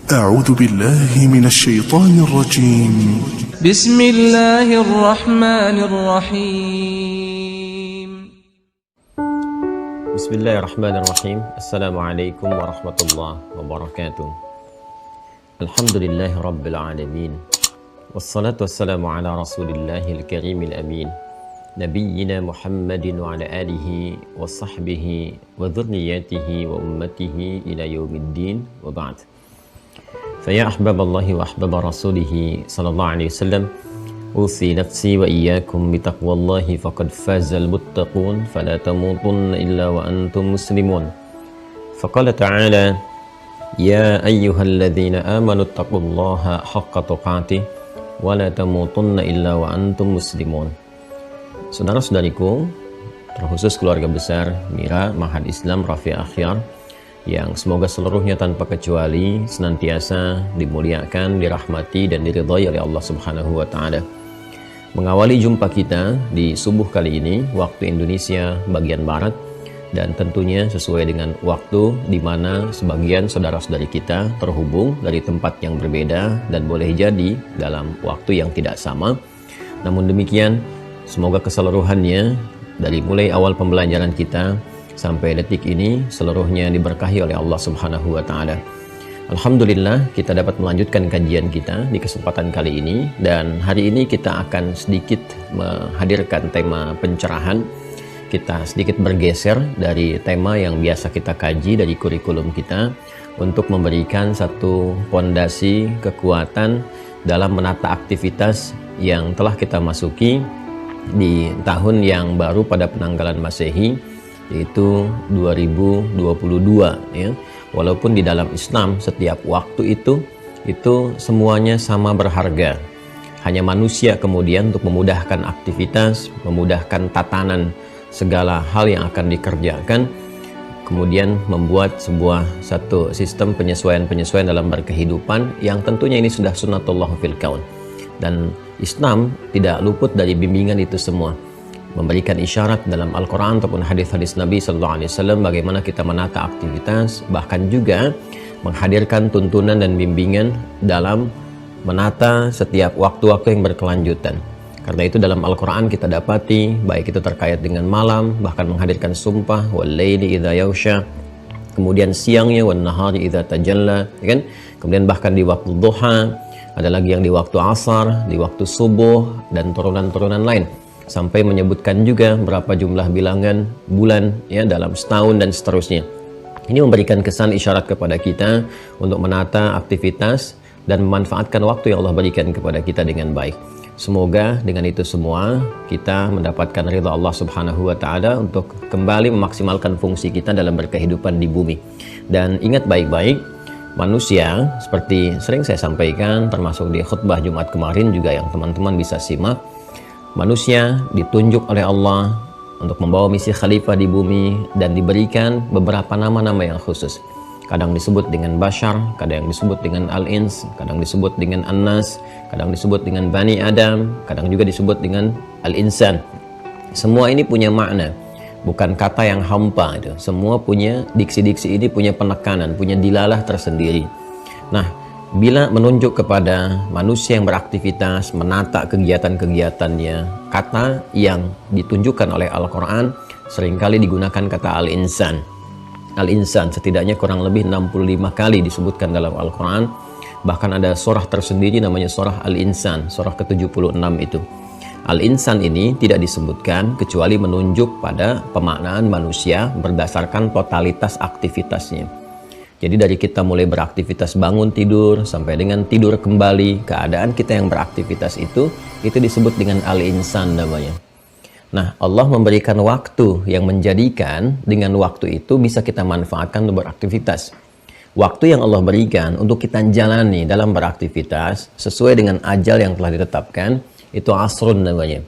أعوذ بالله من الشيطان الرجيم. بسم الله الرحمن الرحيم. بسم الله الرحمن الرحيم. السلام عليكم ورحمة الله وبركاته. الحمد لله رب العالمين، والصلاة والسلام على رسول الله الكريم الأمين نبينا محمد وعلى آله وصحبه وذرياته وأمته إلى يوم الدين، وبعد. فيا أحباب الله وأحباب رسوله صلى الله عليه وسلم، أوصي نفسي وإياكم بتقوى الله فقد فاز المتقون فلا تموتن إلا وأنتم مسلمون. فقال تعالى: يا أيها الذين آمنوا اتقوا الله حق تقاته ولا تموتن إلا وأنتم مسلمون. Saudara-saudariku, terkhusus keluarga besar Mira Ma'had Islam Rafi Akhyar, yang semoga seluruhnya tanpa kecuali senantiasa dimuliakan, dirahmati, dan diridhai oleh Allah Subhanahu wa Ta'ala. Mengawali jumpa kita di subuh kali ini, waktu Indonesia bagian Barat, dan tentunya sesuai dengan waktu di mana sebagian saudara-saudari kita terhubung dari tempat yang berbeda dan boleh jadi dalam waktu yang tidak sama. Namun demikian, semoga keseluruhannya dari mulai awal pembelajaran kita sampai detik ini seluruhnya diberkahi oleh Allah Subhanahu wa Ta'ala. Alhamdulillah, kita dapat melanjutkan kajian kita di kesempatan kali ini, dan hari ini kita akan sedikit menghadirkan tema pencerahan. Kita sedikit bergeser dari tema yang biasa kita kaji dari kurikulum kita untuk memberikan satu pondasi kekuatan dalam menata aktivitas yang telah kita masuki di tahun yang baru pada penanggalan Masehi, yaitu 2022 ya. Walaupun di dalam Islam setiap waktu itu semuanya sama berharga. Hanya manusia kemudian untuk memudahkan aktivitas, memudahkan tatanan segala hal yang akan dikerjakan, kemudian membuat satu sistem penyesuaian dalam berkehidupan yang tentunya ini sudah sunnatullah fil kaun. Dan Islam tidak luput dari bimbingan itu semua, memberikan isyarat dalam Al-Quran ataupun hadis-hadis Nabi SAW bagaimana kita menata aktivitas, bahkan juga menghadirkan tuntunan dan bimbingan dalam menata setiap waktu-waktu yang berkelanjutan. Karena itu dalam Al-Quran kita dapati, baik itu terkait dengan malam, bahkan menghadirkan sumpah, wal-laili idza yaghsha, kemudian siangnya, wan-nahari idza tajalla, kan? Kemudian bahkan di waktu duha, ada lagi yang di waktu asar, di waktu subuh, dan turunan-turunan lain. Sampai menyebutkan juga berapa jumlah bilangan bulan ya dalam setahun dan seterusnya. Ini memberikan kesan isyarat kepada kita untuk menata aktivitas dan memanfaatkan waktu yang Allah berikan kepada kita dengan baik. Semoga dengan itu semua kita mendapatkan ridha Allah Subhanahu wa Ta'ala untuk kembali memaksimalkan fungsi kita dalam berkehidupan di bumi. Dan ingat baik-baik, manusia seperti sering saya sampaikan termasuk di khutbah Jumat kemarin juga yang teman-teman bisa simak, manusia ditunjuk oleh Allah untuk membawa misi khalifah di bumi dan diberikan beberapa nama-nama yang khusus. Kadang disebut dengan Bashar, kadang disebut dengan Al-Ins, kadang disebut dengan An-Nas, kadang disebut dengan Bani Adam, kadang juga disebut dengan Al-Insan. Semua ini punya makna, bukan kata yang hampa itu. Semua punya diksi-diksi ini punya penekanan, punya dilalah tersendiri. Nah, bila menunjuk kepada manusia yang beraktivitas, menata kegiatan-kegiatannya, kata yang ditunjukkan oleh Al-Quran seringkali digunakan kata Al-Insan. Al-Insan setidaknya kurang lebih 65 kali disebutkan dalam Al-Quran. Bahkan ada surah tersendiri namanya surah Al-Insan, surah ke-76 itu. Al-Insan ini tidak disebutkan kecuali menunjuk pada pemaknaan manusia berdasarkan totalitas aktivitasnya. Jadi dari kita mulai beraktivitas bangun tidur sampai dengan tidur kembali, keadaan kita yang beraktivitas itu disebut dengan Al-Insan namanya. Nah, Allah memberikan waktu yang menjadikan dengan waktu itu bisa kita manfaatkan untuk beraktivitas. Waktu yang Allah berikan untuk kita jalani dalam beraktivitas sesuai dengan ajal yang telah ditetapkan, itu asrun namanya.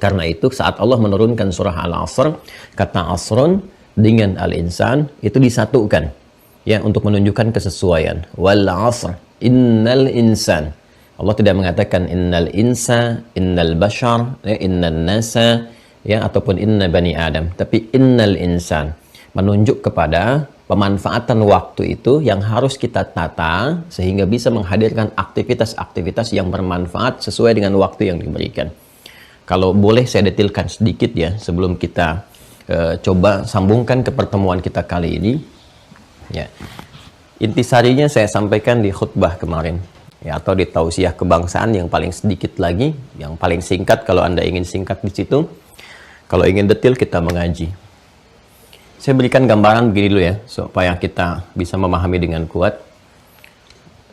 Karena itu saat Allah menurunkan surah Al-Asr, kata asrun dengan Al-Insan itu disatukan ya untuk menunjukkan kesesuaian. Wal asr innal insan. Allah tidak mengatakan innal insa, innal bashar, ya, innan nasa, ya, ataupun inna bani adam, tapi innal insan menunjuk kepada pemanfaatan waktu itu yang harus kita tata sehingga bisa menghadirkan aktivitas-aktivitas yang bermanfaat sesuai dengan waktu yang diberikan. Kalau boleh saya detilkan sedikit ya sebelum kita coba sambungkan ke pertemuan kita kali ini. Ya. Intisarinya saya sampaikan di khutbah kemarin ya, atau di tausiah kebangsaan yang paling sedikit lagi, yang paling singkat kalau Anda ingin singkat di situ. Kalau ingin detil kita mengaji. Saya berikan gambaran begini dulu ya, supaya kita bisa memahami dengan kuat.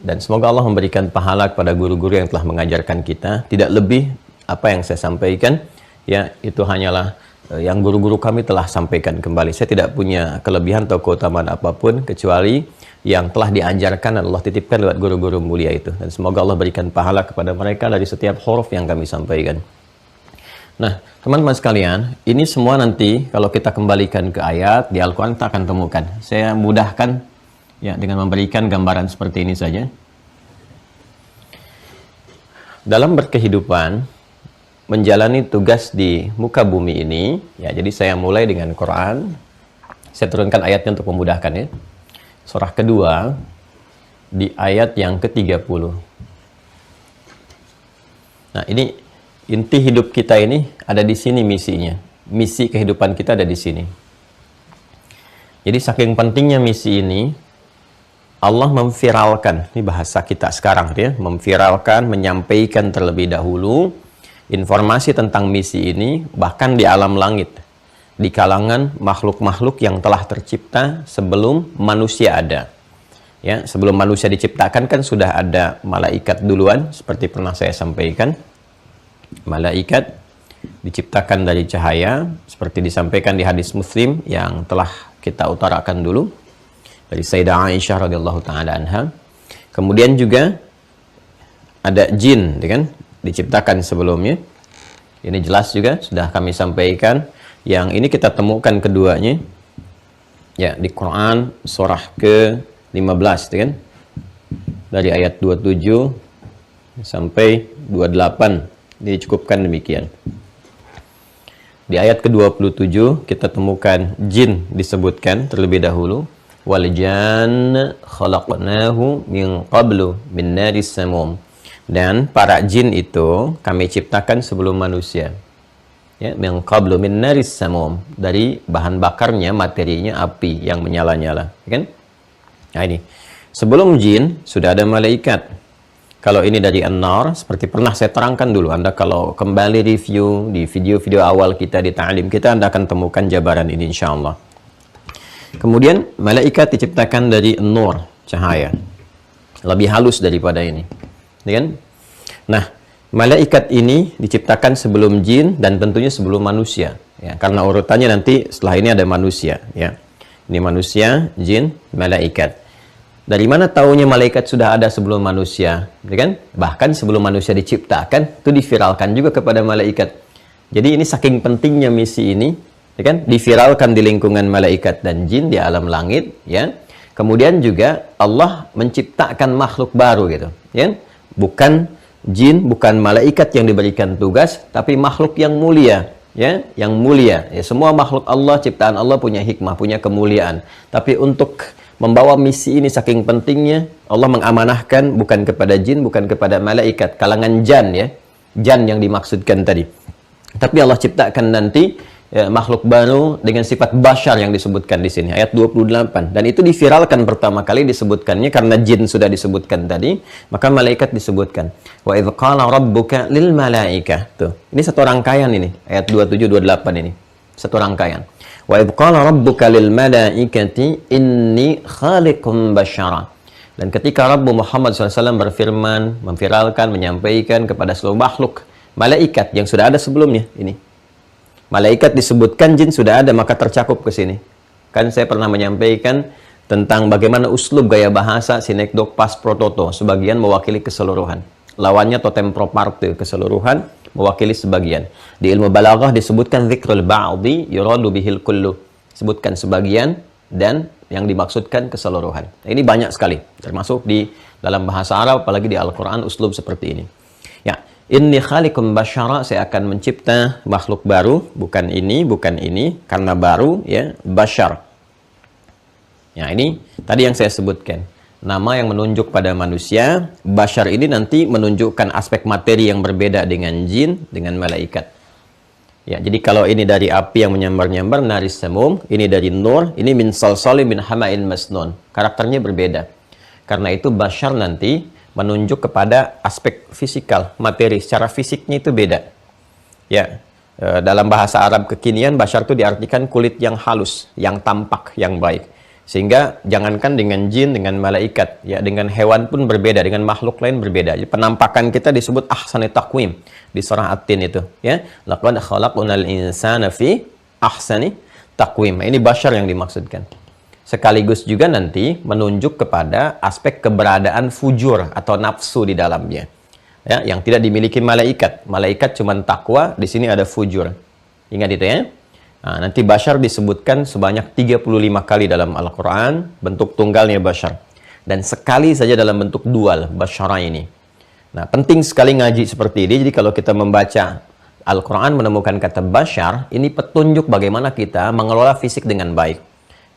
Dan semoga Allah memberikan pahala kepada guru-guru yang telah mengajarkan kita. Tidak lebih apa yang saya sampaikan, ya itu hanyalah yang guru-guru kami telah sampaikan kembali. Saya tidak punya kelebihan atau keutamaan apapun, kecuali yang telah diajarkan dan Allah titipkan lewat guru-guru mulia itu. Dan semoga Allah berikan pahala kepada mereka dari setiap huruf yang kami sampaikan. Nah, teman-teman sekalian, ini semua nanti kalau kita kembalikan ke ayat di Al-Quran kita akan temukan. Saya mudahkan ya dengan memberikan gambaran seperti ini saja. Dalam berkehidupan, menjalani tugas di muka bumi ini, ya jadi saya mulai dengan Quran. Saya turunkan ayatnya untuk memudahkan ya. Surah kedua di ayat yang ke-30. Nah, ini inti hidup kita ini ada di sini misinya. Misi kehidupan kita ada di sini. Jadi saking pentingnya misi ini, Allah memviralkan, ini bahasa kita sekarang ya, memviralkan, menyampaikan terlebih dahulu informasi tentang misi ini bahkan di alam langit, di kalangan makhluk-makhluk yang telah tercipta sebelum manusia ada. Ya, sebelum manusia diciptakan kan sudah ada malaikat duluan seperti pernah saya sampaikan. Malaikat diciptakan dari cahaya seperti disampaikan di hadis Muslim yang telah kita utarakan dulu dari Sayyidah Aisyah radhiyallahu taala anha. Kemudian juga ada jin kan diciptakan sebelumnya. Ini jelas juga sudah kami sampaikan. Yang ini kita temukan keduanya ya di Quran surah ke-15 kan. Dari ayat 27 sampai 28. Dicukupkan demikian. Di ayat ke-27 kita temukan jin disebutkan terlebih dahulu. Wal jan khalaqnahu min qablu min naris samum. Dan para jin itu kami ciptakan sebelum manusia. Ya, min qablu min naris samum, dari bahan bakarnya, materinya api yang menyala-nyala, kan? Nah ini. Sebelum jin sudah ada malaikat. Kalau ini dari An-Nar, seperti pernah saya terangkan dulu, Anda kalau kembali review di video-video awal kita di ta'lim kita, Anda akan temukan jabaran ini insya Allah. Kemudian, malaikat diciptakan dari nur, cahaya. Lebih halus daripada ini. Ya kan? Nah, malaikat ini diciptakan sebelum jin dan tentunya sebelum manusia. Ya, karena urutannya nanti setelah ini ada manusia. Ya. Ini manusia, jin, malaikat. Dari mana taunya malaikat sudah ada sebelum manusia, ya kan? Bahkan sebelum manusia diciptakan, itu diviralkan juga kepada malaikat. Jadi ini saking pentingnya misi ini, ya kan? Diviralkan di lingkungan malaikat dan jin di alam langit, ya. Kemudian juga Allah menciptakan makhluk baru gitu, ya. Bukan jin, bukan malaikat yang diberikan tugas, tapi makhluk yang mulia, ya, yang mulia. Ya, semua makhluk Allah, ciptaan Allah punya hikmah, punya kemuliaan. Tapi untuk membawa misi ini saking pentingnya, Allah mengamanahkan bukan kepada jin, bukan kepada malaikat, kalangan jan ya. Jan yang dimaksudkan tadi. Tapi Allah ciptakan nanti ya, makhluk baru dengan sifat bashar yang disebutkan di sini, ayat 28. Dan itu diviralkan pertama kali disebutkannya karena jin sudah disebutkan tadi, maka malaikat disebutkan. Wa idz qala rabbuka lil malaikah. Tuh. Ini satu rangkaian ini, ayat 27 28 ini. Satu rangkaian. Wa idz qala rabbuka lil malaikati inni khaliqum basyara. Dan ketika Rabbu Muhammad SAW berfirman, memviralkan, menyampaikan kepada seluruh makhluk, malaikat yang sudah ada sebelumnya ini. Malaikat disebutkan, jin sudah ada, maka tercakup ke sini. Kan saya pernah menyampaikan tentang bagaimana uslub gaya bahasa sinekdok pas prototo, sebagian mewakili keseluruhan. Lawannya totem proparte, keseluruhan mewakili sebagian. Di ilmu balaghah disebutkan dzikrul ba'di yuradu bihil kullu. Sebutkan sebagian dan yang dimaksudkan keseluruhan. Ini banyak sekali, termasuk di dalam bahasa Arab, apalagi di Al-Quran, uslub seperti ini. Ya, inni khaliqum basyara, saya akan mencipta makhluk baru, bukan ini, karena baru, ya, basyar. Ya, ini tadi yang saya sebutkan. Nama yang menunjuk pada manusia, bashar ini nanti menunjukkan aspek materi yang berbeda dengan jin, dengan malaikat. Ya, jadi kalau ini dari api yang menyambar-nyambar, naris samum, ini dari nur, ini min salsalin min hama'in masnun. Karakternya berbeda. Karena itu bashar nanti menunjuk kepada aspek fisikal, materi, secara fisiknya itu beda. Ya, dalam bahasa Arab kekinian, bashar itu diartikan kulit yang halus, yang tampak, yang baik. Sehingga jangankan dengan jin, dengan malaikat, ya dengan hewan pun berbeda, dengan makhluk lain berbeda. Jadi penampakan kita disebut ahsani taqwim di surah At-Tin itu, ya. Laqad khalaqnal insana fi ahsani taqwim. Ini bashar yang dimaksudkan. Sekaligus juga nanti menunjuk kepada aspek keberadaan fujur atau nafsu di dalamnya. Ya, yang tidak dimiliki malaikat. Malaikat cuma takwa, di sini ada fujur. Ingat itu ya. Nah, nanti bashar disebutkan sebanyak 35 kali dalam Al-Quran, bentuk tunggalnya bashar. Dan sekali saja dalam bentuk dual, bashara ini. Nah, penting sekali ngaji seperti ini. Jadi kalau kita membaca Al-Quran menemukan kata bashar, ini petunjuk bagaimana kita mengelola fisik dengan baik.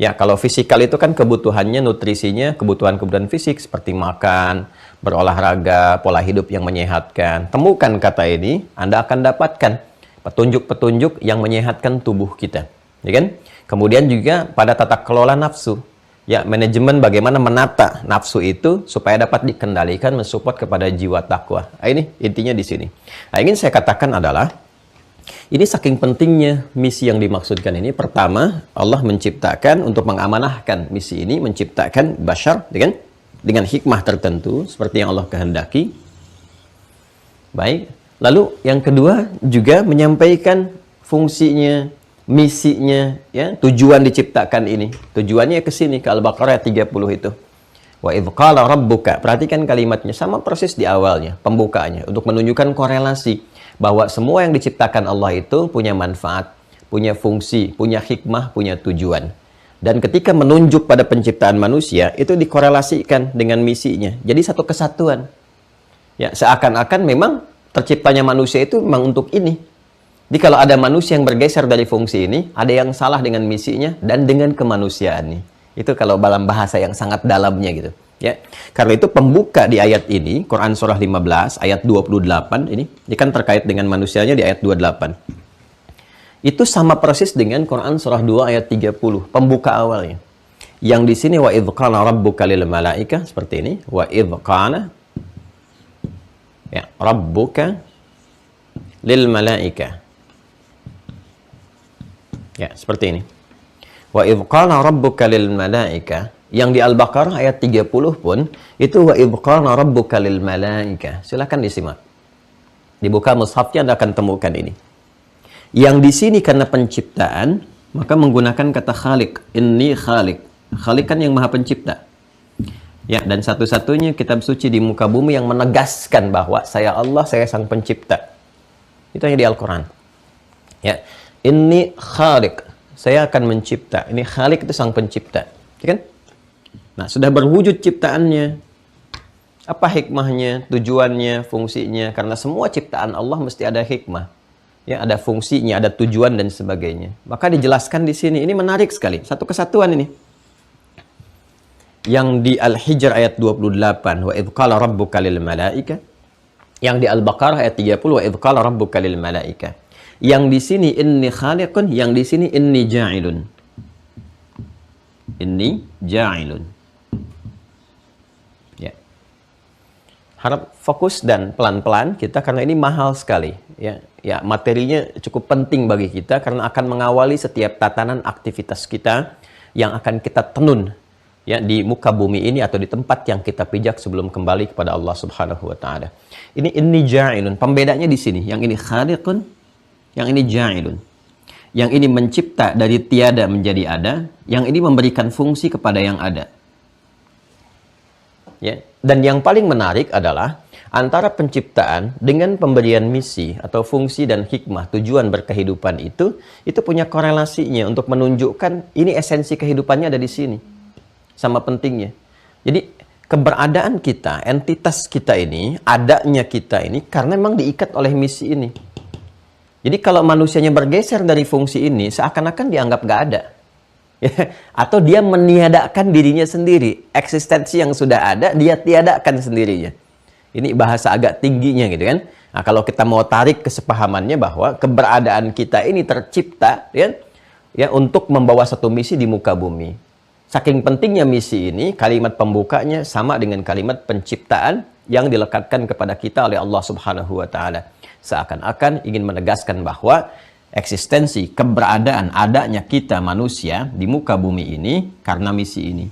Ya, kalau fisikal itu kan kebutuhannya, nutrisinya, kebutuhan-kebutuhan fisik seperti makan, berolahraga, pola hidup yang menyehatkan. Temukan kata ini, Anda akan dapatkan petunjuk-petunjuk yang menyehatkan tubuh kita, ya kan? Kemudian juga pada tata kelola nafsu, ya manajemen bagaimana menata nafsu itu supaya dapat dikendalikan, mensupport kepada jiwa takwa. Nah, ini intinya di sini. Nah, ingin saya katakan adalah ini saking pentingnya misi yang dimaksudkan ini. Pertama, Allah menciptakan untuk mengamanahkan misi ini, menciptakan bashar, ya kan? Dengan hikmah tertentu seperti yang Allah kehendaki. Baik. Lalu yang kedua juga menyampaikan fungsinya, misinya, ya, tujuan diciptakan ini. Tujuannya ke sini, ke Al-Baqarah 30 itu. Wa idz qala rabbuka. Perhatikan kalimatnya, sama persis di awalnya, pembukaannya, untuk menunjukkan korelasi bahwa semua yang diciptakan Allah itu punya manfaat, punya fungsi, punya hikmah, punya tujuan. Dan ketika menunjuk pada penciptaan manusia, itu dikorelasikan dengan misinya. Jadi satu kesatuan. Ya, seakan-akan memang terciptanya manusia itu memang untuk ini. Jadi kalau ada manusia yang bergeser dari fungsi ini, ada yang salah dengan misinya dan dengan kemanusiaannya. Itu kalau dalam bahasa yang sangat dalamnya gitu. Ya, karena itu pembuka di ayat ini, Quran surah 15 ayat 28 ini kan terkait dengan manusianya di ayat 28. Itu sama persis dengan Quran surah 2 ayat 30, pembuka awalnya. Yang di sini wa idz qala rabbuka lil malaika, seperti ini, wa idz qala ya, rabbuka lil malaika. Ya, seperti ini. Wa idz qala rabbuka lil malaika. Yang di Al-Baqarah ayat 30 pun itu wa idz qala rabbuka lil malaika. Silakan disimak. Dibuka mushafnya Anda akan temukan ini. Yang di sini karena penciptaan, maka menggunakan kata khaliq. Inni khaliq. Khaliq kan yang Maha Pencipta. Ya, dan satu-satunya kitab suci di muka bumi yang menegaskan bahwa saya Allah, saya sang pencipta. Itu hanya di Al-Quran. Ya, ini khaliq, saya akan mencipta. Ini khaliq itu sang pencipta, ya kan? Nah, sudah berwujud ciptaannya. Apa hikmahnya, tujuannya, fungsinya? Karena semua ciptaan Allah mesti ada hikmah. Ya, ada fungsinya, ada tujuan dan sebagainya. Maka dijelaskan di sini. Ini menarik sekali. Satu kesatuan ini. Yang di Al-Hijr ayat 28, wa idz qala rabbuka lil malaika. Yang di Al-Baqarah ayat 30, wa idz qala rabbuka lil malaika. Yang di sini inni khaliqun, yang di sini inni ja'ilun. Inni ja'ilun. Ya. Harap fokus dan pelan-pelan kita karena ini mahal sekali, ya. Ya, materinya cukup penting bagi kita karena akan mengawali setiap tatanan aktivitas kita yang akan kita tenun, ya, di muka bumi ini atau di tempat yang kita pijak sebelum kembali kepada Allah Subhanahu wa taala. Ini inni ja'ilun, pembedanya di sini. Yang ini khaliqun, yang ini ja'ilun. Yang ini mencipta dari tiada menjadi ada, yang ini memberikan fungsi kepada yang ada. Ya, dan yang paling menarik adalah antara penciptaan dengan pemberian misi atau fungsi dan hikmah tujuan berkehidupan itu punya korelasinya untuk menunjukkan ini esensi kehidupannya ada di sini. Sama pentingnya. Jadi keberadaan kita, entitas kita ini, adanya kita ini karena memang diikat oleh misi ini. Jadi kalau manusianya bergeser dari fungsi ini, seakan-akan dianggap gak ada. Ya, atau dia meniadakan dirinya sendiri. Eksistensi yang sudah ada, dia tiadakan sendirinya. Ini bahasa agak tingginya gitu kan. Nah, kalau kita mau tarik kesepahamannya bahwa keberadaan kita ini tercipta ya untuk membawa satu misi di muka bumi. Saking pentingnya misi ini, kalimat pembukanya sama dengan kalimat penciptaan yang dilekatkan kepada kita oleh Allah Subhanahu wa taala. Seakan-akan ingin menegaskan bahwa eksistensi, keberadaan, adanya kita manusia di muka bumi ini karena misi ini.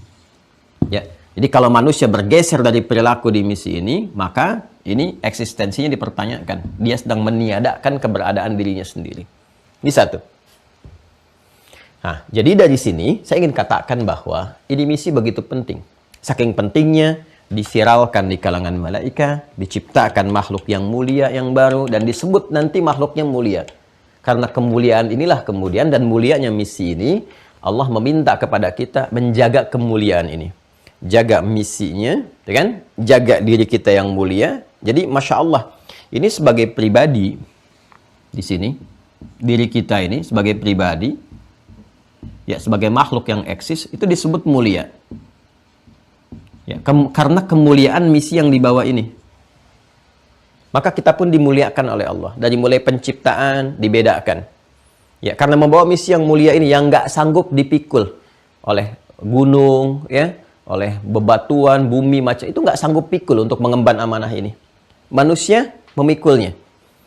Ya, jadi kalau manusia bergeser dari perilaku di misi ini, maka ini eksistensinya dipertanyakan. Dia sedang meniadakan keberadaan dirinya sendiri. Ini satu. Nah, jadi dari sini saya ingin katakan bahwa ini misi begitu penting. Saking pentingnya diviralkan di kalangan malaikat, diciptakan makhluk yang mulia yang baru dan disebut nanti makhluknya mulia. Karena kemuliaan inilah kemudian dan mulianya misi ini, Allah meminta kepada kita menjaga kemuliaan ini. Jaga misinya, ya kan? Jaga diri kita yang mulia. Jadi Masya Allah, ini sebagai pribadi di sini, diri kita ini sebagai pribadi, ya sebagai makhluk yang eksis, itu disebut mulia. Ya, karena kemuliaan misi yang dibawa ini. Maka kita pun dimuliakan oleh Allah. Dari mulai penciptaan, dibedakan. Ya, karena membawa misi yang mulia ini, yang nggak sanggup dipikul oleh gunung, ya, oleh bebatuan, bumi, macam itu nggak sanggup pikul untuk mengemban amanah ini. Manusia memikulnya.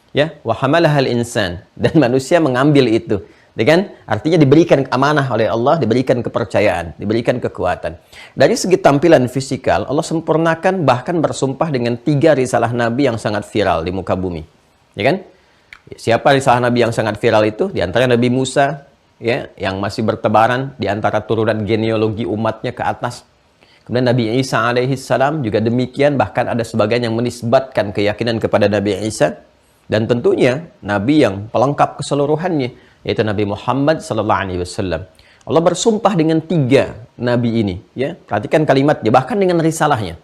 Ya, wa hamalahal insan. Dan manusia mengambil itu. Dengan artinya diberikan amanah oleh Allah, diberikan kepercayaan, diberikan kekuatan. Dari segi tampilan fisikal, Allah sempurnakan bahkan bersumpah dengan 3 risalah Nabi yang sangat viral di muka bumi. Ya kan? Siapa risalah Nabi yang sangat viral itu? Di antara Nabi Musa, ya, yang masih bertebaran di antara turunan genealogi umatnya ke atas. Kemudian Nabi Isa alaihissalam juga demikian, bahkan ada sebagian yang menisbatkan keyakinan kepada Nabi Isa. Dan tentunya Nabi yang pelengkap keseluruhannya, yaitu Nabi Muhammad sallallahu alaihi wasallam. Allah bersumpah dengan 3 nabi ini, ya. Perhatikan kalimatnya, bahkan dengan risalahnya.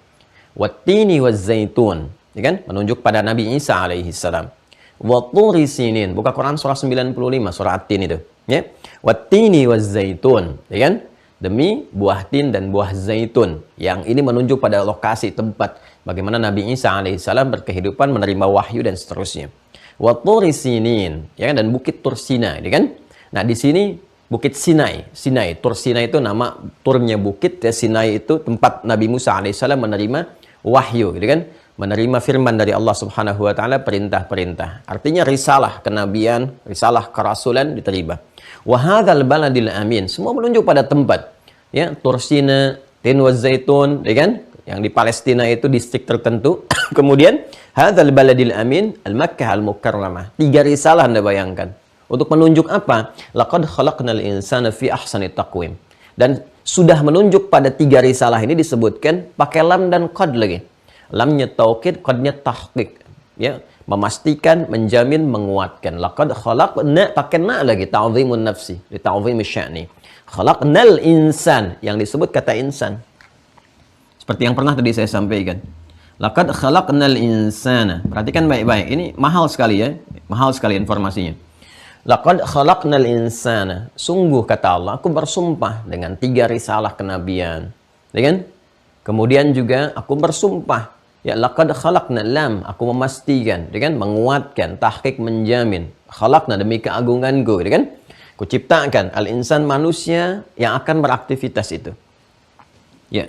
Wattini wazzaitun, ya kan? Menunjuk pada Nabi Isa alaihi salam. Watturi sinin, buka Quran surah 95, surah At-Tin itu, ya. Wattini wazzaitun, ya kan? Demi buah tin dan buah zaitun. Yang ini menunjuk pada lokasi tempat bagaimana Nabi Isa alaihi salam berkehidupan, menerima wahyu dan seterusnya. Watturi sinin, ya kan? Dan bukit Tursina, ya kan? Nah, di sini bukit Sinai. Sinai, Tursina itu nama turnya bukit, ya. Sinai itu tempat Nabi Musa alaihissalam menerima wahyu, gitu kan? Menerima firman dari Allah Subhanahu wa taala, perintah-perintah. Artinya risalah kenabian, risalah kerasulan diterima. Wa hadzal baladil amin. Semua menunjuk pada tempat. Ya, Tursina, Tin wa Zaitun, ya kan? Yang di Palestina itu distrik tertentu. Kemudian hadzal baladil amin al-Makkah al-Mukarramah. 3 risalah Anda bayangkan. Untuk menunjuk apa? Laqad khalaqnal insana fi ahsani taqwim. Dan sudah menunjuk pada 3 risalah ini disebutkan pakai lam dan qad lagi. Lamnya taukid, qadnya tahqiq. Ya, memastikan, menjamin, menguatkan. Laqad khalaqna pakai na lagi, ta'zimun nafsi, li ta'zimi sya'ni. Khalaqnal insan, yang disebut kata insan. Seperti yang pernah tadi saya sampaikan. Laqad khalaqnal insana. Perhatikan baik-baik. Ini mahal sekali ya. Mahal sekali informasinya. Laqad khalaqnal insana. Sungguh kata Allah, aku bersumpah dengan 3 risalah kenabian. Ya kan? Kemudian juga aku bersumpah. Ya, laqad khalaqna lam. Aku memastikan. Ya kan? Menguatkan. Tahqiq menjamin. Khalaqna demi keagunganku. Ya kan? Kuciptakan al-insan manusia yang akan beraktivitas itu. Ya.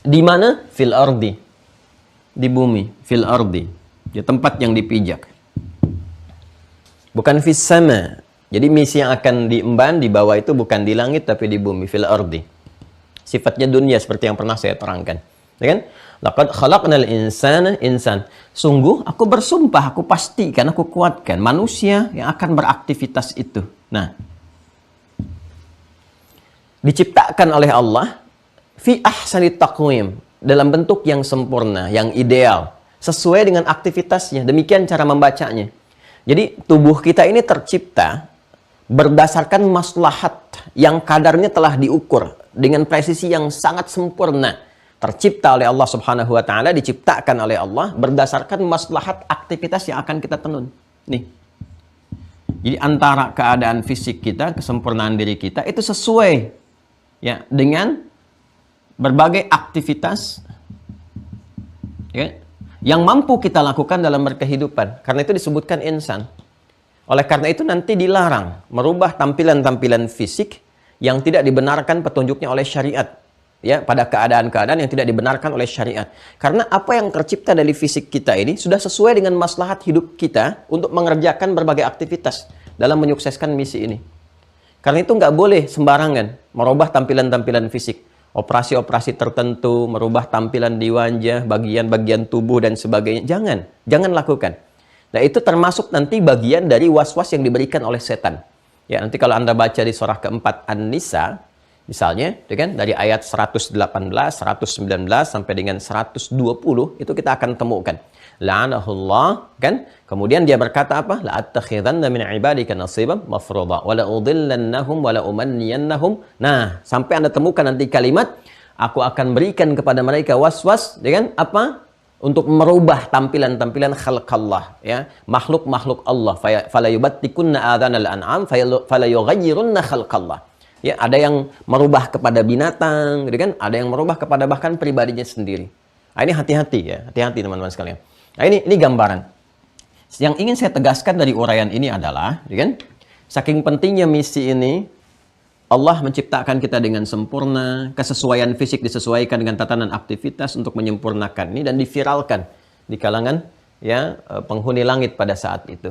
Di mana? Fil ardi. Di bumi. Fil ardi. Di tempat yang dipijak. Bukan fis sama. Jadi misi yang akan diemban, dibawa itu bukan di langit, tapi di bumi. Fil ardi. Sifatnya dunia seperti yang pernah saya terangkan. Ya kan? Laqad khalaqnal insana insan. Sungguh aku bersumpah, aku pastikan, aku kuatkan manusia yang akan beraktivitas itu. Nah. Diciptakan oleh Allah fi ahsani taqwim, dalam bentuk yang sempurna, yang ideal, sesuai dengan aktivitasnya. Demikian cara membacanya. Jadi tubuh kita ini tercipta berdasarkan maslahat yang kadarnya telah diukur dengan presisi yang sangat sempurna. Tercipta oleh Allah Subhanahu wa taala, diciptakan oleh Allah berdasarkan maslahat aktivitas yang akan kita tenun. Nih. Jadi antara keadaan fisik kita, kesempurnaan diri kita itu sesuai ya dengan berbagai aktivitas ya, yang mampu kita lakukan dalam berkehidupan. Karena itu disebutkan insan. Oleh karena itu nanti dilarang merubah tampilan-tampilan fisik yang tidak dibenarkan petunjuknya oleh syariat. Ya, pada keadaan-keadaan yang tidak dibenarkan oleh syariat. Karena apa yang tercipta dari fisik kita ini sudah sesuai dengan maslahat hidup kita untuk mengerjakan berbagai aktivitas dalam menyukseskan misi ini. Karena itu nggak boleh sembarangan merubah tampilan-tampilan fisik. Operasi-operasi tertentu, merubah tampilan di wajah, bagian-bagian tubuh dan sebagainya. Jangan lakukan. Nah, itu termasuk nanti bagian dari was-was yang diberikan oleh setan. Ya, nanti kalau Anda baca di surah keempat An-Nisa, misalnya, itu kan dari ayat 118, 119 sampai dengan 120 itu kita akan temukan. La'anahullah, kan? Kemudian dia berkata apa? La'attakhidanna min ibadika nasiban mafruḍa wa la'udhillannahum wa la'umanniyannahum. Nah, sampai Anda temukan nanti kalimat, aku akan berikan kepada mereka was-was, ya kan? Apa? Untuk merubah tampilan-tampilan khalqallah, ya, makhluk-makhluk Allah. Fala yubattikunna adhanal an'am fala yughayyirunna khalqallah. Ya, ada yang merubah kepada binatang, gitu kan? Ada yang merubah kepada bahkan pribadinya sendiri. Nah, ini hati-hati ya, hati-hati teman-teman sekalian. Nah, ini gambaran. Yang ingin saya tegaskan dari uraian ini adalah, gitu kan? Saking pentingnya misi ini, Allah menciptakan kita dengan sempurna, kesesuaian fisik disesuaikan dengan tatanan aktivitas untuk menyempurnakan ini dan diviralkan di kalangan ya penghuni langit pada saat itu.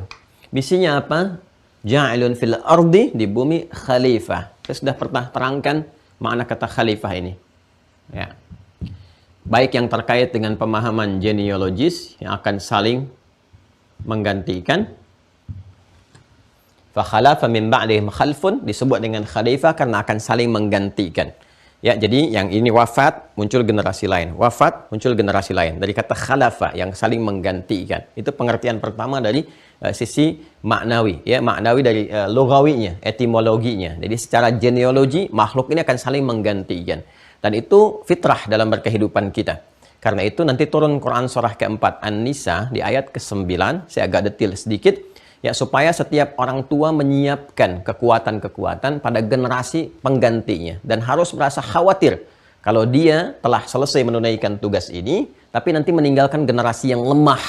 Misinya apa? Ja'ilun fil ardi, di bumi khalifah. Saya sudah pernah terangkan makna kata khalifah ini. Ya. Baik yang terkait dengan pemahaman genealogis yang akan saling menggantikan. Fa khalafa min ba'dihim khalfun, disebut dengan khalifah karena akan saling menggantikan. Ya, jadi yang ini wafat, muncul generasi lain. Wafat, muncul generasi lain. Dari kata khalafa, yang saling menggantikan. Itu pengertian pertama dari sisi maknawi. Ya, maknawi dari lugawinya, etimologinya. Jadi secara genealogi, makhluk ini akan saling menggantikan. Dan itu fitrah dalam berkehidupan kita. Karena itu nanti turun Quran surah keempat An-Nisa di ayat ke-9. Saya agak detil sedikit. Ya, supaya setiap orang tua menyiapkan kekuatan-kekuatan pada generasi penggantinya. Dan harus merasa khawatir kalau dia telah selesai menunaikan tugas ini, tapi nanti meninggalkan generasi yang lemah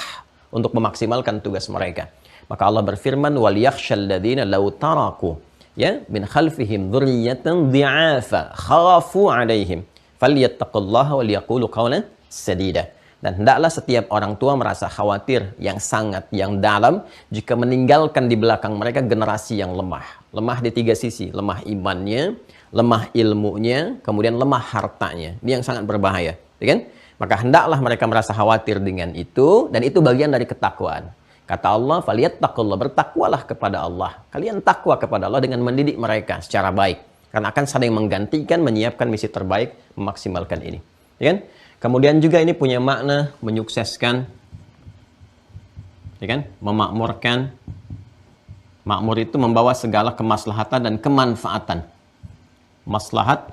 untuk memaksimalkan tugas mereka. Maka Allah berfirman, وَلْيَخْشَى الَّذِينَ لَوْ تَرَكُوا ya min khalfihim dhurriyyatan dhi'afa khafu 'alaihim falyattaqullaha wal-yaqulu qawlan sadida. Dan hendaklah setiap orang tua merasa khawatir yang sangat, yang dalam jika meninggalkan di belakang mereka generasi yang lemah. Lemah di tiga sisi, lemah imannya, lemah ilmunya, kemudian lemah hartanya. Ini yang sangat berbahaya, ya kan? Maka hendaklah mereka merasa khawatir dengan itu, dan itu bagian dari ketakwaan. Kata Allah, "Falyattaqullah", bertakwalah kepada Allah. Kalian takwa kepada Allah dengan mendidik mereka secara baik. Karena akan saling menggantikan, menyiapkan misi terbaik, memaksimalkan ini. Ya kan? Kemudian juga ini punya makna menyukseskan, ya kan? Memakmurkan. Makmur itu membawa segala kemaslahatan dan kemanfaatan. Maslahat,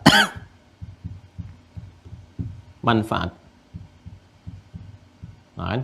manfaat. Nah,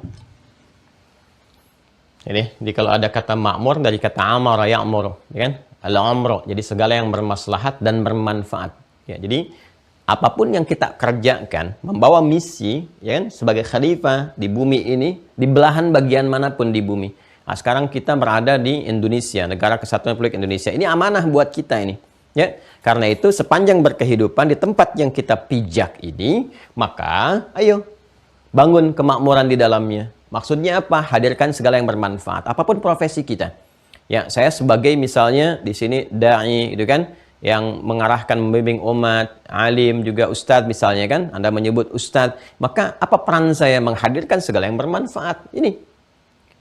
jadi kalau ada kata makmur dari kata amara ya'mur, ya kan? Al-amru, jadi segala yang bermaslahat dan bermanfaat. Ya, jadi apapun yang kita kerjakan membawa misi, ya kan, sebagai khalifah di bumi ini, di belahan bagian manapun di bumi. Nah, sekarang kita berada di Indonesia, Negara Kesatuan Republik Indonesia. Ini amanah buat kita ini. Ya, karena itu sepanjang berkehidupan di tempat yang kita pijak ini, maka ayo bangun kemakmuran di dalamnya. Maksudnya apa? Hadirkan segala yang bermanfaat, apapun profesi kita. Ya, saya sebagai misalnya di sini dai, itu kan, yang mengarahkan, membimbing umat, alim juga ustadz misalnya kan, Anda menyebut ustadz, maka apa peran saya? Menghadirkan segala yang bermanfaat. Ini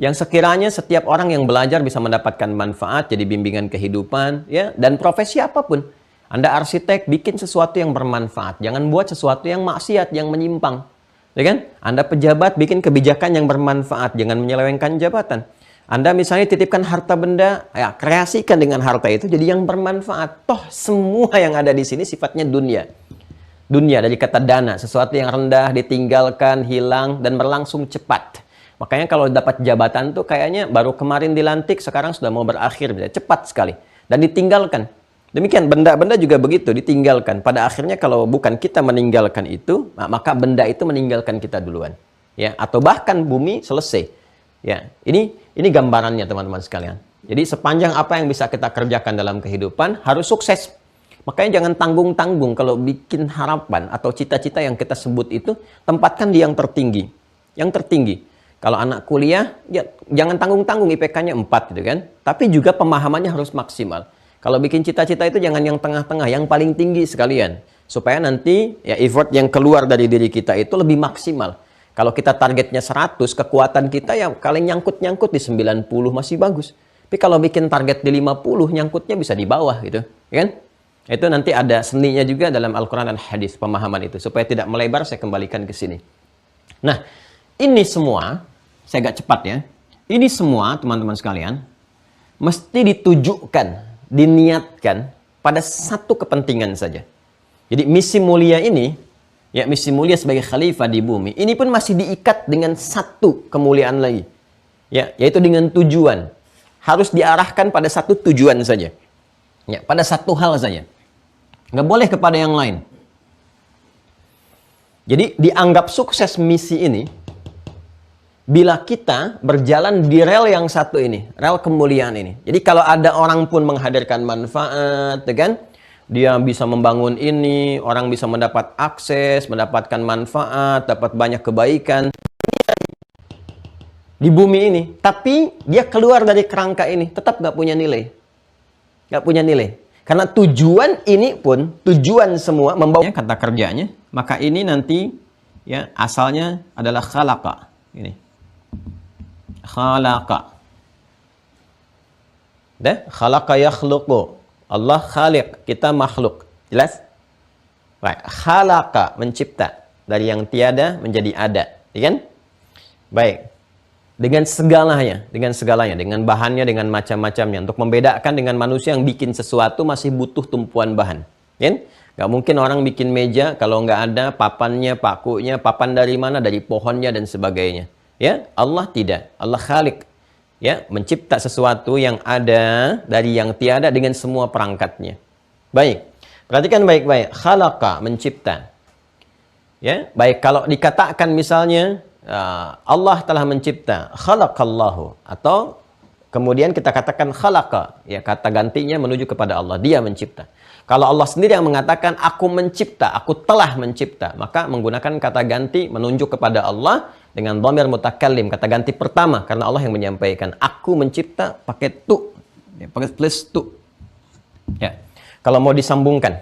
yang sekiranya setiap orang yang belajar bisa mendapatkan manfaat, jadi bimbingan kehidupan, ya, dan profesi apapun. Anda arsitek, bikin sesuatu yang bermanfaat, jangan buat sesuatu yang maksiat, yang menyimpang, ya kan? Anda pejabat, bikin kebijakan yang bermanfaat, jangan menyelewengkan jabatan. Anda misalnya titipkan harta benda, ya, kreasikan dengan harta itu jadi yang bermanfaat. Toh semua yang ada di sini sifatnya dunia. Dunia dari kata dana, sesuatu yang rendah, ditinggalkan, hilang, dan berlangsung cepat. Makanya kalau dapat jabatan tuh kayaknya baru kemarin dilantik, sekarang sudah mau berakhir, cepat sekali. Dan ditinggalkan. Demikian, benda-benda juga begitu, ditinggalkan. Pada akhirnya kalau bukan kita meninggalkan itu, maka benda itu meninggalkan kita duluan. Ya, atau bahkan bumi selesai. Ya, ini gambarannya teman-teman sekalian. Jadi sepanjang apa yang bisa kita kerjakan dalam kehidupan harus sukses. Makanya jangan tanggung-tanggung kalau bikin harapan atau cita-cita yang kita sebut itu, tempatkan di yang tertinggi. Yang tertinggi. Kalau anak kuliah, ya jangan tanggung-tanggung IPK-nya 4 gitu kan. Tapi juga pemahamannya harus maksimal. Kalau bikin cita-cita itu jangan yang tengah-tengah, yang paling tinggi sekalian. Supaya nanti ya effort yang keluar dari diri kita itu lebih maksimal. Kalau kita targetnya 100, kekuatan kita ya kalian nyangkut-nyangkut di 90 masih bagus. Tapi kalau bikin target di 50, nyangkutnya bisa di bawah gitu. Ya kan? Itu nanti ada seninya juga dalam Al-Quran dan Hadis, pemahaman itu. Supaya tidak melebar, saya kembalikan ke sini. Nah, ini semua, saya agak cepat ya. Ini semua teman-teman sekalian, mesti ditujukan, diniatkan pada satu kepentingan saja. Jadi misi mulia ini, ya misi mulia sebagai khalifah di bumi, ini pun masih diikat dengan satu kemuliaan lagi. Ya, yaitu dengan tujuan. Harus diarahkan pada satu tujuan saja. Ya, pada satu hal saja. Nggak boleh kepada yang lain. Jadi dianggap sukses misi ini bila kita berjalan di rel yang satu ini, rel kemuliaan ini. Jadi kalau ada orang pun menghadirkan manfaat, kan? Dia bisa membangun ini, orang bisa mendapat akses, mendapatkan manfaat, dapat banyak kebaikan di bumi ini. Tapi dia keluar dari kerangka ini, tetap nggak punya nilai. Nggak punya nilai. Karena tujuan ini pun, tujuan semua membawa kata kerjanya, maka ini nanti ya asalnya adalah khalaqa. Ini. Khalaqa. Khalaqa yakhluqu. Allah khaliq, kita makhluk. Jelas? Baik, khalaqa mencipta dari yang tiada menjadi ada, ya kan? Baik. Dengan segalanya, dengan bahannya, dengan macam-macamnya. Untuk membedakan dengan manusia yang bikin sesuatu masih butuh tumpuan bahan. Ya? Nggak mungkin orang bikin meja kalau nggak ada papannya, pakunya, papan dari mana? Dari pohonnya dan sebagainya. Ya, Allah tidak. Allah khalik. Ya, mencipta sesuatu yang ada dari yang tiada dengan semua perangkatnya. Baik. Perhatikan baik-baik. Khalaqa, mencipta. Ya, baik kalau dikatakan misalnya Allah telah mencipta, khalaqallahu, atau kemudian kita katakan khalaqa, ya kata gantinya menuju kepada Allah, dia mencipta. Kalau Allah sendiri yang mengatakan aku mencipta, aku telah mencipta, maka menggunakan kata ganti menunjuk kepada Allah dengan dhamir mutakallim, kata ganti pertama, karena Allah yang menyampaikan aku mencipta pakai tu, ya, pakai plus tu. Ya. Kalau mau disambungkan,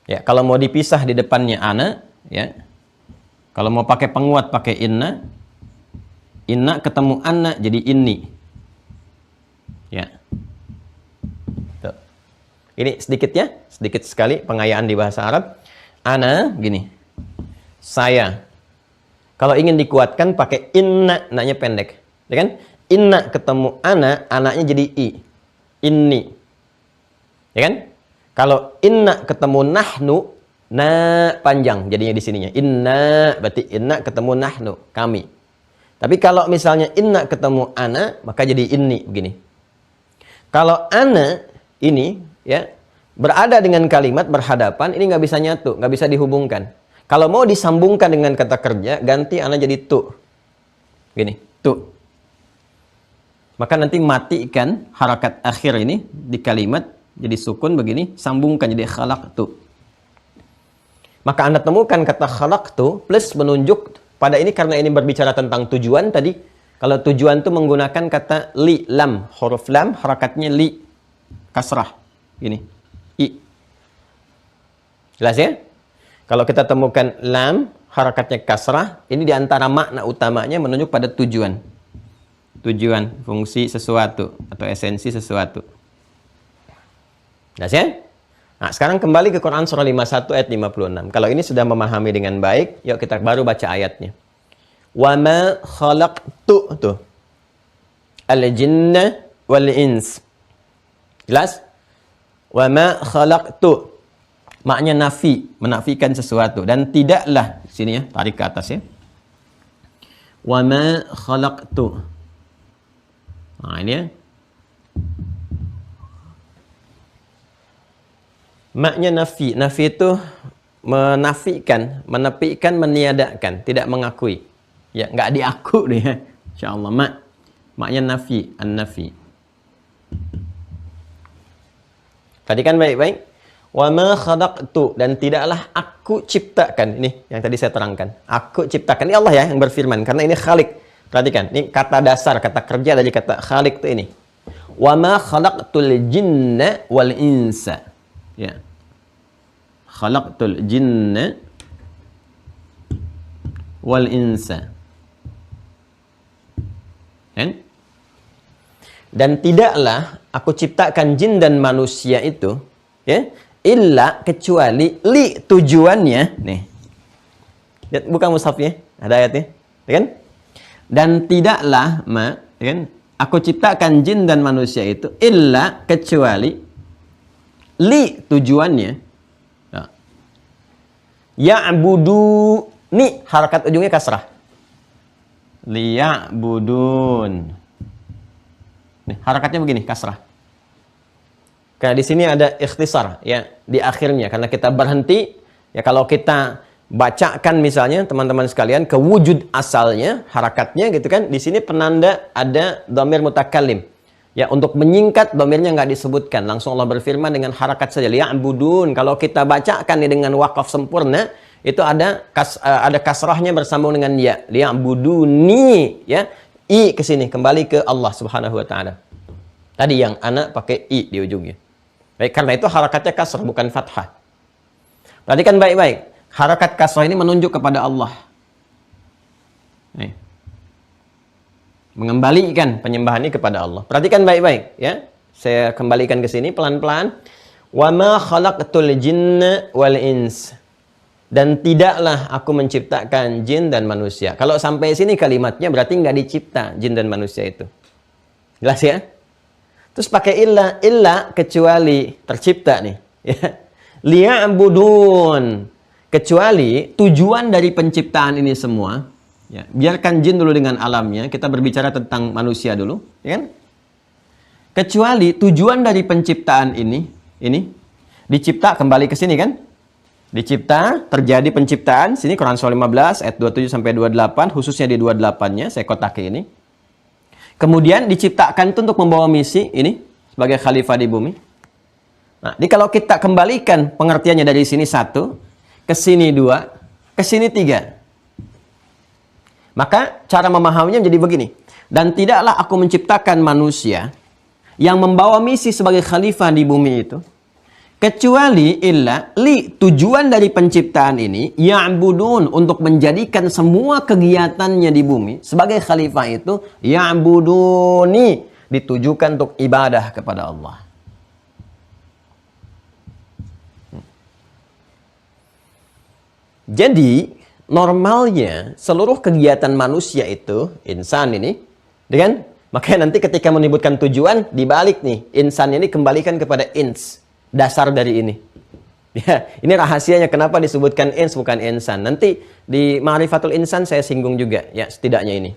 ya kalau mau dipisah di depannya ana, ya. Kalau mau pakai penguat pakai inna, inna ketemu anna jadi inni. Ya. Tuh. Ini sedikit ya, sedikit sekali pengayaan di bahasa Arab. Ana gini. Saya. Kalau ingin dikuatkan pakai inna, nanya pendek. Ya kan? Inna ketemu ana, anaknya jadi i. Inni. Ya kan? Kalau inna ketemu nahnu, na panjang jadinya di sininya. Inna berarti inna ketemu nahnu, kami. Tapi kalau misalnya inna ketemu ana, maka jadi inni begini. Kalau ana ini ya berada dengan kalimat berhadapan, ini nggak bisa nyatu, nggak bisa dihubungkan. Kalau mau disambungkan dengan kata kerja, ganti ana jadi tu. Gini, tu. Maka nanti matikan harakat akhir ini di kalimat jadi sukun begini, sambungkan jadi khalaqtu. Maka Anda temukan kata khalaqtu plus menunjuk pada ini karena ini berbicara tentang tujuan tadi. Kalau tujuan itu menggunakan kata li, lam, huruf lam, harakatnya li, kasrah. Ini, i. Jelas ya? Kalau kita temukan lam, harakatnya kasrah, ini diantara makna utamanya menunjuk pada tujuan. Tujuan, fungsi sesuatu, atau esensi sesuatu. Jelas ya? Nah, sekarang kembali ke Quran surah 51 ayat 56. Kalau ini sudah memahami dengan baik, yuk kita baru baca ayatnya. Wa ma khalaqtu tuh. Al-jinna wal ins. Jelas? Wa ma khalaqtu. Maknanya nafi, menafikan sesuatu dan tidaklah sini ya, tarik ke atas ya. Wa ma khalaqtu. Nah, ini ya. Maknya nafi. Nafi itu menafikan, menepikan, meniadakan, tidak mengakui. Ya, nggak diaku deh. Insyaallah maknya nafi, an-nafi. Tadi kan baik-baik. Wa ma khalaqtu, dan tidaklah aku ciptakan. Ini yang tadi saya terangkan. Aku ciptakan. Ini Allah ya yang berfirman, karena ini khaliq. Perhatikan, ini kata dasar, kata kerja dari kata khaliq itu ini. Wa ma khalaqtul jinna wal insa. Ya. Khalaqtul jinna wal insa. Kan? Dan tidaklah aku ciptakan jin dan manusia itu, ya, illa kecuali li tujuannya, nih. Lihat buka mushafnya, ada ayatnya, ya kan? Dan tidaklah ya kan? Aku ciptakan jin dan manusia itu illa kecuali li tujuannya. Nah. Ya'budu, ni harakat ujungnya kasrah. Liya'budun. Nih, harakatnya begini, kasrah. Karena di sini ada ikhtisar ya di akhirnya, karena kita berhenti ya. Kalau kita bacakan misalnya teman-teman sekalian ke wujud asalnya harakatnya gitu kan, di sini penanda ada dhamir mutakallim ya, untuk menyingkat dhamirnya nggak disebutkan, langsung Allah berfirman dengan harakat saja, liya'budun. Kalau kita bacakan nih dengan wakaf sempurna itu ada kasrahnya bersambung dengan ya, liya'buduni ya, i ke sini kembali ke Allah Subhanahu wa taala. Tadi yang anak pakai i di ujungnya. Baik, karena itu harakatnya kasrah bukan fathah. Perhatikan baik-baik. Harakat kasrah ini menunjuk kepada Allah. Nih. Mengembalikan penyembahan ini kepada Allah. Perhatikan baik-baik ya. Saya kembalikan ke sini pelan-pelan. Wa ma khalaqtul jinna wal ins. Dan tidaklah aku menciptakan jin dan manusia. Kalau sampai sini kalimatnya berarti nggak dicipta jin dan manusia itu. Jelas ya? Terus pakai illa kecuali tercipta nih. Ya. Liya'budun. Kecuali tujuan dari penciptaan ini semua. Ya, biarkan jin dulu dengan alamnya. Kita berbicara tentang manusia dulu. Ya kan? Kecuali tujuan dari penciptaan ini dicipta, kembali ke sini kan? Dicipta, terjadi penciptaan. Sini Quran surah 15 ayat 27 sampai 28, khususnya di 28-nya saya kotaki ini. Kemudian diciptakan itu untuk membawa misi ini sebagai khalifah di bumi. Nah, jadi kalau kita kembalikan pengertiannya dari sini 1, ke sini 2, ke sini 3. Maka cara memahaminya menjadi begini. Dan tidaklah aku menciptakan manusia yang membawa misi sebagai khalifah di bumi itu, kecuali illa li, tujuan dari penciptaan ini ya'budun, untuk menjadikan semua kegiatannya di bumi sebagai khalifah itu ya'buduni, ditujukan untuk ibadah kepada Allah. Jadi normalnya seluruh kegiatan manusia itu insan ini, kan? Makanya nanti ketika menyebutkan tujuan dibalik nih, insan ini kembalikan kepada ins. Dasar dari ini. Ya, ini rahasianya kenapa disebutkan ins bukan insan. Nanti di Ma'rifatul Insan saya singgung juga ya, setidaknya ini.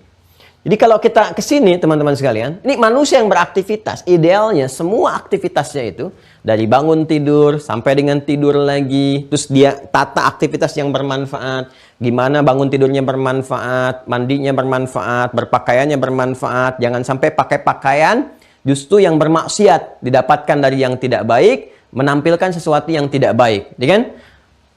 Jadi kalau kita ke sini teman-teman sekalian, ini manusia yang beraktivitas. Idealnya semua aktivitasnya itu dari bangun tidur sampai dengan tidur lagi, terus dia tata aktivitas yang bermanfaat. Gimana bangun tidurnya bermanfaat, mandinya bermanfaat, berpakaiannya bermanfaat. Jangan sampai pakai pakaian justru yang bermaksiat, didapatkan dari yang tidak baik, menampilkan sesuatu yang tidak baik, ya kan?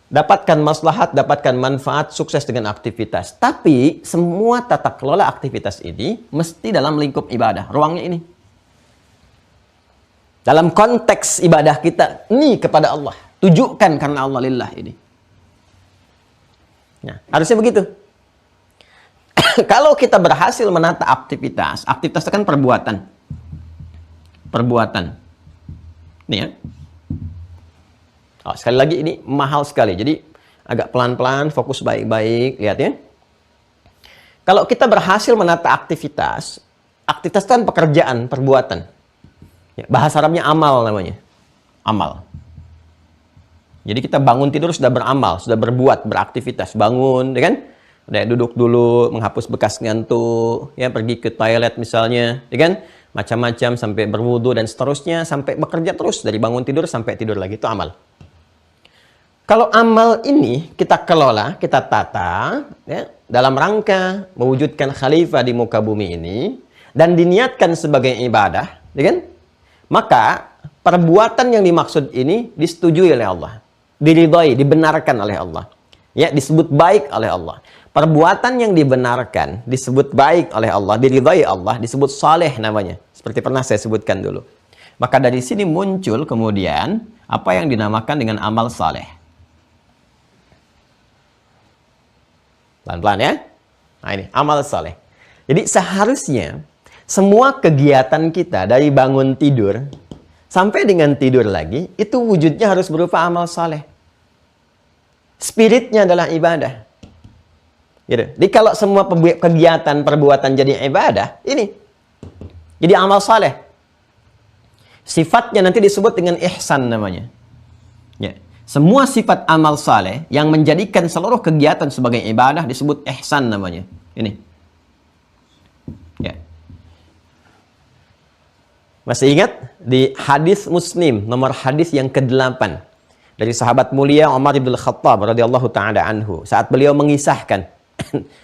Dapatkan maslahat, dapatkan manfaat, sukses dengan aktivitas. Tapi semua tata kelola aktivitas ini mesti dalam lingkup ibadah, ruangnya ini. Dalam konteks ibadah kita, ini kepada Allah, tujukan karena Allah lillah ini. Nah, harusnya begitu. Kalau kita berhasil menata aktivitas itu kan perbuatan. Nih ya. Oh, sekali lagi ini mahal sekali. Jadi agak pelan-pelan, fokus baik-baik, lihat ya. Kalau kita berhasil menata aktivitas itu kan pekerjaan, perbuatan. Ya, bahasa Arabnya amal namanya. Amal. Jadi kita bangun tidur sudah beramal, sudah berbuat, beraktivitas, bangun, ya kan? Udah duduk dulu, menghapus bekas ngantuk, ya pergi ke toilet misalnya, ya kan? Macam-macam sampai berwudu dan seterusnya, sampai bekerja terus dari bangun tidur sampai tidur lagi, itu amal. Kalau amal ini kita kelola, kita tata, ya, dalam rangka mewujudkan khalifah di muka bumi ini dan diniatkan sebagai ibadah, ya kan? Maka perbuatan yang dimaksud ini disetujui oleh Allah, diridhai, dibenarkan oleh Allah, ya, disebut baik oleh Allah. Perbuatan yang dibenarkan, disebut baik oleh Allah, diridhai Allah, disebut saleh namanya. Seperti pernah saya sebutkan dulu. Maka dari sini muncul kemudian apa yang dinamakan dengan amal saleh. Pelan-pelan ya. Nah ini, amal saleh. Jadi seharusnya semua kegiatan kita dari bangun tidur sampai dengan tidur lagi, itu wujudnya harus berupa amal saleh. Spiritnya adalah ibadah. Gitu. Jadi kalau semua kegiatan perbuatan jadi ibadah, ini jadi amal saleh. Sifatnya nanti disebut dengan ihsan namanya. Ya. Semua sifat amal saleh yang menjadikan seluruh kegiatan sebagai ibadah disebut ihsan namanya. Ini. Ya. Masih ingat di hadis Muslim nomor hadis yang ke-8 dari sahabat mulia Umar bin Khattab radhiyallahu taala anhu, saat beliau mengisahkan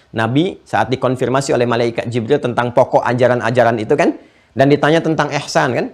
Nabi saat dikonfirmasi oleh malaikat Jibril tentang pokok ajaran-ajaran itu kan, dan ditanya tentang ihsan kan.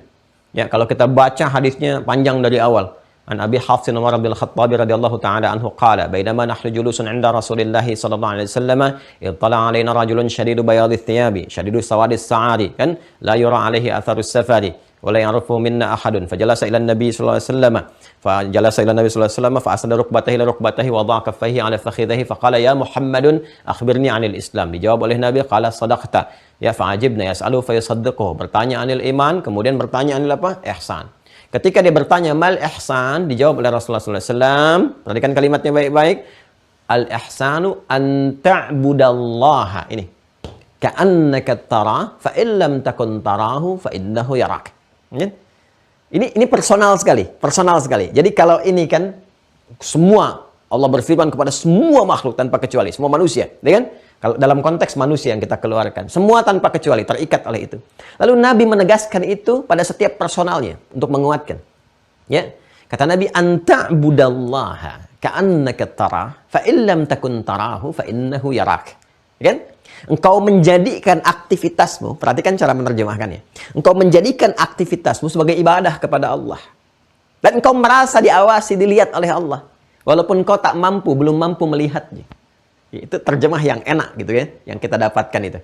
Ya, kalau kita baca hadisnya panjang dari awal. An Abi Hafsin Umar bin Khattab radhiyallahu taala anhu qala, "Bainama nahnu julusun 'inda Rasulillah sallallahu alaihi wasallam, ittala 'alaina rajulun shadidu bayadith thiyabi, shadidu sawadis sa'ari, kan, la yura 'alaihi atharus safari, wa la ya'rifu minna ahadun, fajalasa ila an-nabi sallallahu alaihi wasallam." فجلس إلى النبي صلى الله عليه وسلم فأسند ركبتيه إلى ركبته وضع كفيه على فخذه فقال يا محمد أخبرني عن الإسلام. Dijawab oleh Nabi, qala sadaqta. Ya fa'ajibna yas'alu fayusaddiquhu. Bertanya anil iman, kemudian bertanya anil apa? Ihsan. Ketika dia bertanya mal ihsan, dijawab oleh Rasulullah sallallahu alaihi wasallam. Perhatikan kalimatnya baik-baik. Al ihsanu an ta'budallaha. Ini. Ka'annaka tara fa illam takun tarahu fa innahu yarak. Ini personal sekali, personal sekali. Jadi kalau ini kan semua Allah berfirman kepada semua makhluk tanpa kecuali, semua manusia, ya kan? Kalau dalam konteks manusia yang kita keluarkan, semua tanpa kecuali terikat oleh itu. Lalu Nabi menegaskan itu pada setiap personalnya untuk menguatkan. Ya, kata Nabi, anta budallaha ka'annaka tara, fa illam takun tarahu fa innahu yarak. Ya kan? Engkau menjadikan aktivitasmu, perhatikan cara menerjemahkannya. Engkau menjadikan aktivitasmu sebagai ibadah kepada Allah. Dan engkau merasa diawasi, dilihat oleh Allah. Walaupun engkau tak mampu, belum mampu melihatnya. Itu terjemah yang enak gitu ya, yang kita dapatkan itu.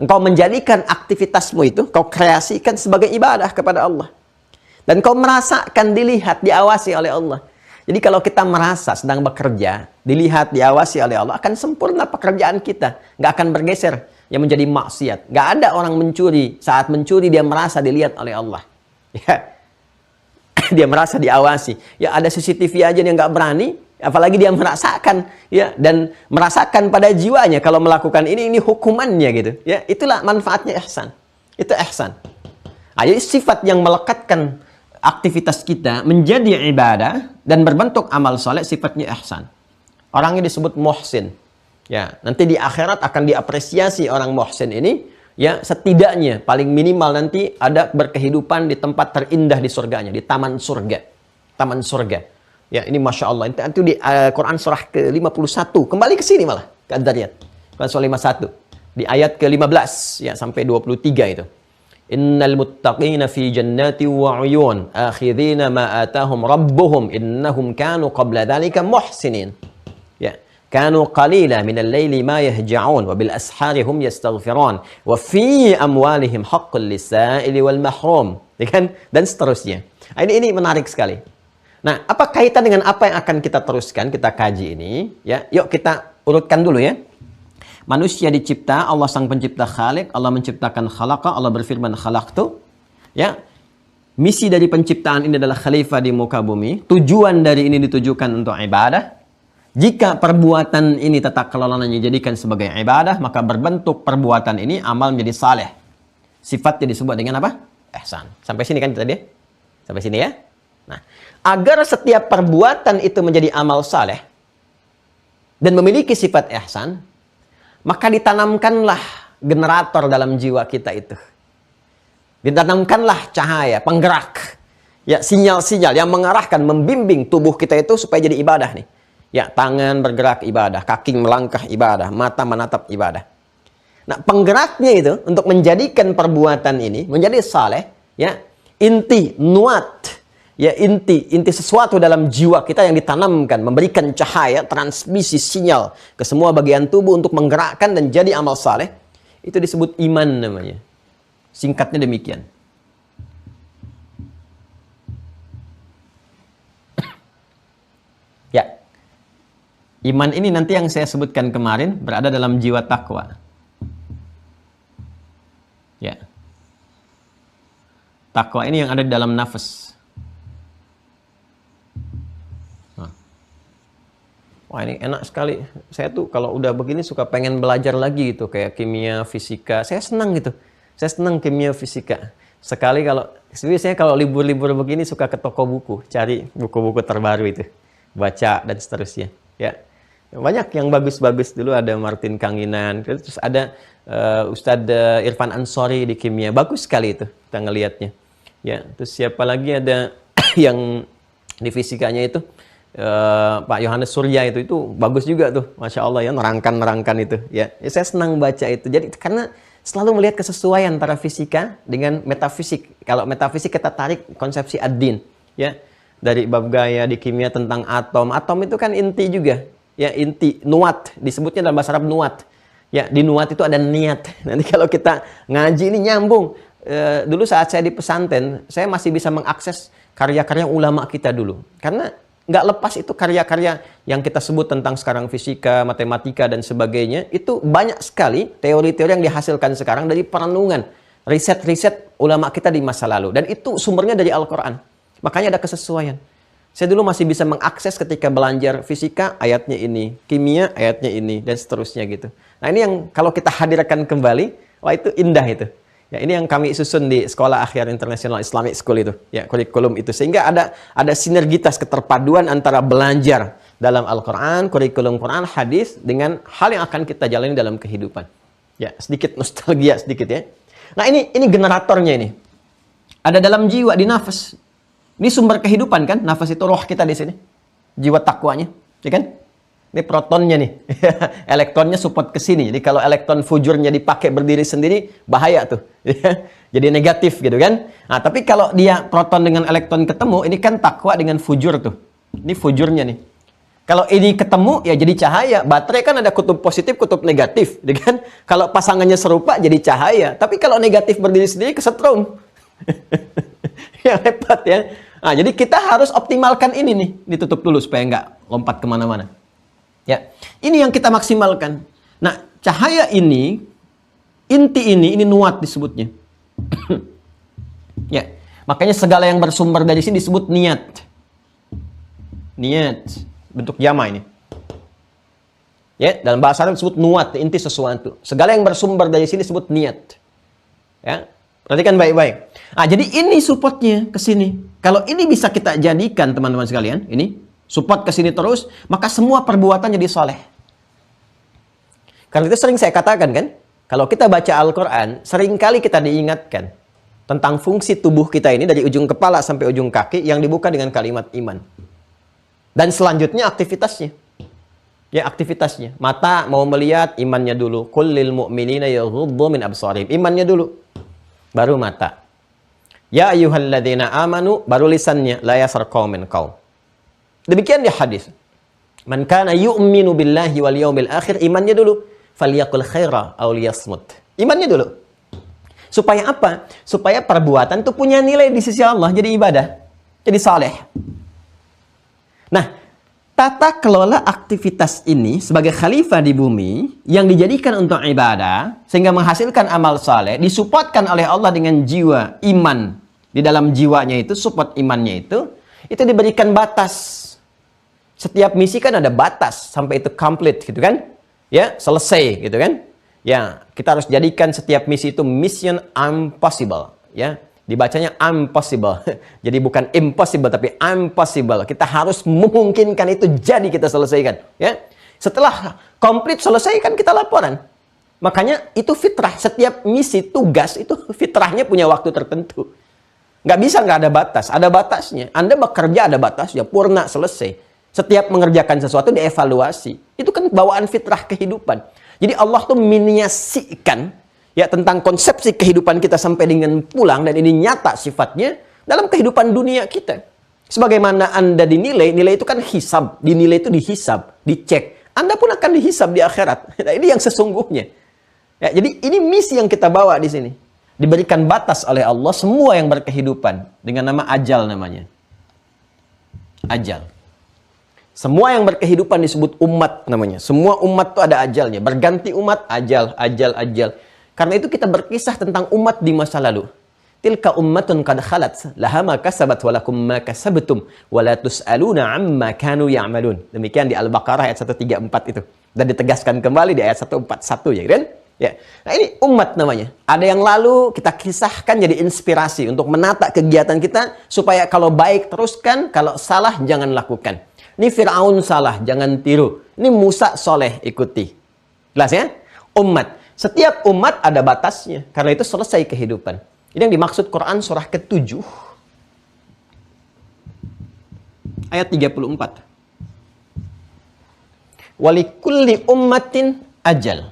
Engkau menjadikan aktivitasmu itu, kau kreasikan sebagai ibadah kepada Allah. Dan engkau merasakan dilihat, diawasi oleh Allah. Jadi kalau kita merasa sedang bekerja, dilihat, diawasi oleh Allah, akan sempurna pekerjaan kita. Nggak akan bergeser yang menjadi maksiat. Nggak ada orang mencuri. Saat mencuri dia merasa dilihat oleh Allah. Ya. Dia merasa diawasi. Ya ada CCTV aja dia nggak berani. Apalagi dia merasakan. Ya, dan merasakan pada jiwanya kalau melakukan ini hukumannya gitu. Ya, itulah manfaatnya ihsan. Itu ihsan. Nah, jadi sifat yang melekatkan aktivitas kita menjadi ibadah dan berbentuk amal soleh sifatnya ihsan. Orangnya disebut muhsin. Ya, nanti di akhirat akan diapresiasi orang muhsin ini. Ya, setidaknya paling minimal nanti ada berkehidupan di tempat terindah di surganya, di taman surga. Taman surga. Ya, ini Masya Allah. Itu di Quran surah ke-51. Kembali ke sini malah. Ke Ad-Dariyat. Quran surah 51. Di ayat ke-15 ya, sampai 23 itu. Innal muttaqina fi jannati wa 'uyun akhidhina ma atahum rabbuhum innahum kanu qabla dhalika muhsinin. Ya, kanu qalila minal laili ma yahja'un wa bil ashari hum yastaghfirun wa fi amwalihim haqqul lis-sa'ili wal mahrum. Ya kan? Dan seterusnya. Ini menarik sekali. Nah, apa kaitan dengan apa yang akan kita teruskan, kita kaji ini? Ya, yuk kita urutkan dulu ya. Manusia dicipta, Allah sang pencipta khalik, Allah menciptakan khalaqa, Allah berfirman khalaqtu. Ya. Misi dari penciptaan ini adalah khalifah di muka bumi. Tujuan dari ini ditujukan untuk ibadah. Jika perbuatan ini tata kelolanya dijadikan sebagai ibadah, maka berbentuk perbuatan ini amal menjadi saleh. Sifatnya disebut dengan apa? Ihsan. Sampai sini kan tadi? Sampai sini ya? Nah, agar setiap perbuatan itu menjadi amal saleh dan memiliki sifat ihsan, maka ditanamkanlah generator dalam jiwa kita itu. Ditanamkanlah cahaya, penggerak. Ya, sinyal-sinyal yang mengarahkan, membimbing tubuh kita itu supaya jadi ibadah nih. Ya, tangan bergerak ibadah, kaki melangkah ibadah, mata menatap ibadah. Nah, penggeraknya itu untuk menjadikan perbuatan ini menjadi saleh, ya, inti, nuat, ya, inti sesuatu dalam jiwa kita yang ditanamkan, memberikan cahaya, transmisi sinyal ke semua bagian tubuh untuk menggerakkan dan jadi amal saleh, itu disebut iman namanya. Singkatnya demikian. Ya, iman ini nanti yang saya sebutkan kemarin berada dalam jiwa takwa. Ya, takwa ini yang ada di dalam nafas. Wah, ini enak sekali. Saya tuh kalau udah begini suka pengen belajar lagi gitu, kayak kimia, fisika. Saya senang gitu. Saya senang kimia, fisika. Sekali saya kalau libur-libur begini suka ke toko buku, cari buku-buku terbaru itu, baca dan seterusnya. Ya, banyak yang bagus-bagus. Dulu ada Martin Kanginan, terus ada Ustadz Irfan Ansori di kimia, bagus sekali itu kita ngelihatnya. Ya, terus siapa lagi ada yang di fisikanya itu Pak Yohanes Surya itu bagus juga tuh, masya Allah ya, nerangkan itu. Ya, saya senang baca itu. Jadi karena selalu melihat kesesuaian antara fisika dengan metafisik. Kalau metafisik kita tarik konsepsi ad-din, ya, dari bab gaya di kimia tentang atom. Atom itu kan inti juga, ya, inti, nuat, disebutnya dalam bahasa Arab nuat. Ya, di nuat itu ada niat. Nanti kalau kita ngaji ini nyambung. Dulu saat saya di pesantren, saya masih bisa mengakses karya-karya ulama kita dulu. Karena nggak lepas itu karya-karya yang kita sebut tentang sekarang fisika, matematika, dan sebagainya. Itu banyak sekali teori-teori yang dihasilkan sekarang dari perenungan, riset-riset ulama kita di masa lalu. Dan itu sumbernya dari Al-Quran. Makanya ada kesesuaian. Saya dulu masih bisa mengakses ketika belajar fisika, ayatnya ini, kimia, ayatnya ini, dan seterusnya gitu. Nah, ini yang kalau kita hadirkan kembali, wah itu indah itu. Ya, ini yang kami susun di Sekolah Akhyar International Islamic School itu, ya, kurikulum itu. Sehingga ada sinergitas, keterpaduan antara belajar dalam Al-Quran, kurikulum Quran, hadis, dengan hal yang akan kita jalani dalam kehidupan. Ya, sedikit nostalgia sedikit ya. Nah, ini generatornya ini. Ada dalam jiwa, di nafas. Ini sumber kehidupan kan, nafas itu roh kita di sini. Jiwa takwanya, ya kan? Ini protonnya nih, elektronnya support ke sini. Jadi kalau elektron fujurnya dipakai berdiri sendiri, bahaya tuh. Jadi negatif gitu kan. Nah, tapi kalau dia proton dengan elektron ketemu, ini kan takwa dengan fujur tuh. Ini fujurnya nih. Kalau ini ketemu, ya jadi cahaya. Baterai kan ada kutub positif, kutub negatif. Gitu kan? Kalau pasangannya serupa, jadi cahaya. Tapi kalau negatif berdiri sendiri, kesetrum. Ya hebat ya. Nah, jadi kita harus optimalkan ini nih. Ditutup dulu supaya nggak lompat kemana-mana. Ya, ini yang kita maksimalkan. Nah, cahaya ini, inti ini nuat disebutnya. Ya, makanya segala yang bersumber dari sini disebut niat. Niat, bentuk jama ini. Ya, dalam bahasa Arab disebut nuat, inti sesuatu. Segala yang bersumber dari sini disebut niat. Ya, perhatikan baik-baik. Ah, jadi ini supportnya ke sini. Kalau ini bisa kita jadikan teman-teman sekalian, ini support ke sini terus, maka semua perbuatan jadi soleh. Karena itu sering saya katakan kan, kalau kita baca Al-Quran, seringkali kita diingatkan tentang fungsi tubuh kita ini dari ujung kepala sampai ujung kaki yang dibuka dengan kalimat iman. Dan selanjutnya aktivitasnya. Ya, aktivitasnya. Mata mau melihat, imannya dulu. Qul lil mu'minina yaghuddu min absarihim. Imannya dulu. Baru mata. Ya ayyuhalladzina amanu, baru lisannya. La yasar qaumin qaum. Demikian di hadis. Man kana yu'minu billahi wal yawmil akhir, imannya dulu. Falyaqul khaira aw liyasmut. Imannya dulu. Supaya apa? Supaya perbuatan itu punya nilai di sisi Allah, jadi ibadah, jadi saleh. Nah, tata kelola aktivitas ini sebagai khalifah di bumi yang dijadikan untuk ibadah sehingga menghasilkan amal saleh, disupportkan oleh Allah dengan jiwa iman di dalam jiwanya itu, support imannya itu diberikan batas. Setiap misi kan ada batas sampai itu complete gitu kan? Ya, selesai gitu kan? Ya, kita harus jadikan setiap misi itu mission impossible, ya. Dibacanya impossible. Jadi bukan impossible tapi impossible. Kita harus memungkinkan itu jadi kita selesaikan, ya. Setelah complete selesai kan kita laporan. Makanya itu fitrah. Setiap misi, tugas, itu fitrahnya punya waktu tertentu. Nggak bisa nggak ada batas. Ada batasnya. Anda bekerja ada batasnya. Purna, selesai. Setiap mengerjakan sesuatu dievaluasi. Itu kan bawaan fitrah kehidupan. Jadi Allah tuh miniasikan ya tentang konsepsi kehidupan kita sampai dengan pulang. Dan ini nyata sifatnya dalam kehidupan dunia kita. Sebagaimana Anda dinilai, nilai itu kan hisab. Dinilai itu dihisab, dicek. Anda pun akan dihisab di akhirat. Nah, ini yang sesungguhnya. Ya, jadi ini misi yang kita bawa di sini. Diberikan batas oleh Allah semua yang berkehidupan. Dengan nama ajal namanya. Ajal. Semua yang berkehidupan disebut umat namanya. Semua umat itu ada ajalnya. Berganti umat, ajal, ajal, ajal. Karena itu kita berkisah tentang umat di masa lalu. Tilka ummatun qad khalat laha ma kasabat wa lakum ma kasabtum wa la tus'aluna amma kanu ya'malun. Demikian di Al-Baqarah ayat 134 itu. Dan ditegaskan kembali di ayat 141 ya kan? Ya. Nah ini umat namanya. Ada yang lalu kita kisahkan jadi inspirasi untuk menata kegiatan kita supaya kalau baik teruskan, kalau salah jangan lakukan. Ini Fir'aun salah, jangan tiru. Ini Musa soleh, ikuti. Jelas ya? Umat. Setiap umat ada batasnya. Karena itu selesai kehidupan. Ini yang dimaksud Quran surah ke-7. Ayat 34. Walikulli ummatin ajal.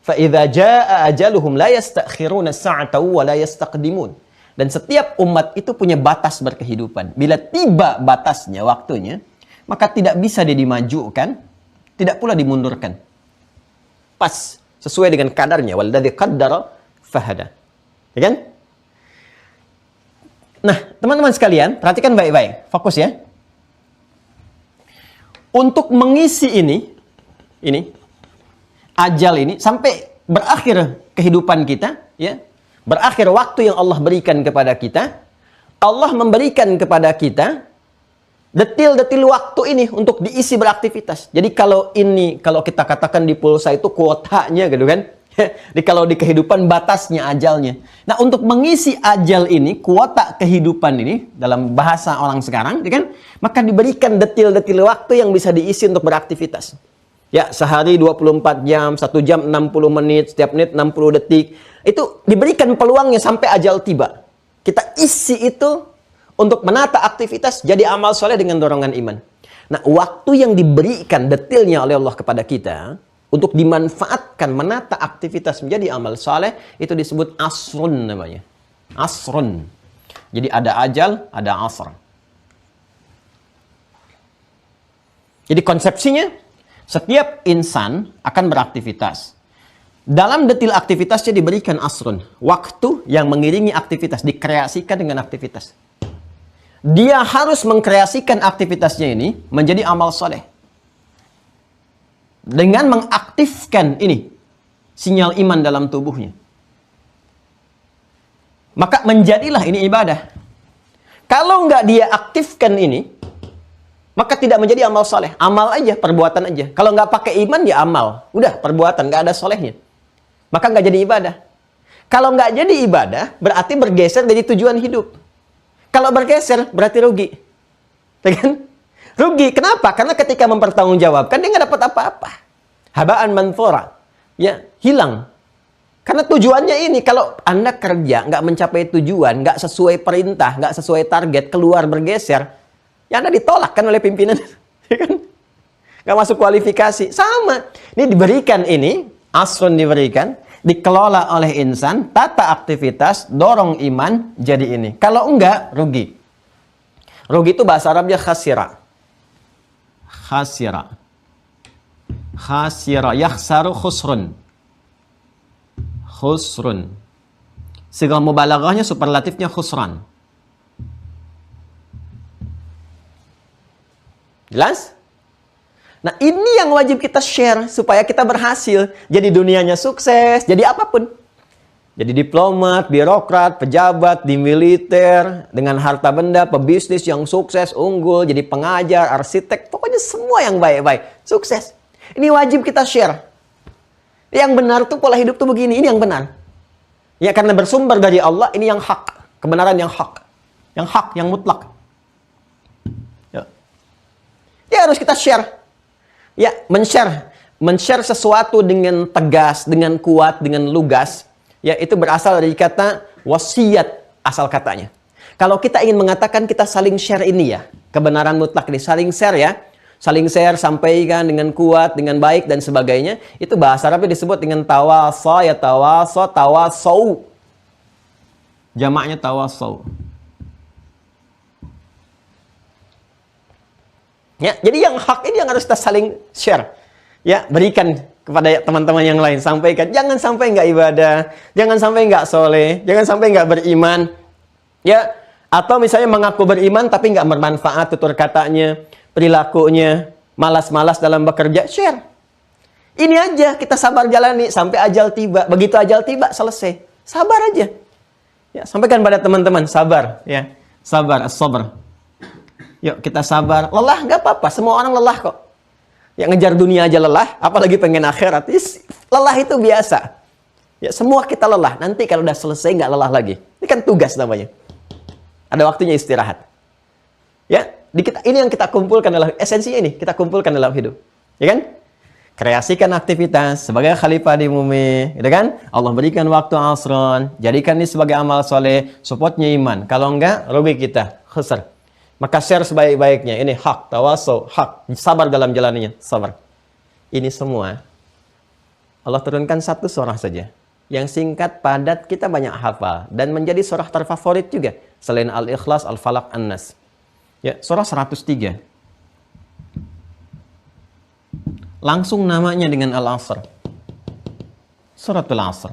فَإِذَا جَاءَ أَجَلُهُمْ لَا يَسْتَأْخِرُونَ السَّاعَةَ وَلَا يَسْتَقْدِمُونَ. Dan setiap umat itu punya batas berkehidupan. Bila tiba batasnya, waktunya, maka tidak bisa dia dimajukan, tidak pula dimundurkan. Pas, sesuai dengan kadarnya. وَالَّذِي قَدَّرَ فَهَدَى. Ya kan? Nah, teman-teman sekalian, perhatikan baik-baik. Fokus ya. Untuk mengisi ini, ajal ini sampai berakhir kehidupan kita ya, berakhir waktu yang Allah berikan kepada kita, Allah memberikan kepada kita detil-detil waktu ini untuk diisi beraktivitas. Jadi kalau kita katakan di pulsa itu kuotanya gitu kan. Kalau di kehidupan batasnya ajalnya. Nah, untuk mengisi ajal ini, kuota kehidupan ini dalam bahasa orang sekarang ya kan, maka diberikan detil-detil waktu yang bisa diisi untuk beraktivitas. Ya, sehari 24 jam, 1 jam 60 menit, setiap menit 60 detik. Itu diberikan peluangnya sampai ajal tiba. Kita isi itu untuk menata aktivitas jadi amal soleh dengan dorongan iman. Nah, waktu yang diberikan detilnya oleh Allah kepada kita untuk dimanfaatkan menata aktivitas menjadi amal soleh itu disebut asrun namanya. Asrun. Jadi ada ajal, ada asr. Jadi konsepsinya setiap insan akan beraktivitas. Dalam detil aktivitasnya diberikan asrun. Waktu yang mengiringi aktivitas. Dikreasikan dengan aktivitas. Dia harus mengkreasikan aktivitasnya ini menjadi amal soleh. Dengan mengaktifkan ini. Sinyal iman dalam tubuhnya. Maka menjadilah ini ibadah. Kalau nggak dia aktifkan ini, maka tidak menjadi amal soleh. Amal aja, perbuatan aja. Kalau nggak pakai iman, ya amal. Udah, perbuatan, nggak ada solehnya. Maka nggak jadi ibadah. Kalau nggak jadi ibadah, berarti bergeser dari tujuan hidup. Kalau bergeser, berarti rugi. Ya kan? Rugi. Kenapa? Karena ketika mempertanggungjawabkan, dia nggak dapat apa-apa. Habaan manthura. Ya, hilang. Karena tujuannya ini, kalau Anda kerja, nggak mencapai tujuan, nggak sesuai perintah, nggak sesuai target, keluar bergeser, ya Anda ditolak kan oleh pimpinan. Nggak masuk kualifikasi. Sama. Ini diberikan ini, asrun diberikan, dikelola oleh insan, tata aktivitas, dorong iman, jadi ini. Kalau enggak, rugi. Rugi itu bahasa Arabnya khasira. Khasira. Khasira. Yakhsaru khusrun. Khusrun. Sighah mubalaghahnya superlatifnya khusran. Jelas? Nah, ini yang wajib kita share supaya kita berhasil. Jadi dunianya sukses, jadi apapun. Jadi diplomat, birokrat, pejabat, di militer, dengan harta benda, pebisnis yang sukses, unggul, jadi pengajar, arsitek, pokoknya semua yang baik-baik, sukses. Ini wajib kita share. Yang benar tuh pola hidup tuh begini, ini yang benar. Ya karena bersumber dari Allah, ini yang hak, kebenaran yang hak. Yang hak, yang mutlak. Ya harus kita share. Ya, men-share. Men-share sesuatu dengan tegas, dengan kuat, dengan lugas, ya itu berasal dari kata wasiat asal katanya. Kalau kita ingin mengatakan kita saling share ini ya, kebenaran mutlak ini, saling share ya. Saling share, sampaikan dengan kuat, dengan baik, dan sebagainya. Itu bahasa Arabnya disebut dengan tawasa, ya tawasa, tawasau. Jamaknya tawasau. Ya, jadi yang hak ini yang harus kita saling share. Ya, berikan kepada teman-teman yang lain. Sampaikan. Jangan sampai nggak ibadah. Jangan sampai nggak soleh. Jangan sampai nggak beriman. Ya, atau misalnya mengaku beriman tapi nggak bermanfaat tutur katanya, perilakunya, malas-malas dalam bekerja, share. Ini aja kita sabar jalani sampai ajal tiba. Begitu ajal tiba, selesai. Sabar aja. Ya, sampaikan pada teman-teman, sabar. Ya, sabar, as-sabr. Yuk kita sabar. Lelah nggak apa-apa, semua orang lelah kok. Yang ngejar dunia aja lelah, apalagi pengen akhirat. Lelah itu biasa. Ya, semua kita lelah. Nanti kalau udah selesai nggak lelah lagi. Ini kan tugas namanya. Ada waktunya istirahat. Ya, ini yang kita kumpulkan dalam esensinya ini, kita kumpulkan dalam hidup. Ya kan? Kreasikan aktivitas sebagai khalifah di bumi, gitu kan? Allah berikan waktu asron, jadikan ini sebagai amal soleh, supportnya iman. Kalau enggak, rugi kita, khusr. Maka share sebaik-baiknya. Ini hak, tawasau, hak, sabar dalam jalannya, sabar. Ini semua Allah turunkan satu surah saja. Yang singkat, padat, kita banyak hafal dan menjadi surah terfavorit juga selain Al-Ikhlas, Al-Falaq, An-Nas. Ya, surah 103. Langsung namanya dengan Al-Asr. Suratul Asr.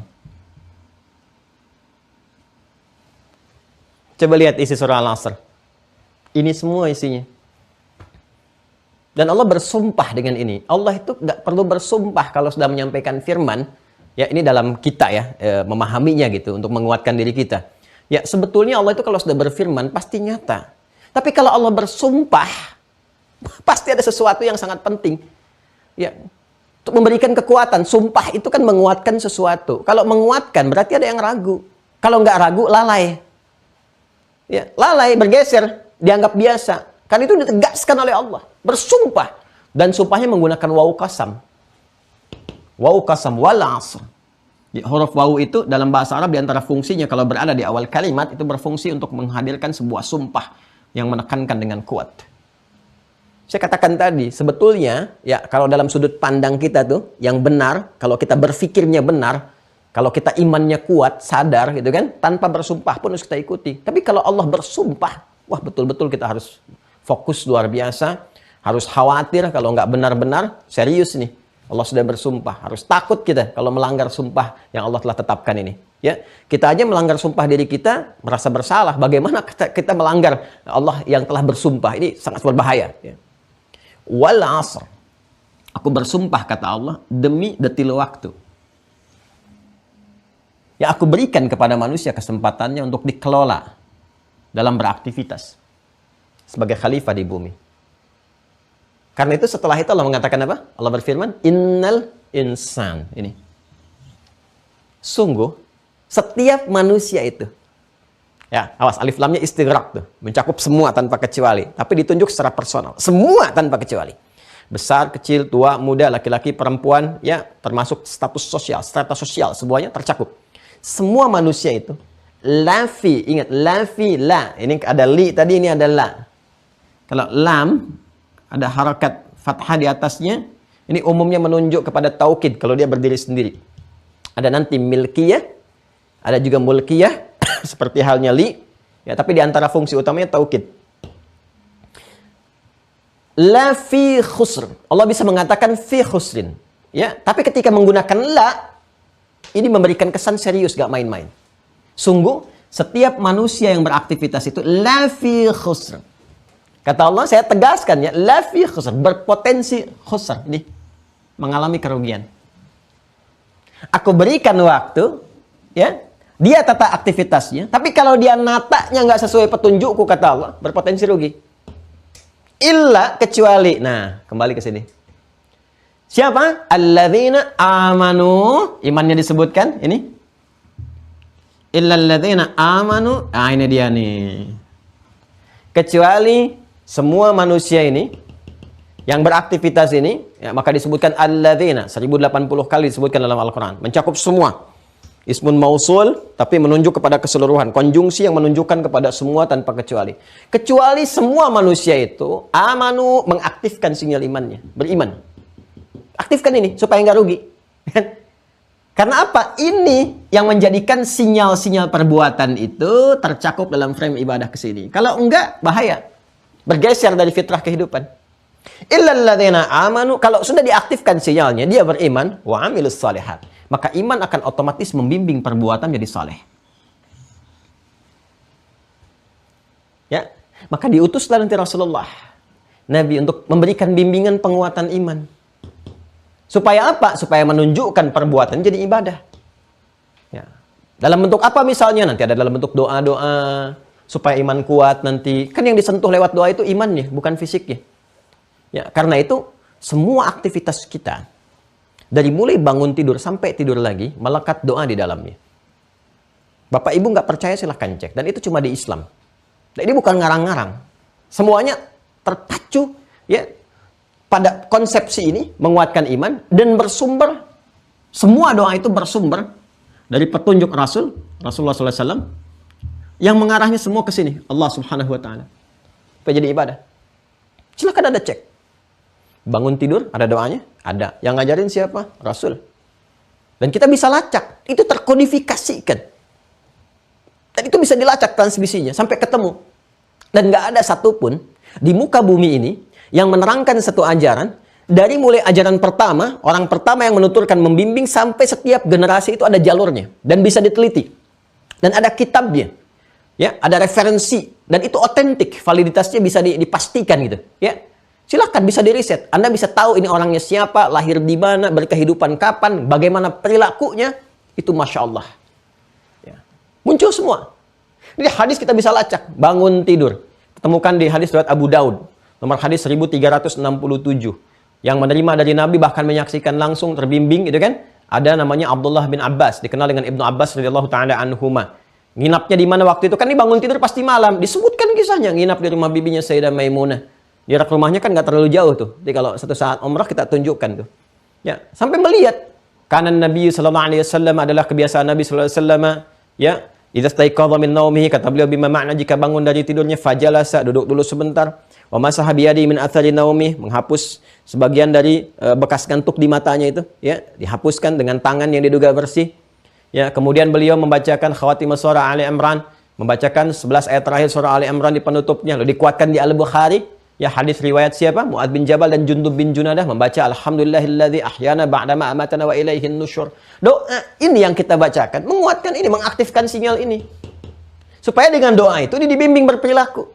Coba lihat isi surah Al-Asr. Ini semua isinya. Dan Allah bersumpah dengan ini. Allah itu nggak perlu bersumpah kalau sudah menyampaikan firman. Ya, ini dalam kita ya, memahaminya gitu, untuk menguatkan diri kita. Ya, sebetulnya Allah itu kalau sudah berfirman, pasti nyata. Tapi kalau Allah bersumpah, pasti ada sesuatu yang sangat penting. Ya, untuk memberikan kekuatan. Sumpah itu kan menguatkan sesuatu. Kalau menguatkan, berarti ada yang ragu. Kalau nggak ragu, lalai. Ya, lalai, bergeser, dianggap biasa. Karena itu ditegaskan oleh Allah. Bersumpah. Dan sumpahnya menggunakan wawu qasam. Wawu qasam, wal asr. Ya, huruf wawu itu dalam bahasa Arab diantara fungsinya kalau berada di awal kalimat itu berfungsi untuk menghadirkan sebuah sumpah yang menekankan dengan kuat. Saya katakan tadi, sebetulnya ya kalau dalam sudut pandang kita tuh yang benar, kalau kita berfikirnya benar, kalau kita imannya kuat, sadar gitu kan, tanpa bersumpah pun harus kita ikuti. Tapi kalau Allah bersumpah, wah betul-betul kita harus fokus luar biasa, harus khawatir kalau nggak benar-benar, serius nih. Allah sudah bersumpah, harus takut kita kalau melanggar sumpah yang Allah telah tetapkan ini. Ya, kita aja melanggar sumpah diri kita, merasa bersalah. Bagaimana kita melanggar Allah yang telah bersumpah? Ini sangat berbahaya. Ya. Wal asr. Aku bersumpah, kata Allah, demi detil waktu. Ya, aku berikan kepada manusia kesempatannya untuk dikelola dalam beraktivitas sebagai khalifah di bumi. Karena itu setelah itu Allah mengatakan apa? Allah berfirman, innal insan. Ini. Sungguh, setiap manusia itu. Ya, awas, alif lamnya istighraq tuh. Mencakup semua tanpa kecuali. Tapi ditunjuk secara personal. Semua tanpa kecuali. Besar, kecil, tua, muda, laki-laki, perempuan. Ya, termasuk status sosial, strata sosial. Semuanya tercakup. Semua manusia itu. Lafi, ingat, lafi, la. Ini ada li, tadi ini ada la. Kalau lam, ada harakat fathah di atasnya. Ini umumnya menunjuk kepada taukid kalau dia berdiri sendiri. Ada nanti milkiyah, ada juga mulkiyah seperti halnya li. Ya, tapi di antara fungsi utamanya taukid. La fi khusr. Allah bisa mengatakan fi khusrin. Ya, tapi ketika menggunakan la, ini memberikan kesan serius, gak main-main. Sungguh, setiap manusia yang beraktivitas itu la fi khusr. Kata Allah, saya tegaskan ya, la fi khusr, berpotensi khusr, ini mengalami kerugian. Aku berikan waktu, ya, dia tata aktivitasnya, tapi kalau dia natanya nggak sesuai petunjukku, kata Allah, berpotensi rugi. Illa, kecuali, nah, kembali ke sini. Siapa? Alladzina amanu, imannya disebutkan, ini. Illa alladzina amanu, nah ini dia nih. Kecuali semua manusia ini Yang beraktivitas ini, ya, maka disebutkan alladzina 1080 kali disebutkan dalam Al-Quran. Mencakup semua. Ismun mausul, tapi menunjuk kepada keseluruhan. Konjungsi yang menunjukkan kepada semua tanpa kecuali. Kecuali semua manusia itu, amanu, mengaktifkan sinyal imannya. Beriman. Aktifkan ini, supaya nggak rugi. Karena apa? Ini yang menjadikan sinyal-sinyal perbuatan itu tercakup dalam frame ibadah kesini. Kalau enggak, bahaya. Bergeser dari fitrah kehidupan. Illalladzina amanu, kalau sudah diaktifkan sinyalnya, dia beriman, wa amilus salihat. Maka iman akan otomatis membimbing perbuatan jadi saleh. Ya, maka diutuslah nanti Rasulullah, Nabi, untuk memberikan bimbingan penguatan iman. Supaya apa? Supaya menunjukkan perbuatan jadi ibadah. Ya. Dalam bentuk apa misalnya? Nanti ada dalam bentuk doa-doa, supaya iman kuat nanti. Kan yang disentuh lewat doa itu imannya, bukan fisiknya. Ya, karena itu semua aktivitas kita dari mulai bangun tidur sampai tidur lagi melekat doa di dalamnya. Bapak Ibu nggak percaya silahkan cek, dan itu cuma di Islam. Dan ini bukan ngarang-ngarang. Semuanya terpacu ya pada konsepsi ini menguatkan iman dan bersumber, semua doa itu bersumber dari petunjuk Rasulullah SAW yang mengarahnya semua ke sini, Allah Subhanahu Wa Taala. Supaya jadi ibadah. Silakan Anda cek. Bangun tidur, ada doanya? Ada. Yang ngajarin siapa? Rasul. Dan kita bisa lacak. Itu terkodifikasikan. Dan itu bisa dilacak transmisinya sampai ketemu. Dan nggak ada satupun di muka bumi ini yang menerangkan satu ajaran dari mulai ajaran pertama, orang pertama yang menuturkan, membimbing, sampai setiap generasi itu ada jalurnya. Dan bisa diteliti. Dan ada kitabnya. Ya, ada referensi. Dan itu otentik. Validitasnya bisa dipastikan gitu. Ya. Silahkan bisa diriset. Anda bisa tahu ini orangnya siapa, lahir di mana, berkehidupan kapan, bagaimana perilakunya. Itu Masya Allah. Ya. Muncul semua. Jadi hadis kita bisa lacak. Bangun tidur. Temukan di hadis riwayat Abu Daud. Nomor hadis 1367. Yang menerima dari Nabi, bahkan menyaksikan langsung, terbimbing gitu kan. Ada namanya Abdullah bin Abbas. Dikenal dengan Ibnu Abbas radhiyallahu ta'ala anhuma. Nginapnya di mana waktu itu? Kan ini bangun tidur pasti malam. Disebutkan kisahnya. Nginap di rumah bibinya Sayyidah Maimunah. Jarak rumahnya kan nggak terlalu jauh tuh. Jadi kalau satu saat umrah kita tunjukkan tuh. Ya, sampai melihat kanan Nabi sallallahu alaihi wasallam adalah kebiasaan Nabi sallallahu alaihi wasallam. Ya, idza staiqadha min naumihi, kata beliau, bima makna jika bangun dari tidurnya, fajalasa, duduk dulu sebentar. Wa masaha biyadi min athari naumi, menghapus sebagian dari bekas ngantuk di matanya itu, ya, dihapuskan dengan tangan yang diduga bersih. Ya, kemudian beliau membacakan khawatim surah Ali Imran, membacakan 11 ayat terakhir surah Ali Imran di penutupnya, lalu dikuatkan di Al-Bukhari. Ya, hadis riwayat siapa? Mu'ad bin Jabal dan Jundub bin Junadah membaca Alhamdulillahilladzi ahyana ba'dama amatana wa ilaihin nusyur. Doa ini yang kita bacakan, menguatkan ini, mengaktifkan sinyal ini. Supaya dengan doa itu dibimbing berperilaku.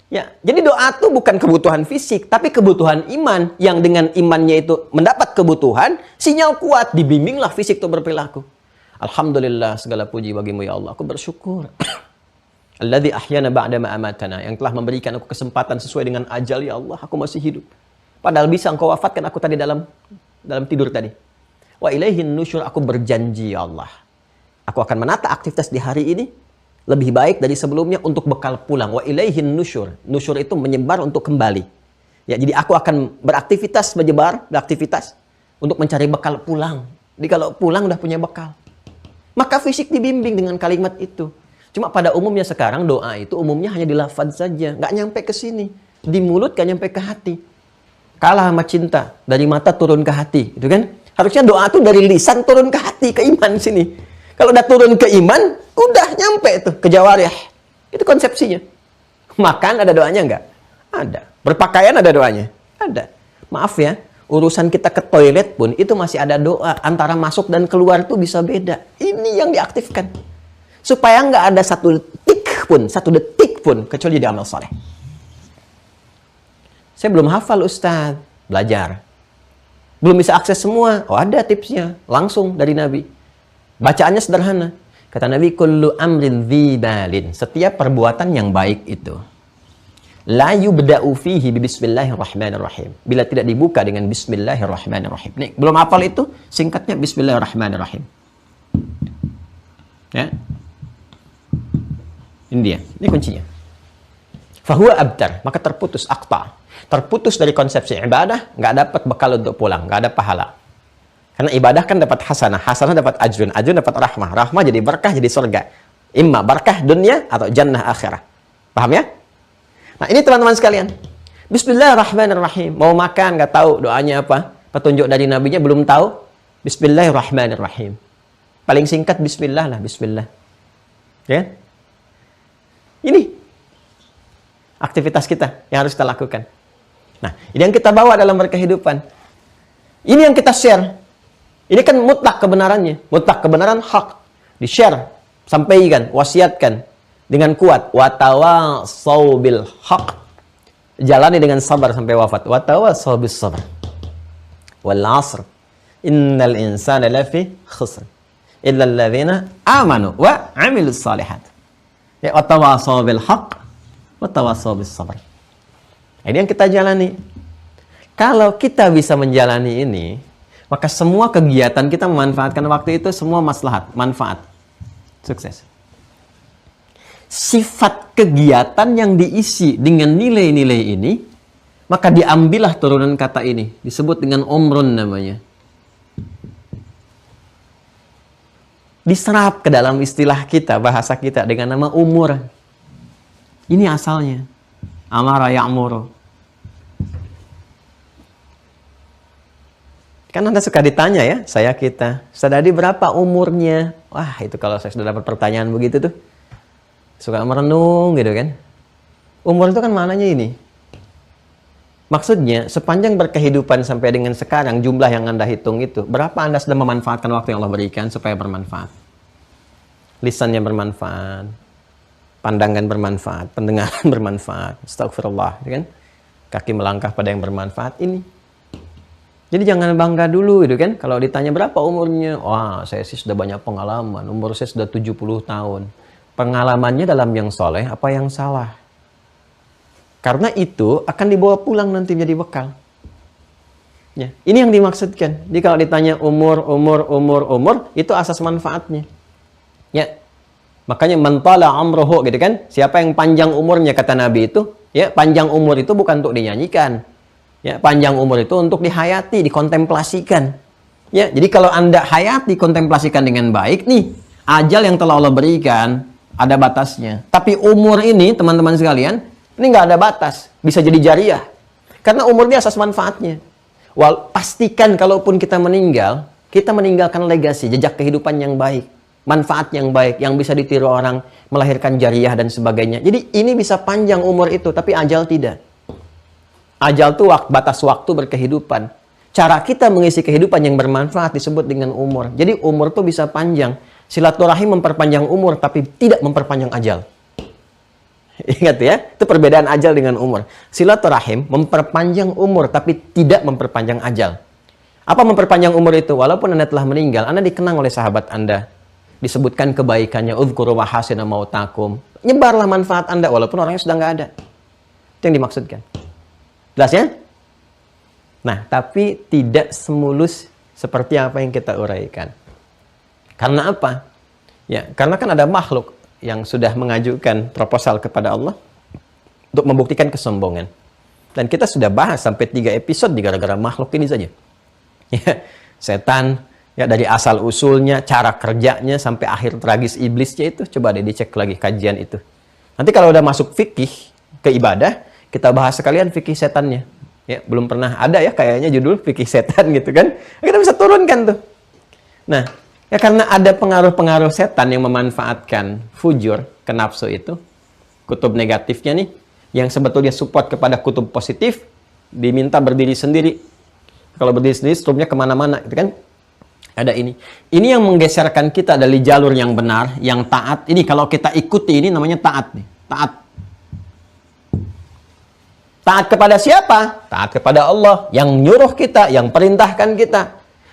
Ya, jadi doa itu bukan kebutuhan fisik, tapi kebutuhan iman, yang dengan imannya itu mendapat kebutuhan, sinyal kuat, dibimbinglah fisik itu berperilaku. Alhamdulillah, segala puji bagimu ya Allah, aku bersyukur. Alladzi ahyana ba'dama amatana, yang telah memberikan aku kesempatan sesuai dengan ajal, ya Allah, aku masih hidup. Padahal bisa engkau wafatkan aku tadi dalam tidur tadi. Wa ilaihin nusyur, aku berjanji ya Allah, aku akan menata aktivitas di hari ini lebih baik dari sebelumnya untuk bekal pulang. Wa ilaihin nusyur. Nusyur itu menyebar untuk kembali. Ya, jadi aku akan beraktivitas untuk mencari bekal pulang. Jadi kalau pulang udah punya bekal. Maka fisik dibimbing dengan kalimat itu. Cuma pada umumnya sekarang doa itu umumnya hanya di lafaz saja, nggak nyampe ke sini. Di mulut nggak nyampe ke hati. Kalah sama cinta, dari mata turun ke hati, itu kan? Harusnya doa itu dari lisan turun ke hati, ke iman sini. Kalau udah turun ke iman, udah nyampe tuh ke jawarih. Itu konsepsinya. Makan ada doanya nggak? Ada. Berpakaian ada doanya? Ada. Maaf ya, urusan kita ke toilet pun itu masih ada doa. Antara masuk dan keluar tuh bisa beda. Ini yang diaktifkan. Supaya nggak ada satu detik pun kecuali di amal soleh. Saya belum hafal Ustaz, belajar. Belum bisa akses semua, oh ada tipsnya, langsung dari Nabi. Bacaannya sederhana. Kata Nabi, kullu amrin dzibalin, setiap perbuatan yang baik itu, la yubda'u fihi bismillahirrahmanirrahim, bila tidak dibuka dengan bismillahirrahmanirrahim. Nih, belum hafal itu, singkatnya bismillahirrahmanirrahim. Ya. Ini dia, ini kuncinya. Fahuwa abtar, maka terputus, akta. terputus dari konsepsi ibadah, nggak dapat bekal untuk pulang, nggak ada pahala. Karena ibadah kan dapat hasanah, hasanah dapat ajrun, ajrun dapat rahmah, rahmah jadi berkah, jadi surga. Imma berkah dunia atau jannah akhirah. Paham ya? Nah ini teman-teman sekalian. Bismillahirrahmanirrahim. Mau makan, nggak tahu doanya apa. Petunjuk dari nabinya belum tahu. Bismillahirrahmanirrahim. Paling singkat bismillah lah, bismillah. Ya? Ini aktivitas kita yang harus kita lakukan. Nah, ini yang kita bawa dalam berkehidupan. Ini yang kita share. Ini kan mutlak kebenarannya. Mutlak kebenaran hak. Di-share, sampaikan, wasiatkan dengan kuat. Watawasau bil haq. Jalani dengan sabar sampai wafat. Watawasau bis sabar. Wal 'asr. Innal insana lafi khusr. Illa alladhina amanu wa 'amilus shalihat. Ya, watawasau bil haq. Watawasau bis sabar. Ini yang kita jalani. Kalau kita bisa menjalani ini, maka semua kegiatan kita memanfaatkan waktu itu semua maslahat, manfaat, sukses. Sifat kegiatan yang diisi dengan nilai-nilai ini, maka diambillah turunan kata ini, disebut dengan umrun namanya. Diserap ke dalam istilah kita, bahasa kita dengan nama umur. Ini asalnya. Amara ya'muru. Kan Anda suka ditanya ya, saya kita. Ustaz Adi berapa umurnya? Wah, itu kalau saya sudah dapat pertanyaan begitu tuh. Suka merenung gitu kan. Umur itu kan maknanya ini. Maksudnya, sepanjang berkehidupan sampai dengan sekarang, jumlah yang Anda hitung itu, berapa Anda sudah memanfaatkan waktu yang Allah berikan supaya bermanfaat? Lisannya bermanfaat, pandangan bermanfaat, pendengaran bermanfaat, astagfirullah, gitu kan? Kaki melangkah pada yang bermanfaat ini. Jadi jangan bangga dulu gitu kan. Kalau ditanya berapa umurnya? Wah, saya sih sudah banyak pengalaman. Umur saya sudah 70 tahun. Pengalamannya dalam yang soleh apa yang salah? Karena itu akan dibawa pulang nanti menjadi bekal. Ya, ini yang dimaksudkan. Jadi kalau ditanya umur, itu asas manfaatnya. Ya. Makanya mentala amruhu gitu kan. Siapa yang panjang umurnya kata Nabi itu, ya, panjang umur itu bukan untuk dinyanyikan. Ya, panjang umur itu untuk dihayati, dikontemplasikan. Ya, jadi kalau Anda hayati, kontemplasikan dengan baik, nih, ajal yang telah Allah berikan, ada batasnya. Tapi umur ini, teman-teman sekalian, ini nggak ada batas. Bisa jadi jariah. Karena umur dia asas manfaatnya. Pastikan kalaupun kita meninggalkan legasi, jejak kehidupan yang baik. Manfaat yang baik, yang bisa ditiru orang, melahirkan jariah dan sebagainya. Jadi ini bisa panjang umur itu, tapi ajal tidak. Ajal itu batas waktu berkehidupan. Cara kita mengisi kehidupan yang bermanfaat disebut dengan umur. Jadi umur itu bisa panjang. Silaturahim memperpanjang umur, tapi tidak memperpanjang ajal. Ingat ya, itu perbedaan ajal dengan umur. Silaturahim memperpanjang umur, tapi tidak memperpanjang ajal. Apa memperpanjang umur itu? Walaupun Anda telah meninggal, Anda dikenang oleh sahabat Anda. Disebutkan kebaikannya, udhkuru mahasina mautakum. Nyebarlah manfaat Anda, walaupun orangnya sudah nggak ada. Itu yang dimaksudkan. Jelas ya? Nah, tapi tidak semulus seperti apa yang kita uraikan. Karena apa? Ya, karena kan ada makhluk yang sudah mengajukan proposal kepada Allah untuk membuktikan kesombongan. Dan kita sudah bahas sampai 3 episode gara-gara makhluk ini saja. Ya, setan, ya, dari asal usulnya, cara kerjanya sampai akhir tragis iblisnya itu, coba deh dicek lagi kajian itu. Nanti kalau udah masuk fikih ke ibadah, kita bahas sekalian fikih setannya. Ya, belum pernah ada ya kayaknya judul fikih setan gitu kan. Kita bisa turunkan tuh. Nah, ya karena ada pengaruh-pengaruh setan yang memanfaatkan fujur ke nafsu itu, kutub negatifnya nih, yang sebetulnya support kepada kutub positif, diminta berdiri sendiri. Kalau berdiri sendiri, strumnya kemana-mana gitu kan. Ada ini. Ini yang menggeserkan kita dari jalur yang benar, yang taat. Ini kalau kita ikuti ini namanya taat nih. Taat. Taat kepada siapa? Taat kepada Allah yang nyuruh kita, yang perintahkan kita.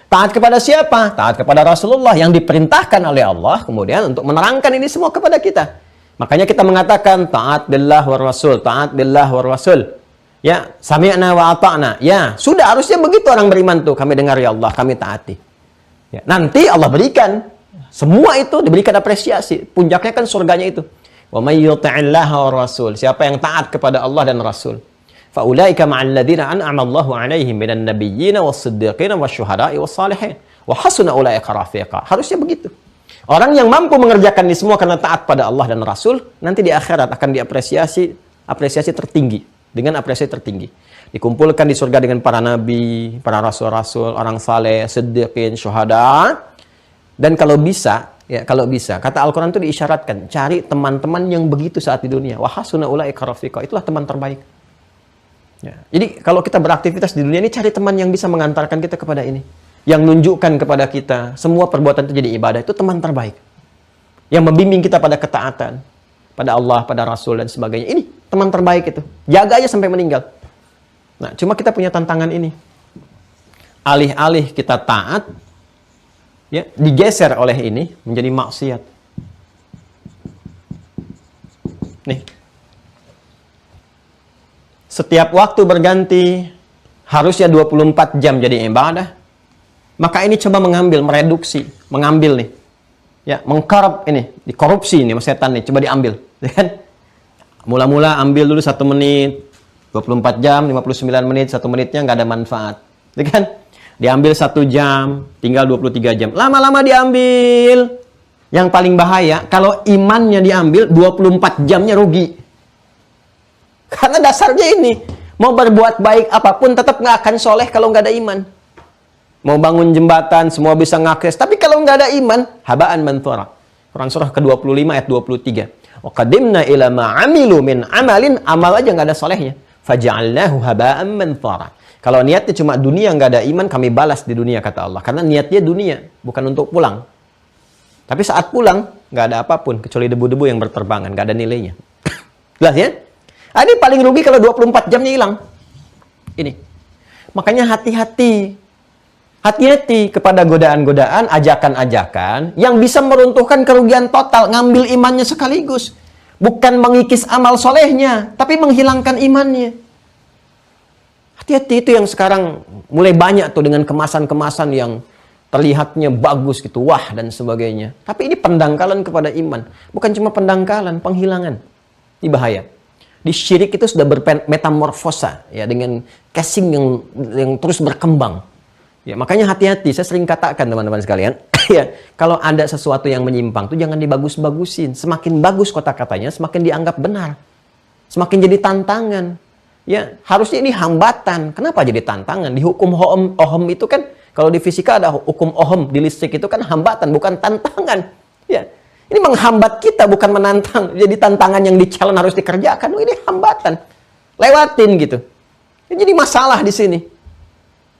Taat kepada siapa? Taat kepada Rasulullah yang diperintahkan oleh Allah kemudian untuk menerangkan ini semua kepada kita. Makanya kita mengatakan taat billah war rasul, taat billah war rasul. Ya, sami'na wa ata'na. Ya, sudah harusnya begitu orang beriman tuh. Kami dengar ya Allah, kami taati. Ya, nanti Allah berikan semua itu diberikan apresiasi. Puncaknya kan surganya itu. Wa may yuti'illaha war rasul. Siapa yang taat kepada Allah dan Rasul. Faulaika ma'al ladzina an'ama Allahu 'alaihim minan nabiyyin was-siddiqin wasyuhada'i was-salihin wa hasuna ulaika rafiqa. Harusnya begitu. Orang yang mampu mengerjakan ini semua karena taat pada Allah dan Rasul, nanti di akhirat akan apresiasi tertinggi, dengan apresiasi tertinggi. Dikumpulkan di surga dengan para nabi, para rasul-rasul, orang saleh, siddiqin, syuhada. Dan kalau bisa, kata Al-Quran itu diisyaratkan, cari teman-teman yang begitu saat di dunia. Wa hasuna ulaika rafiqa. Itulah teman terbaik. Ya. Jadi kalau kita beraktivitas di dunia ini, cari teman yang bisa mengantarkan kita kepada ini. Yang nunjukkan kepada kita, semua perbuatan itu jadi ibadah. Itu teman terbaik. Yang membimbing kita pada ketaatan. Pada Allah, pada Rasul, dan sebagainya. Ini teman terbaik itu. Jaga aja sampai meninggal. Nah, cuma kita punya tantangan ini. Alih-alih kita taat, ya, digeser oleh ini menjadi maksiat. Nih. Setiap waktu berganti, harusnya 24 jam jadi ibadah. Maka ini coba mereduksi, mengambil nih. Ya, mengkorup ini, dikorupsi ini sama setan nih, coba diambil, ya kan? Mula-mula ambil dulu 1 menit, 24 jam, 59 menit, 1 menitnya nggak ada manfaat, ya kan? Diambil 1 jam, tinggal 23 jam. Lama-lama diambil. Yang paling bahaya, kalau imannya diambil, 24 jamnya rugi. Karena dasarnya ini, mau berbuat baik apapun tetap nggak akan soleh kalau nggak ada iman. Mau bangun jembatan, semua bisa ngakses. Tapi kalau nggak ada iman, habaan manthura. Quran surah ke-25 ayat 23. Wa qadimna ila ma'amilu min amalin, amal aja nggak ada solehnya. Faja'alnahu habaan manthura. Kalau niatnya cuma dunia, nggak ada iman, kami balas di dunia, kata Allah. Karena niatnya dunia, bukan untuk pulang. Tapi saat pulang, nggak ada apapun, kecuali debu-debu yang berterbangan, nggak ada nilainya. Jelas ya? Ini paling rugi kalau 24 jamnya hilang. Ini. Makanya hati-hati. Hati-hati kepada godaan-godaan, ajakan-ajakan yang bisa meruntuhkan kerugian total, ngambil imannya sekaligus. Bukan mengikis amal solehnya, tapi menghilangkan imannya. Hati-hati, itu yang sekarang mulai banyak tuh dengan kemasan-kemasan yang terlihatnya bagus gitu, wah dan sebagainya. Tapi ini pendangkalan kepada iman. Bukan cuma pendangkalan, penghilangan. Ini bahaya. Di syirik itu sudah bermetamorfosa ya, dengan casing yang terus berkembang. Ya, makanya hati-hati, saya sering katakan teman-teman sekalian, ya, kalau ada sesuatu yang menyimpang tuh jangan dibagus-bagusin. Semakin bagus kata-katanya, semakin dianggap benar. Semakin jadi tantangan. Ya, harusnya ini hambatan. Kenapa jadi tantangan? Di hukum Ohm itu kan, kalau di fisika ada hukum Ohm, di listrik itu kan hambatan, bukan tantangan. Ya. Ini menghambat kita, bukan menantang. Jadi tantangan yang di-challenge harus dikerjakan. Ini hambatan. Lewatin gitu. Jadi masalah di sini.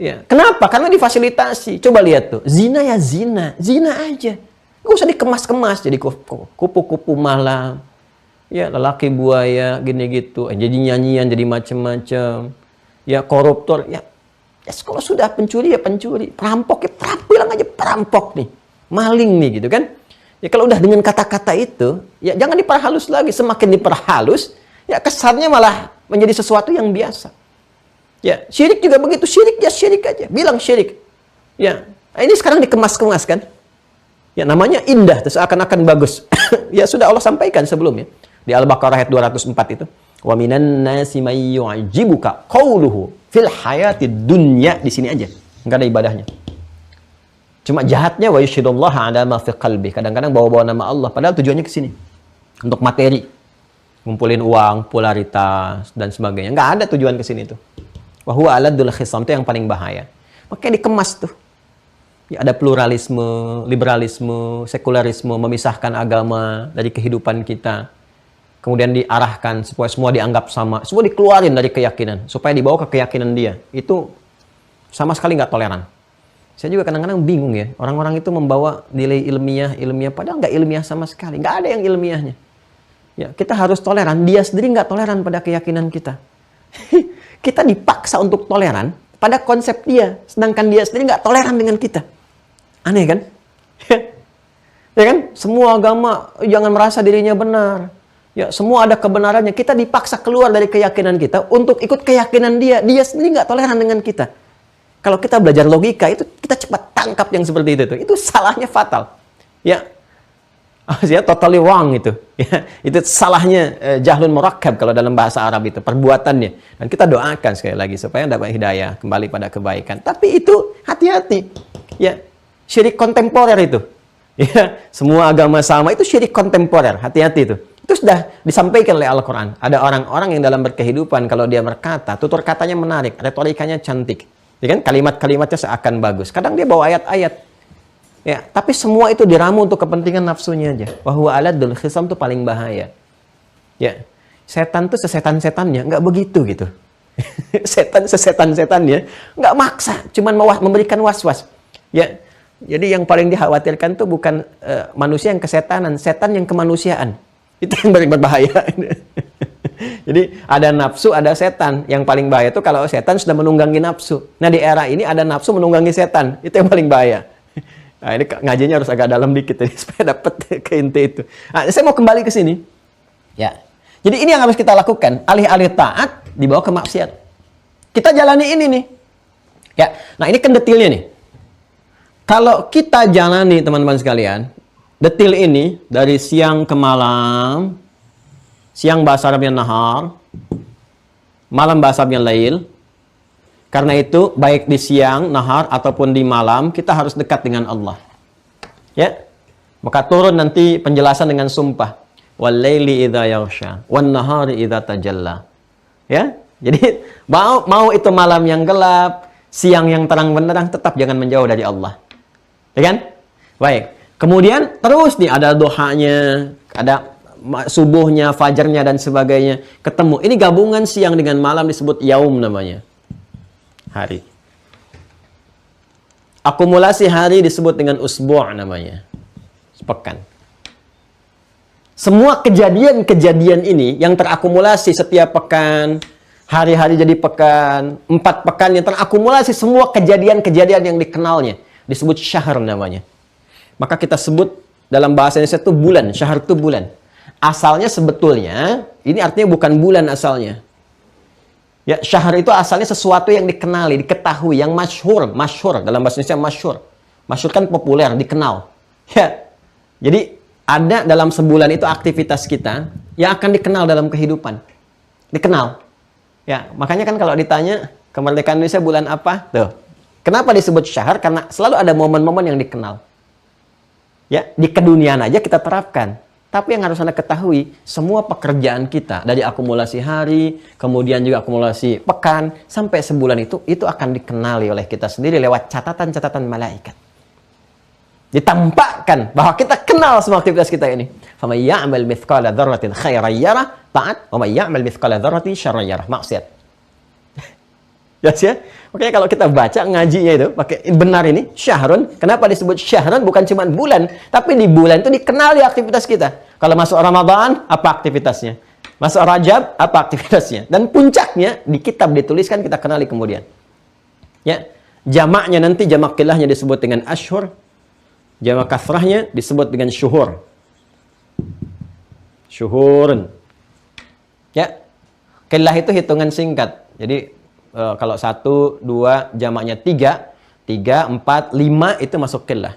Ya. Kenapa? Karena difasilitasi. Coba lihat tuh. Zina ya zina. Zina aja. Gak usah dikemas-kemas. Jadi kupu-kupu malam. Ya, lelaki buaya, gini gitu. Jadi nyanyian, jadi macem-macem. Ya, koruptor. Ya, kalau sudah pencuri ya pencuri. Perampok ya perampok. Bilang aja perampok nih. Maling nih gitu kan. Ya kalau udah dengan kata-kata itu, ya jangan diperhalus lagi. Semakin diperhalus, ya kesannya malah menjadi sesuatu yang biasa. Ya, syirik juga begitu. Syirik ya syirik aja. Bilang syirik. Ya, ini sekarang dikemas-kemas kan. Ya namanya indah, seakan-akan bagus. Ya sudah Allah sampaikan sebelumnya. Di Al-Baqarah ayat 204 itu. Wa minan nasi may yu'jibuka qawluhu fil hayatid dunya. Di sini aja. Enggak ada ibadahnya. Cuma jahatnya wa yusyhidullaha ala ma fi qalbi. Kadang-kadang bawa-bawa nama Allah padahal tujuannya ke sini. Untuk materi. Ngumpulin uang, popularitas dan sebagainya. Enggak ada tujuan ke sini tuh. Wa huwa aladul khisam, itu yang paling bahaya. Makanya dikemas tuh. Ya, ada pluralisme, liberalisme, sekularisme, memisahkan agama dari kehidupan kita. Kemudian diarahkan supaya semua dianggap sama. Semua dikeluarin dari keyakinan supaya dibawa ke keyakinan dia. Itu sama sekali nggak toleran. Saya juga kadang-kadang bingung ya, orang-orang itu membawa nilai ilmiah, padahal nggak ilmiah sama sekali, nggak ada yang ilmiahnya. Ya, kita harus toleran, dia sendiri nggak toleran pada keyakinan kita. Kita dipaksa untuk toleran pada konsep dia, sedangkan dia sendiri nggak toleran dengan kita. Aneh kan? Ya kan? Semua agama jangan merasa dirinya benar. Ya, semua ada kebenarannya. Kita dipaksa keluar dari keyakinan kita untuk ikut keyakinan dia. Dia sendiri nggak toleran dengan kita. Kalau kita belajar logika, itu kita cepat tangkap yang seperti itu. Itu salahnya fatal. Ya, Ya, totally wrong itu. Ya, itu salahnya jahlun murakkab kalau dalam bahasa Arab itu perbuatannya. Dan kita doakan sekali lagi supaya dapat hidayah kembali pada kebaikan. Tapi itu hati-hati. Ya, syirik kontemporer itu. Ya, semua agama sama itu syirik kontemporer. Hati-hati itu. Itu sudah disampaikan oleh Al-Quran. Ada orang-orang yang dalam berkehidupan kalau dia berkata, tutur katanya menarik, retorikanya cantik. Ya kan? Kalimat-kalimatnya seakan bagus. Kadang dia bawa ayat-ayat. Ya, tapi semua itu diramu untuk kepentingan nafsunya aja. Wahwa aladul khisam itu paling bahaya. Ya, setan tuh sesetan-setannya nggak begitu gitu. Setan sesetan-setannya nggak maksa, cuman memberikan was-was. Ya, jadi yang paling dikhawatirkan tuh bukan manusia yang kesetanan, setan yang kemanusiaan. Itu yang paling berbahaya. Jadi ada nafsu, ada setan. Yang paling bahaya itu kalau setan sudah menunggangi nafsu. Nah di era ini ada nafsu menunggangi setan. Itu yang paling bahaya. Nah, ini ngajinya harus agak dalam dikit ini supaya dapat ke inti itu. Nah, saya mau kembali ke sini. Ya. Jadi ini yang harus kita lakukan. Alih-alih taat dibawa ke maksiat. Kita jalani ini nih. Ya. Nah, ini kan detailnya nih. Kalau kita jalani teman-teman sekalian, detail ini dari siang ke malam, siang bahasa Arabnya nahar, malam bahasa Arabnya lail. Karena itu, baik di siang, nahar, ataupun di malam, kita harus dekat dengan Allah. Ya, maka turun nanti penjelasan dengan sumpah. Wal-laili idza yaghsha, wan-nahari idza tajalla. Ya, jadi mau itu malam yang gelap, siang yang terang benderang, tetap jangan menjauh dari Allah. Ya kan? Baik. Kemudian terus nih ada duhanya, ada subuhnya, fajarnya dan sebagainya. Ketemu. Ini gabungan siang dengan malam disebut yaum namanya. Hari. Akumulasi hari disebut dengan usbu' namanya. Sepekan. Semua kejadian-kejadian ini yang terakumulasi setiap pekan, hari-hari jadi pekan, 4 pekan yang terakumulasi semua kejadian-kejadian yang dikenalnya. Disebut syahr namanya. Maka kita sebut dalam bahasa Indonesia itu bulan. Syahr itu bulan. Asalnya sebetulnya, ini artinya bukan bulan asalnya. Ya, syahr itu asalnya sesuatu yang dikenali, diketahui, yang masyhur. Masyhur, dalam bahasa Indonesia masyhur. Masyhur kan populer, dikenal. Ya, jadi ada dalam sebulan itu aktivitas kita yang akan dikenal dalam kehidupan. Dikenal. Ya, makanya kan kalau ditanya, kemerdekaan Indonesia bulan apa? Tuh. Kenapa disebut syahr? Karena selalu ada momen-momen yang dikenal. Ya, di keduniaan aja kita terapkan. Tapi yang harus Anda ketahui, semua pekerjaan kita, dari akumulasi hari, kemudian juga akumulasi pekan, sampai sebulan itu akan dikenali oleh kita sendiri lewat catatan-catatan malaikat. Ditampakkan bahwa kita kenal semua aktivitas kita ini. فَمَنْ يَعْمَلْ مِثْقَالَ ذَرَّةٍ خَيْرًا يَرَهُ taat, وَمَنْ يَعْمَلْ مِثْقَالَ ذَرَّةٍ شَرًّا يَرَهُ maksiat. Yes, ya. Makanya kalau kita baca ngajinya itu pakai benar ini syahrun. Kenapa disebut syahrun? Bukan cuma bulan, tapi di bulan itu dikenali aktivitas kita. Kalau masuk Ramadan, apa aktivitasnya? Masuk Rajab, apa aktivitasnya? Dan puncaknya di kitab dituliskan, kita kenali kemudian. Ya, jamaknya nanti jamak qillahnya disebut dengan ashhur, jamak kasrahnya disebut dengan syuhur. Syuhurun. Ya, qillah itu hitungan singkat. Jadi kalau 1, 2, jamaknya 3, 3, 4, 5 itu masuk qillah.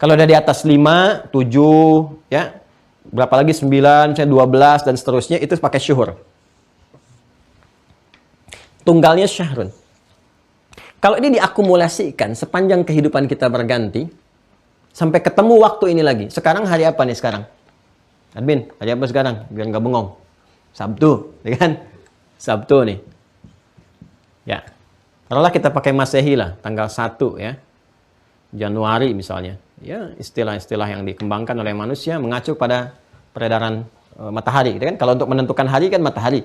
Kalau ada di atas 5, 7, ya, berapa lagi 9, 12 dan seterusnya itu pakai syuhur. Tunggalnya syahrun. Kalau ini diakumulasikan sepanjang kehidupan kita berganti sampai ketemu waktu ini lagi. Sekarang hari apa nih sekarang? Admin, hari apa sekarang? Biar nggak bengong. Sabtu, ya kan? Sabtu nih. Ya, taruhlah kita pakai Masehi lah, tanggal 1 ya, Januari misalnya. Ya, istilah-istilah yang dikembangkan oleh manusia mengacu pada peredaran matahari. Kan? Kalau untuk menentukan hari kan matahari.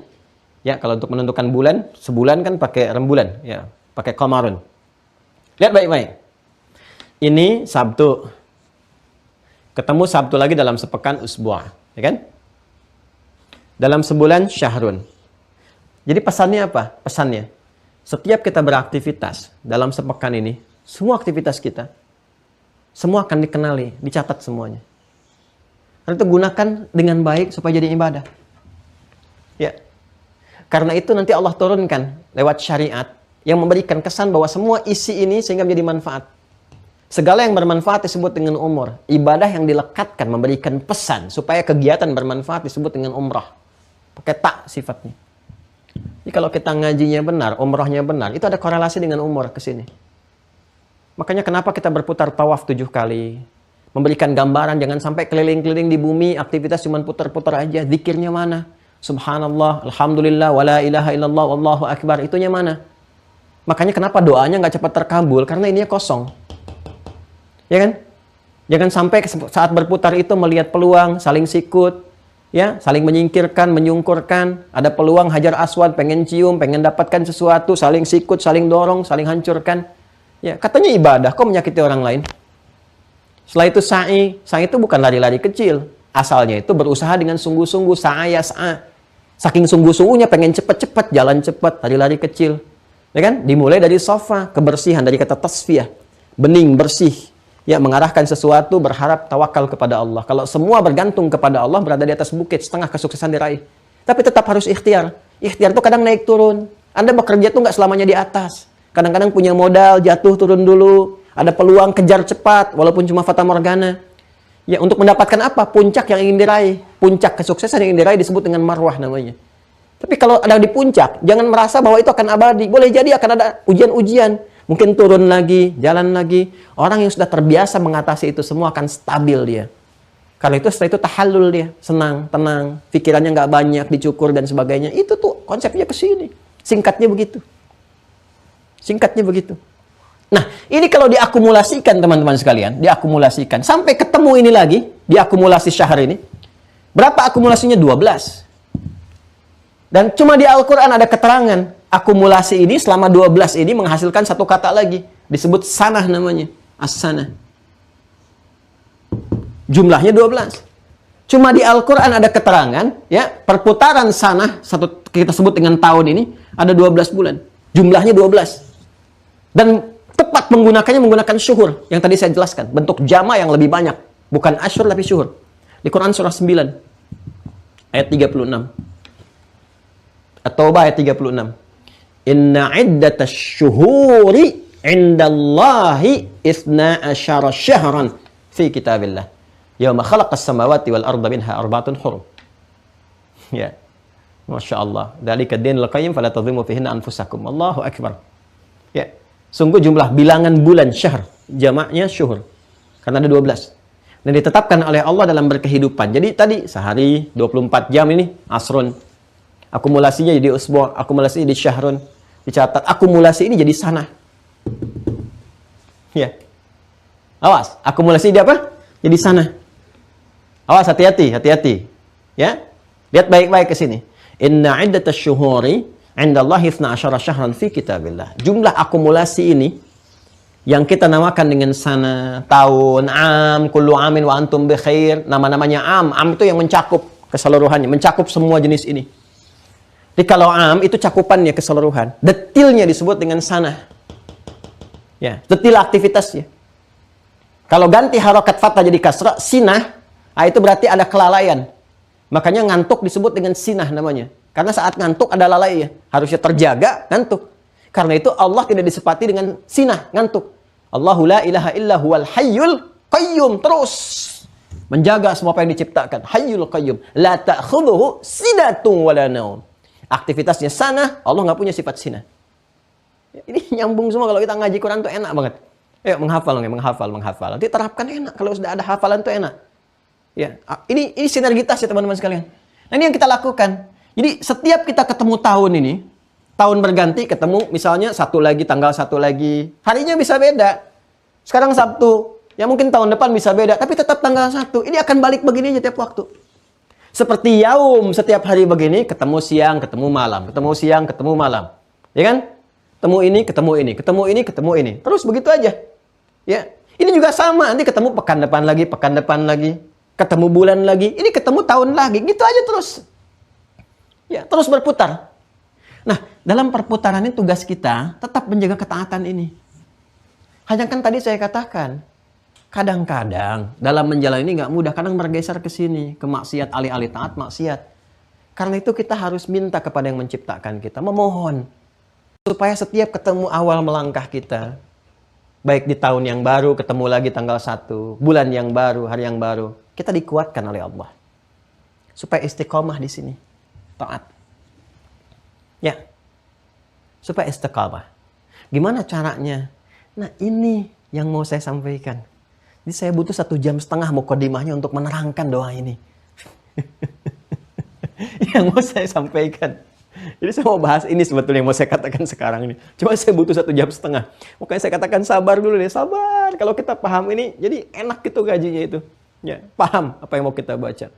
Ya, kalau untuk menentukan bulan, sebulan kan pakai rembulan. Ya, pakai qamarun. Lihat baik-baik. Ini Sabtu. Ketemu Sabtu lagi dalam sepekan usbu'. Ya kan? Dalam sebulan syahrun. Jadi pesannya apa? Pesannya, setiap kita beraktivitas dalam sepekan ini, semua aktivitas kita, semua akan dikenali, dicatat semuanya. Karena itu gunakan dengan baik supaya jadi ibadah. Ya. Karena itu nanti Allah turunkan lewat syariat yang memberikan kesan bahwa semua isi ini sehingga menjadi manfaat. Segala yang bermanfaat disebut dengan umur. Ibadah yang dilekatkan, memberikan pesan supaya kegiatan bermanfaat disebut dengan umrah. Pakai tak sifatnya. Jadi kalau kita ngajinya benar, umrahnya benar, itu ada korelasi dengan umur ke sini. Makanya kenapa kita berputar tawaf 7 kali. Memberikan gambaran, jangan sampai keliling-keliling di bumi, aktivitas cuma putar-putar aja. Zikirnya mana? Subhanallah, Alhamdulillah, wala ilaha illallah, wallahu akbar. Itunya mana? Makanya kenapa doanya nggak cepat terkabul? Karena ininya kosong. Ya kan? Jangan sampai saat berputar itu melihat peluang, saling sikut, ya, saling menyingkirkan, menyungkurkan. Ada peluang hajar aswad, pengen cium, pengen dapatkan sesuatu, saling sikut, saling dorong, saling hancurkan. Ya, katanya ibadah, kok menyakiti orang lain? Setelah itu sa'i itu bukan lari-lari kecil. Asalnya itu berusaha dengan sungguh-sungguh, sa'a. Saking sungguh-sungguhnya pengen cepat-cepat, jalan cepat, lari-lari kecil. Ya kan? Dimulai dari sofa, kebersihan, dari kata tasfiyah. Bening, bersih. Ya, mengarahkan sesuatu, berharap tawakal kepada Allah. Kalau semua bergantung kepada Allah, berada di atas bukit, setengah kesuksesan diraih. Tapi tetap harus ikhtiar. Ikhtiar itu kadang naik turun. Anda bekerja itu nggak selamanya di atas. Kadang-kadang punya modal, jatuh turun dulu. Ada peluang, kejar cepat, walaupun cuma fata morgana. Ya, untuk mendapatkan apa? Puncak yang ingin diraih. Puncak kesuksesan yang ingin diraih disebut dengan marwah namanya. Tapi kalau ada di puncak, jangan merasa bahwa itu akan abadi. Boleh jadi akan ada ujian-ujian. Mungkin turun lagi, jalan lagi. Orang yang sudah terbiasa mengatasi itu semua akan stabil dia. Karena itu setelah itu tahallul dia. Senang, tenang, pikirannya nggak banyak, dicukur dan sebagainya. Itu tuh konsepnya ke sini. Singkatnya begitu. Singkatnya begitu. Nah, ini kalau diakumulasikan teman-teman sekalian. Diakumulasikan. Sampai ketemu ini lagi, diakumulasi syahr ini. Berapa akumulasinya? 12. Dan cuma di Al-Quran ada keterangan. Akumulasi ini selama 12 ini menghasilkan satu kata lagi. Disebut sanah namanya. As-sanah. Jumlahnya 12. Cuma di Al-Quran ada keterangan. Ya, perputaran sanah, kita sebut dengan tahun ini, ada 12 bulan. Jumlahnya 12. Dan tepat menggunakan syuhur. Yang tadi saya jelaskan. Bentuk jama yang lebih banyak. Bukan asyur tapi syuhur. Di Quran surah 9. Ayat 36. At-Taubah ayat 36. Inna iddatas syuhuri indallahi isna asyara syahran fi kitabillah. Yawma khalaqas samawati wal arda minha arba'atun hurum. Ya. Masya Allah. Dzalika ad-dinul qayyim fala tadhimu fihinna anfusakum. Allahu akbar. Ya. Sungguh jumlah bilangan bulan syahr, jamaknya syuhur. Karena ada 12. Dan ditetapkan oleh Allah dalam berkehidupan. Jadi tadi sehari 24 jam ini asrun. Akumulasinya jadi usbu', akumulasinya jadi syahrun. Dicatat akumulasi ini jadi sanah. Ya. Awas, akumulasi jadi apa? Jadi sanah. Awas, hati-hati. Ya. Lihat baik-baik ke sini. Inna iddatash syuhuri 'indallahi 12 syahran fi kitabillah. Jumlah akumulasi ini yang kita namakan dengan sana, tahun, am, kullu amin wa antum bi khair. Nama-namanya am itu yang mencakup keseluruhannya, mencakup semua jenis ini. Jadi kalau am itu cakupannya keseluruhan. Detilnya disebut dengan sanah. Ya, detil aktivitasnya. Kalau ganti harokat fathah jadi kasrah, sinah, itu berarti ada kelalaian. Makanya ngantuk disebut dengan sinah namanya. Karena saat ngantuk ada lalai ya. Harusnya terjaga, ngantuk. Karena itu Allah tidak disepati dengan sinah, ngantuk. Allahu la ilaha illa huwal hayyul qayyum. Terus menjaga semua apa yang diciptakan. Hayyul qayyum. La ta'khudhuhu sinatun wala naum. Aktivitasnya sanah, Allah nggak punya sifat sinah. Ini nyambung semua. Kalau kita ngaji Quran tuh enak banget. Menghafal. Nanti terapkan enak. Kalau sudah ada hafalan tuh enak. Ya, ini sinergitas ya teman-teman sekalian. Nah, ini yang kita lakukan. Jadi setiap kita ketemu tahun ini, tahun berganti ketemu misalnya satu lagi, tanggal satu lagi. Harinya bisa beda. Sekarang Sabtu, ya mungkin tahun depan bisa beda, tapi tetap tanggal 1. Ini akan balik begini aja tiap waktu. Seperti yaum, setiap hari begini, ketemu siang, ketemu malam. Ketemu siang, ketemu malam. Ya kan? Ketemu ini, ketemu ini. Ketemu ini, ketemu ini. Terus begitu aja. Ya. Ini juga sama. Nanti ketemu pekan depan lagi. Ketemu bulan lagi. Ini ketemu tahun lagi. Gitu aja terus. Ya, terus berputar. Nah, dalam perputaran ini tugas kita tetap menjaga ketaatan ini. Hanya kan tadi saya katakan, kadang-kadang dalam menjalani ini nggak mudah, kadang bergeser ke sini, ke maksiat, alih-alih taat maksiat. Karena itu kita harus minta kepada yang menciptakan kita, memohon supaya setiap ketemu awal melangkah kita, Baik di tahun yang baru, ketemu lagi tanggal 1, bulan yang baru, hari yang baru. Kita dikuatkan oleh Allah. Supaya istiqomah di sini. Taat. Ya. Supaya istiqomah. Gimana caranya? Nah, ini yang mau saya sampaikan. Jadi saya butuh 1,5 jam mukadimahnya untuk menerangkan doa ini. Yang mau saya sampaikan. Jadi saya mau bahas ini sebetulnya yang mau saya katakan sekarang ini. Cuma saya butuh 1,5 jam. Makanya saya katakan sabar dulu deh, sabar. Kalau kita paham ini, jadi enak gitu gajinya itu. Ya, paham apa yang mau kita baca.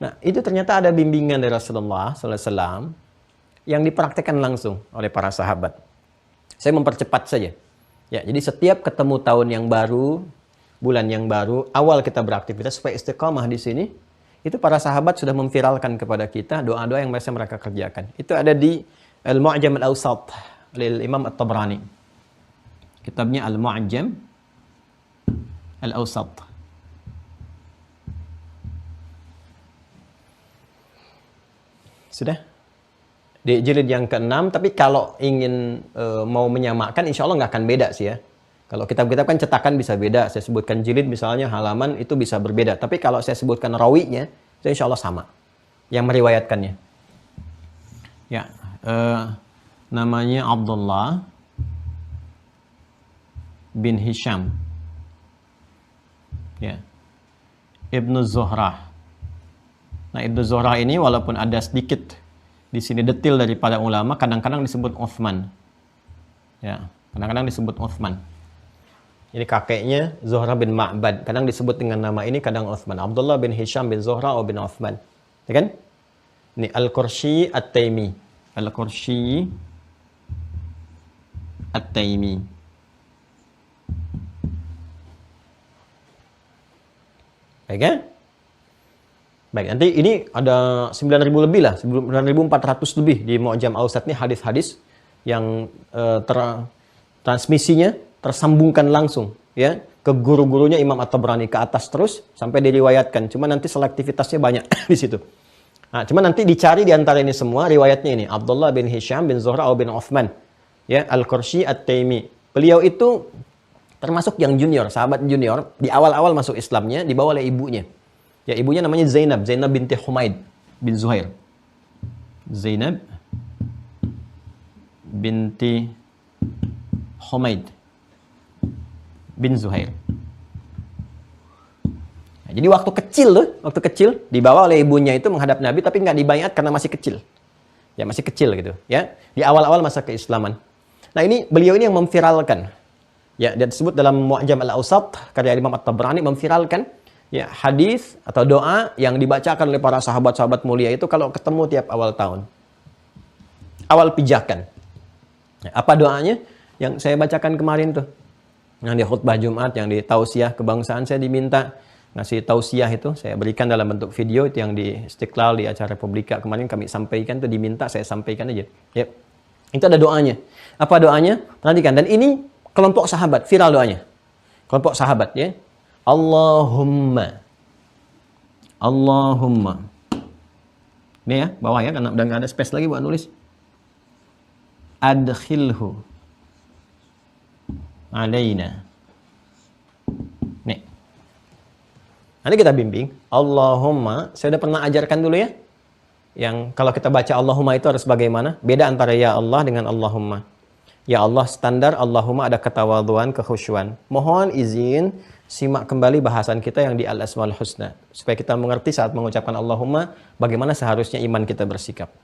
Nah, itu ternyata ada bimbingan dari Rasulullah SAW yang dipraktekkan langsung oleh para sahabat. Saya mempercepat saja. Ya, jadi setiap ketemu tahun yang baru, bulan yang baru, awal kita beraktivitas supaya istiqamah di sini. Itu para sahabat sudah memviralkan kepada kita doa-doa yang biasa mereka kerjakan. Itu ada di Al-Mu'jam Al-Awsat oleh Imam At-Tabrani. Kitabnya Al-Mu'jam Al-Awsat. Sudah? Di jilid yang ke-6, tapi kalau ingin mau menyamakan, insya Allah nggak akan beda sih ya. Kalau kitab-kitab kan cetakan bisa beda. Saya sebutkan jilid misalnya, halaman itu bisa berbeda. Tapi kalau saya sebutkan rawinya, itu insya Allah sama. Yang meriwayatkannya. Ya, namanya Abdullah bin Hisham. Ya. Ibnu Zuhrah. Nah, Ibnu Zuhrah ini walaupun ada sedikit di sini detail dari para ulama, kadang-kadang disebut Uthman. Ya, kadang-kadang disebut Uthman. Jadi kakeknya Zuhrah bin Ma'bad. Kadang disebut dengan nama ini, kadang Uthman. Abdullah bin Hisham bin Zuhrah bin Uthman. Ya kan? Ini Al-Qurshi At-Taimi. Al-Qurshi At-Taimi. Baik ya? Baik, nanti ini ada 9.000 lebih lah. 9.400 lebih di Mu'jam Awsat ini hadis-hadis yang transmisinya tersambungkan langsung ya ke guru-gurunya Imam At-Tabrani ke atas terus sampai diriwayatkan. Cuma nanti selektivitasnya banyak di situ. Nah, cuma nanti dicari di antara ini semua riwayatnya ini Abdullah bin Hisham bin Zuhrah bin Uthman ya Al-Qurshi At-Taimi. Beliau itu termasuk yang junior, sahabat junior di awal-awal masuk Islamnya dibawa oleh ibunya. Ya, ibunya namanya Zainab binti Humaid bin Zuhair. Zainab binti Humaid bin Zuhair. Nah, jadi waktu kecil dibawa oleh ibunya itu menghadap Nabi tapi nggak dibayat karena masih kecil. Ya masih kecil gitu ya. Di awal-awal masa keislaman. Nah ini beliau ini yang memviralkan. Ya dia disebut dalam Mu'jam Al-Awsat karya Imam At-Tabrani memviralkan ya hadis atau doa yang dibacakan oleh para sahabat-sahabat mulia itu kalau ketemu tiap awal tahun. Awal pijakan. Ya, apa doanya? Yang saya bacakan kemarin tuh. Yang di khutbah Jumat, yang di tausiah kebangsaan saya diminta ngasih tausiah itu saya berikan dalam bentuk video itu yang di Istiqlal di acara Republika kemarin kami sampaikan itu diminta saya sampaikan aja. Yep. Itu ada doanya. Apa doanya? Perhatikan dan ini kelompok sahabat viral doanya. Kelompok sahabat ya. Allahumma. Ini ya bawah ya karena udah nggak ada space lagi buat nulis. Adkhilhu alaina. Nih. Nanti kita bimbing. Allahumma, saya udah pernah ajarkan dulu ya. Yang kalau kita baca Allahumma itu harus bagaimana? Beda antara ya Allah dengan Allahumma. Ya Allah standar, Allahumma ada ketawaduan, kekhusyuan. Mohon izin simak kembali bahasan kita yang di Al-Asmaul Husna. Supaya kita mengerti saat mengucapkan Allahumma, bagaimana seharusnya iman kita bersikap.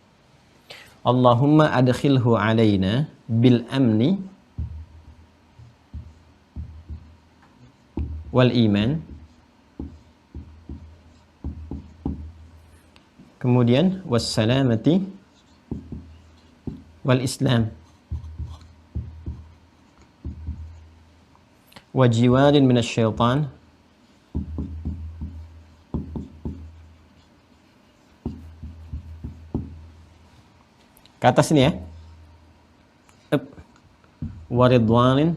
Allahumma adkhilhu alaina bil amni wal iman. Kemudian wassalamati wal islam. Wa jiwarin minasyaitan. Ke atas ini ya. Wa ridwanin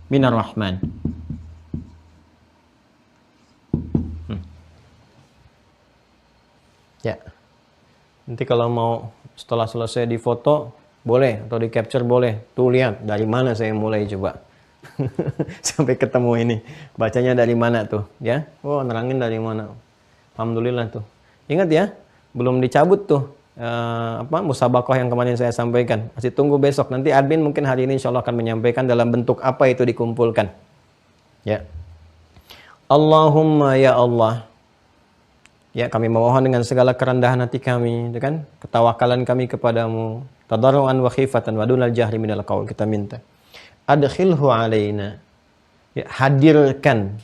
minar rahman. Ya. Nanti kalau mau setelah selesai difoto, Boleh, atau di capture boleh. Tuh lihat, dari mana saya mulai coba. Sampai ketemu ini. Bacanya dari mana tuh? Ya, oh nerangin dari mana. Alhamdulillah tuh. Ingat ya, belum dicabut tuh. Musabakoh yang kemarin saya sampaikan. Masih tunggu besok. Nanti admin mungkin hari ini insya Allah akan menyampaikan dalam bentuk apa itu dikumpulkan. Ya. Allahumma ya Allah. Ya, kami memohon dengan segala kerendahan hati kami, kan? Ketawakalan kami kepadamu. Tadarruan wa khifatan wa dunal jahri minal qaul, kita minta. Adkhilhu alaina. Ya, hadirkan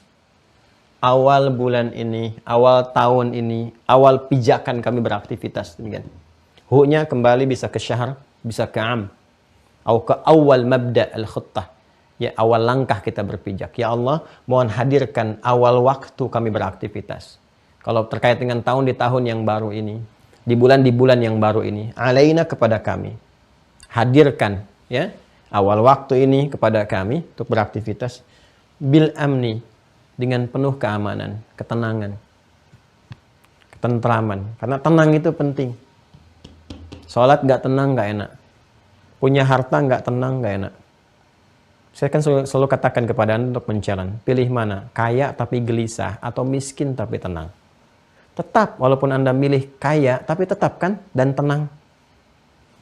awal bulan ini, awal tahun ini, awal pijakan kami beraktivitas, demikian. Hu-nya kembali bisa ke syahr, bisa ke am. Atau ke awal mabda al-khuttah. Ya, awal langkah kita berpijak. Ya Allah, mohon hadirkan awal waktu kami beraktivitas. Kalau terkait dengan tahun di tahun yang baru ini, di bulan yang baru ini, alaina kepada kami. Hadirkan ya awal waktu ini kepada kami untuk beraktivitas bil amni, dengan penuh keamanan, ketenangan, ketentraman. Karena tenang itu penting. Sholat nggak tenang nggak enak. Punya harta nggak tenang nggak enak. Saya kan selalu katakan kepada Anda untuk mencalon, pilih mana? Kaya tapi gelisah atau miskin tapi tenang? Tetap, walaupun Anda milih kaya, tapi tetap kan dan tenang.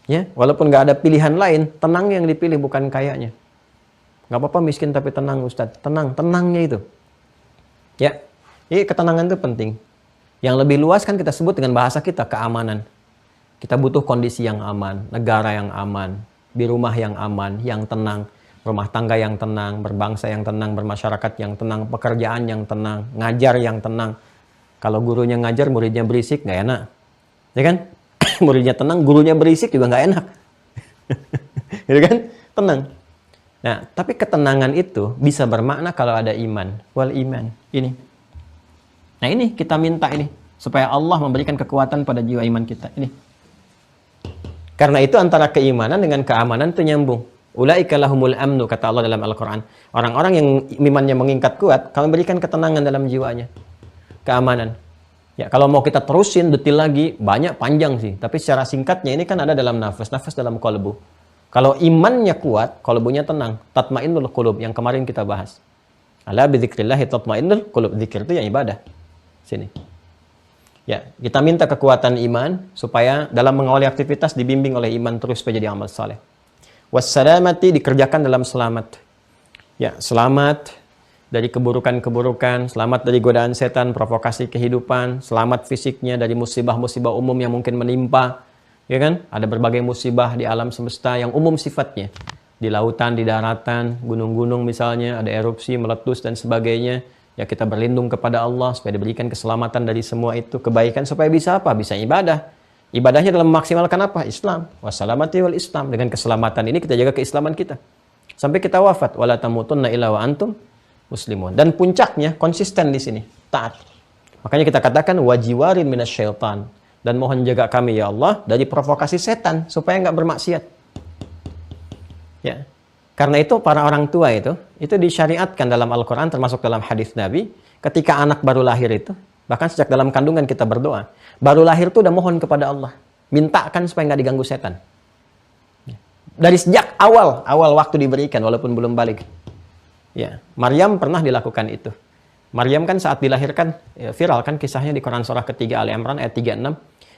Ya, walaupun nggak ada pilihan lain, tenang yang dipilih bukan kayanya. Nggak apa-apa miskin tapi tenang, Ustadz. Tenangnya itu. Ya, ini ketenangan itu penting. Yang lebih luas kan kita sebut dengan bahasa kita, keamanan. Kita butuh kondisi yang aman, negara yang aman, di rumah yang aman, yang tenang, rumah tangga yang tenang, berbangsa yang tenang, bermasyarakat yang tenang, pekerjaan yang tenang, ngajar yang tenang. Kalau gurunya ngajar, muridnya berisik, nggak enak. Ya kan? Muridnya tenang, gurunya berisik juga nggak enak. Gitu kan? Tenang. Nah, tapi ketenangan itu bisa bermakna kalau ada iman. Wal iman. Ini. Nah ini, kita minta ini. Supaya Allah memberikan kekuatan pada jiwa iman kita. Ini. Karena itu antara keimanan dengan keamanan itu nyambung. Ulaika lahumul amnu, kata Allah dalam Al-Quran. Orang-orang yang imannya meningkat kuat, kami berikan ketenangan dalam jiwanya. Keamanan. Ya, kalau mau kita terusin detil lagi, banyak panjang sih. Tapi secara singkatnya ini kan ada dalam nafas dalam qalbu. Kalau imannya kuat, qalbunya tenang. Tatmainnul qulub yang kemarin kita bahas. Ala bidzikrillahi tatmainnul qulub. Zikir itu yang ibadah. Sini. Ya, kita minta kekuatan iman supaya dalam mengawali aktivitas dibimbing oleh iman terus supaya jadi amal saleh. Wassalamati, dikerjakan dalam selamat. Ya, selamat dari keburukan-keburukan, selamat dari godaan setan, provokasi kehidupan, selamat fisiknya dari musibah-musibah umum yang mungkin menimpa. Ya kan? Ada berbagai musibah di alam semesta yang umum sifatnya. Di lautan, di daratan, gunung-gunung misalnya, ada erupsi, meletus dan sebagainya. Ya, kita berlindung kepada Allah supaya diberikan keselamatan dari semua itu. Kebaikan supaya bisa apa? Bisa ibadah. Ibadahnya dalam memaksimalkan apa? Islam. Wassalamati wal Islam. Dengan keselamatan ini kita jaga keislaman kita. Sampai kita wafat. Wala tamutunna illa wa antum muslimun. Dan puncaknya konsisten di sini, taat. Makanya kita katakan wajiwarin minasyaitan, dan mohon jaga kami ya Allah dari provokasi setan supaya nggak bermaksiat. Ya. Karena itu para orang tua itu disyariatkan dalam Al-Qur'an, termasuk dalam hadis Nabi, ketika anak baru lahir itu, bahkan sejak dalam kandungan kita berdoa. Baru lahir itu udah mohon kepada Allah, mintakan supaya nggak diganggu setan. Dari sejak awal waktu diberikan walaupun belum balik. Ya, Maryam pernah dilakukan itu. Maryam kan saat dilahirkan, ya, viral kan kisahnya di Quran surah ketiga Ali Imran ayat 36.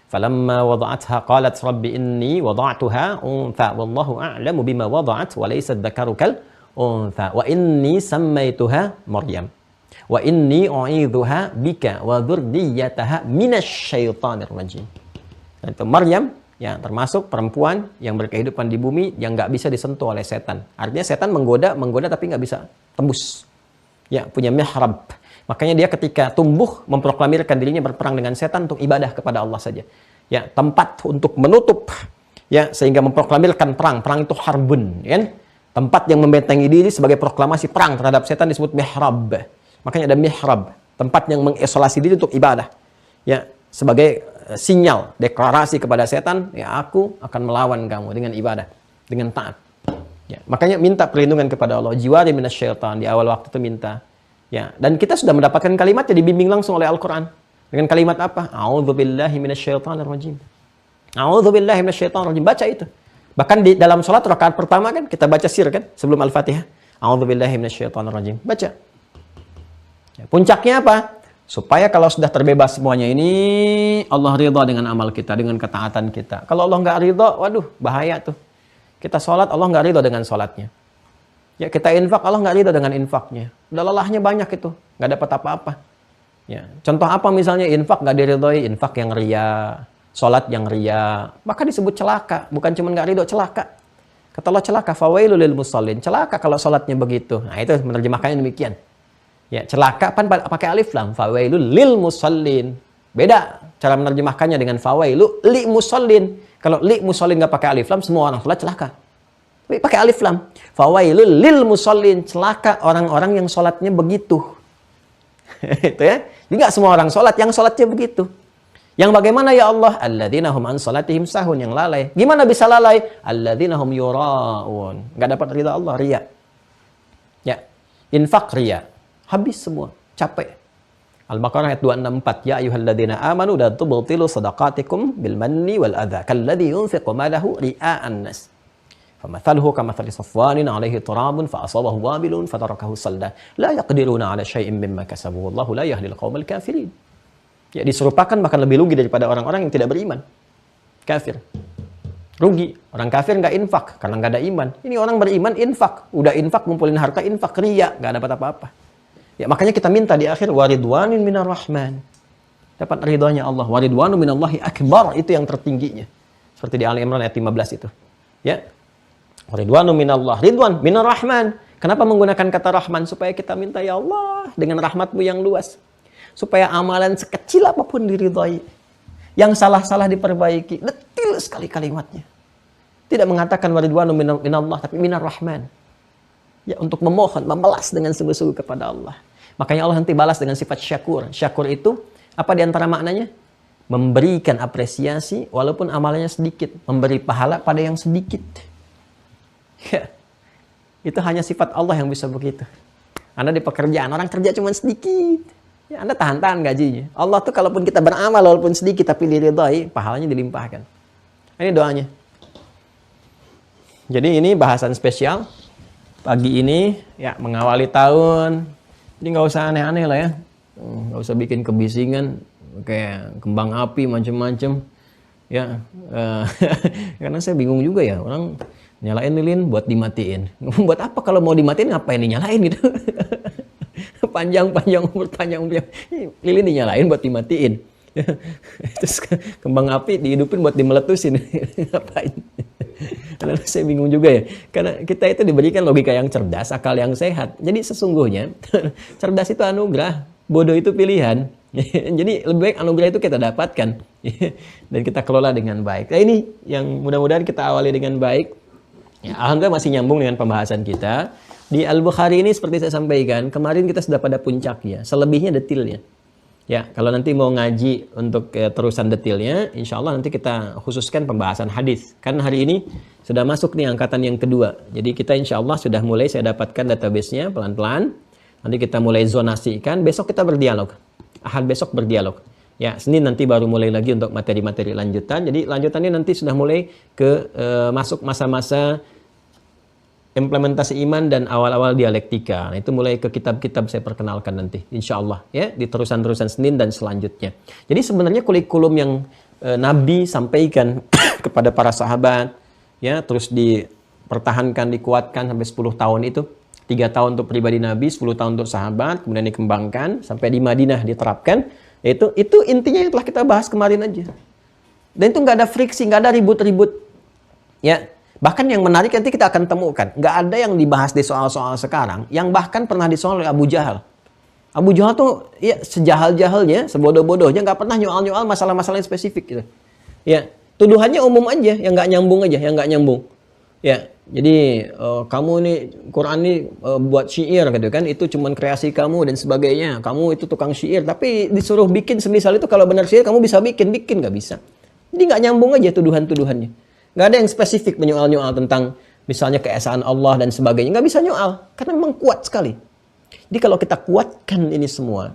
Falamma wada'atha qalat rabbi inni wada'tuha untha wallahu a'lamu bima wada'at wa laysa dzakaru kal untha wa inni sammaituha Maryam wa inni u'idzuha bika wa dzurriyyataha minasy-syaithanir rajim. Itu Maryam ya, termasuk perempuan yang berkehidupan di bumi yang nggak bisa disentuh oleh setan. Artinya setan menggoda tapi nggak bisa tembus. Ya, punya mihrab. Makanya dia ketika tumbuh memproklamirkan dirinya berperang dengan setan untuk ibadah kepada Allah saja. Ya, tempat untuk menutup. Ya, sehingga memproklamirkan perang. Perang itu harbun, ya. Tempat yang membentengi diri sebagai proklamasi perang terhadap setan disebut mihrab. Makanya ada mihrab, tempat yang mengisolasi diri untuk ibadah. Ya, sebagai sinyal, deklarasi kepada setan, ya aku akan melawan kamu dengan ibadah, dengan taat. Ya, makanya minta perlindungan kepada Allah. Jiwari minasyaitan, di awal waktu itu minta. Ya, dan kita sudah mendapatkan kalimatnya dibimbing langsung oleh Al-Quran. Dengan kalimat apa? A'udzubillahi minasyaitanir rajim. A'udzubillahi minasyaitanir rajim. Baca itu. Bahkan di dalam sholat rakaat pertama kan kita baca sir kan sebelum Al-Fatihah. A'udzubillahi minasyaitonirrajim. Baca. Ya, puncaknya apa? Supaya kalau sudah terbebas semuanya ini, Allah ridha dengan amal kita, dengan ketaatan kita. Kalau Allah nggak ridha, waduh, bahaya tuh. Kita sholat, Allah nggak ridha dengan sholatnya. Ya, kita infak, Allah nggak ridha dengan infaknya. Udah lelahnya banyak itu, nggak dapat apa-apa. Ya, contoh apa misalnya infak nggak diridhoi, infak yang ria, sholat yang ria, maka disebut celaka. Bukan cuma nggak ridho, celaka. Kata Allah celaka, fawailul lil musallin. Celaka kalau sholatnya begitu. Nah, itu menerjemahkannya demikian. Ya, celaka kan pakai alif lam, fawailul lil musallin. Beda cara menerjemahkannya dengan fawailu li musallin. Kalau li musallin nggak pakai alif lam, semua orang sholat celaka. Tapi pakai alif lam, fawailul lil musallin, celaka orang-orang yang sholatnya begitu. Itu ya. Jadi nggak semua orang sholat, yang sholatnya begitu. Yang bagaimana ya Allah? Alladzina hum an salatihim sahun, yang lalai. Gimana bisa lalai? Alladzina hum yura'un. Nggak dapat ridha Allah, ria. Ya, infak ria. Habis semua, capek. Al-Baqarah ayat 264. Ya ayyuhalladzina amanu la tubtilu sadaqatikum bil manni wal adza kalladzi yunfiqu malahu ria'an nas. Famathaluhu kamathali safwanin 'alaihi turabun fa asabahu wabilun fatarakahu salda. La yaqdiruna 'ala syai'in mimma kasabu wallahu la yahdil qaumal kafirin. Ya, diserupakan bahkan lebih rugi daripada orang-orang yang tidak beriman. Kafir. Rugi. Orang kafir nggak infak karena nggak ada iman. Ini orang beriman infak. Udah infak, ngumpulin harta, infak, ria. Nggak dapat apa-apa. Ya, makanya kita minta di akhir waridwanin minar rahman. Dapat ridhonya Allah. Waridwanu minallahi akbar. Itu yang tertingginya. Seperti di Ali Imran ayat 15 itu. Ya. Waridwanu minallah. Ridwan minar rahman. Kenapa menggunakan kata rahman? Supaya kita minta ya Allah dengan rahmatmu yang luas. Supaya amalan sekecil apapun diridhai. Yang salah-salah diperbaiki. Detil sekali kalimatnya. Tidak mengatakan waridwanu minallah, tapi minar rahman. Ya, untuk memohon, membalas dengan sungguh-sungguh kepada Allah. Makanya Allah nanti balas dengan sifat syakur. Syakur itu, apa di antara maknanya? Memberikan apresiasi walaupun amalnya sedikit. Memberi pahala pada yang sedikit. Ya, itu hanya sifat Allah yang bisa begitu. Anda di pekerjaan, orang kerja cuma sedikit. Ya, Anda tahan-tahan gajinya. Allah tuh kalaupun kita beramal walaupun sedikit tapi diridhai, pahalanya dilimpahkan. Ini doanya. Jadi ini bahasan spesial pagi ini, ya, mengawali tahun. Jadi nggak usah aneh-aneh lah ya. Nggak usah bikin kebisingan kayak kembang api macam-macam. Ya, karena saya bingung juga ya, orang nyalain lilin buat dimatiin. Buat apa kalau mau dimatiin ngapain dinyalain gitu? Panjang umur. Lilin dinyalain buat dimatiin. Terus kembang api dihidupin buat dimeletusin. Ngapain? Karena saya bingung juga ya. Karena kita itu diberikan logika yang cerdas, akal yang sehat. Jadi sesungguhnya cerdas itu anugerah, bodoh itu pilihan. Jadi lebih baik anugerah itu kita dapatkan dan kita kelola dengan baik. Nah, ini yang mudah-mudahan kita awali dengan baik. Ya, alhamdulillah masih nyambung dengan pembahasan kita. Di Al-Bukhari ini seperti saya sampaikan, kemarin kita sudah pada puncaknya, selebihnya detilnya. Ya, kalau nanti mau ngaji untuk terusan detailnya, insya Allah nanti kita khususkan pembahasan hadis. Kan hari ini sudah masuk nih angkatan yang kedua. Jadi kita insya Allah sudah mulai, saya dapatkan database-nya pelan-pelan. Nanti kita mulai zonasikan, besok kita berdialog. Ahad besok berdialog. Ya, Senin nanti baru mulai lagi untuk materi-materi lanjutan. Jadi lanjutannya nanti sudah mulai ke masuk masa-masa implementasi iman dan awal-awal dialektika. Nah, itu mulai ke kitab-kitab saya perkenalkan nanti, insya Allah ya, di terusan-terusan Senin dan selanjutnya. Jadi sebenarnya kurikulum yang Nabi sampaikan kepada para sahabat, ya, terus dipertahankan, dikuatkan sampai 10 tahun itu. 3 tahun untuk pribadi Nabi, 10 tahun untuk sahabat, kemudian dikembangkan sampai di Madinah diterapkan. Itu intinya yang telah kita bahas kemarin aja. Dan itu nggak ada friksi, nggak ada ribut-ribut, ya. Bahkan yang menarik nanti kita akan temukan, nggak ada yang dibahas di soal-soal sekarang yang bahkan pernah disoal oleh Abu Jahal. Abu Jahal tuh ya sejahal-jahalnya, sebodoh-bodohnya nggak pernah nyoal-nyoal masalah-masalah yang spesifik gitu. Ya, tuduhannya umum aja, yang nggak nyambung aja, yang nggak nyambung. Ya, jadi kamu nih Quran nih buat syair gitu kan, itu cuman kreasi kamu dan sebagainya. Kamu itu tukang syair, tapi disuruh bikin semisal itu kalau benar syair kamu bisa bikin nggak bisa. Jadi nggak nyambung aja tuduhan-tuduhannya. Nggak ada yang spesifik menyoal-nyoal tentang misalnya keesaan Allah dan sebagainya. Nggak bisa nyoal, karena memang kuat sekali. Jadi kalau kita kuatkan ini semua,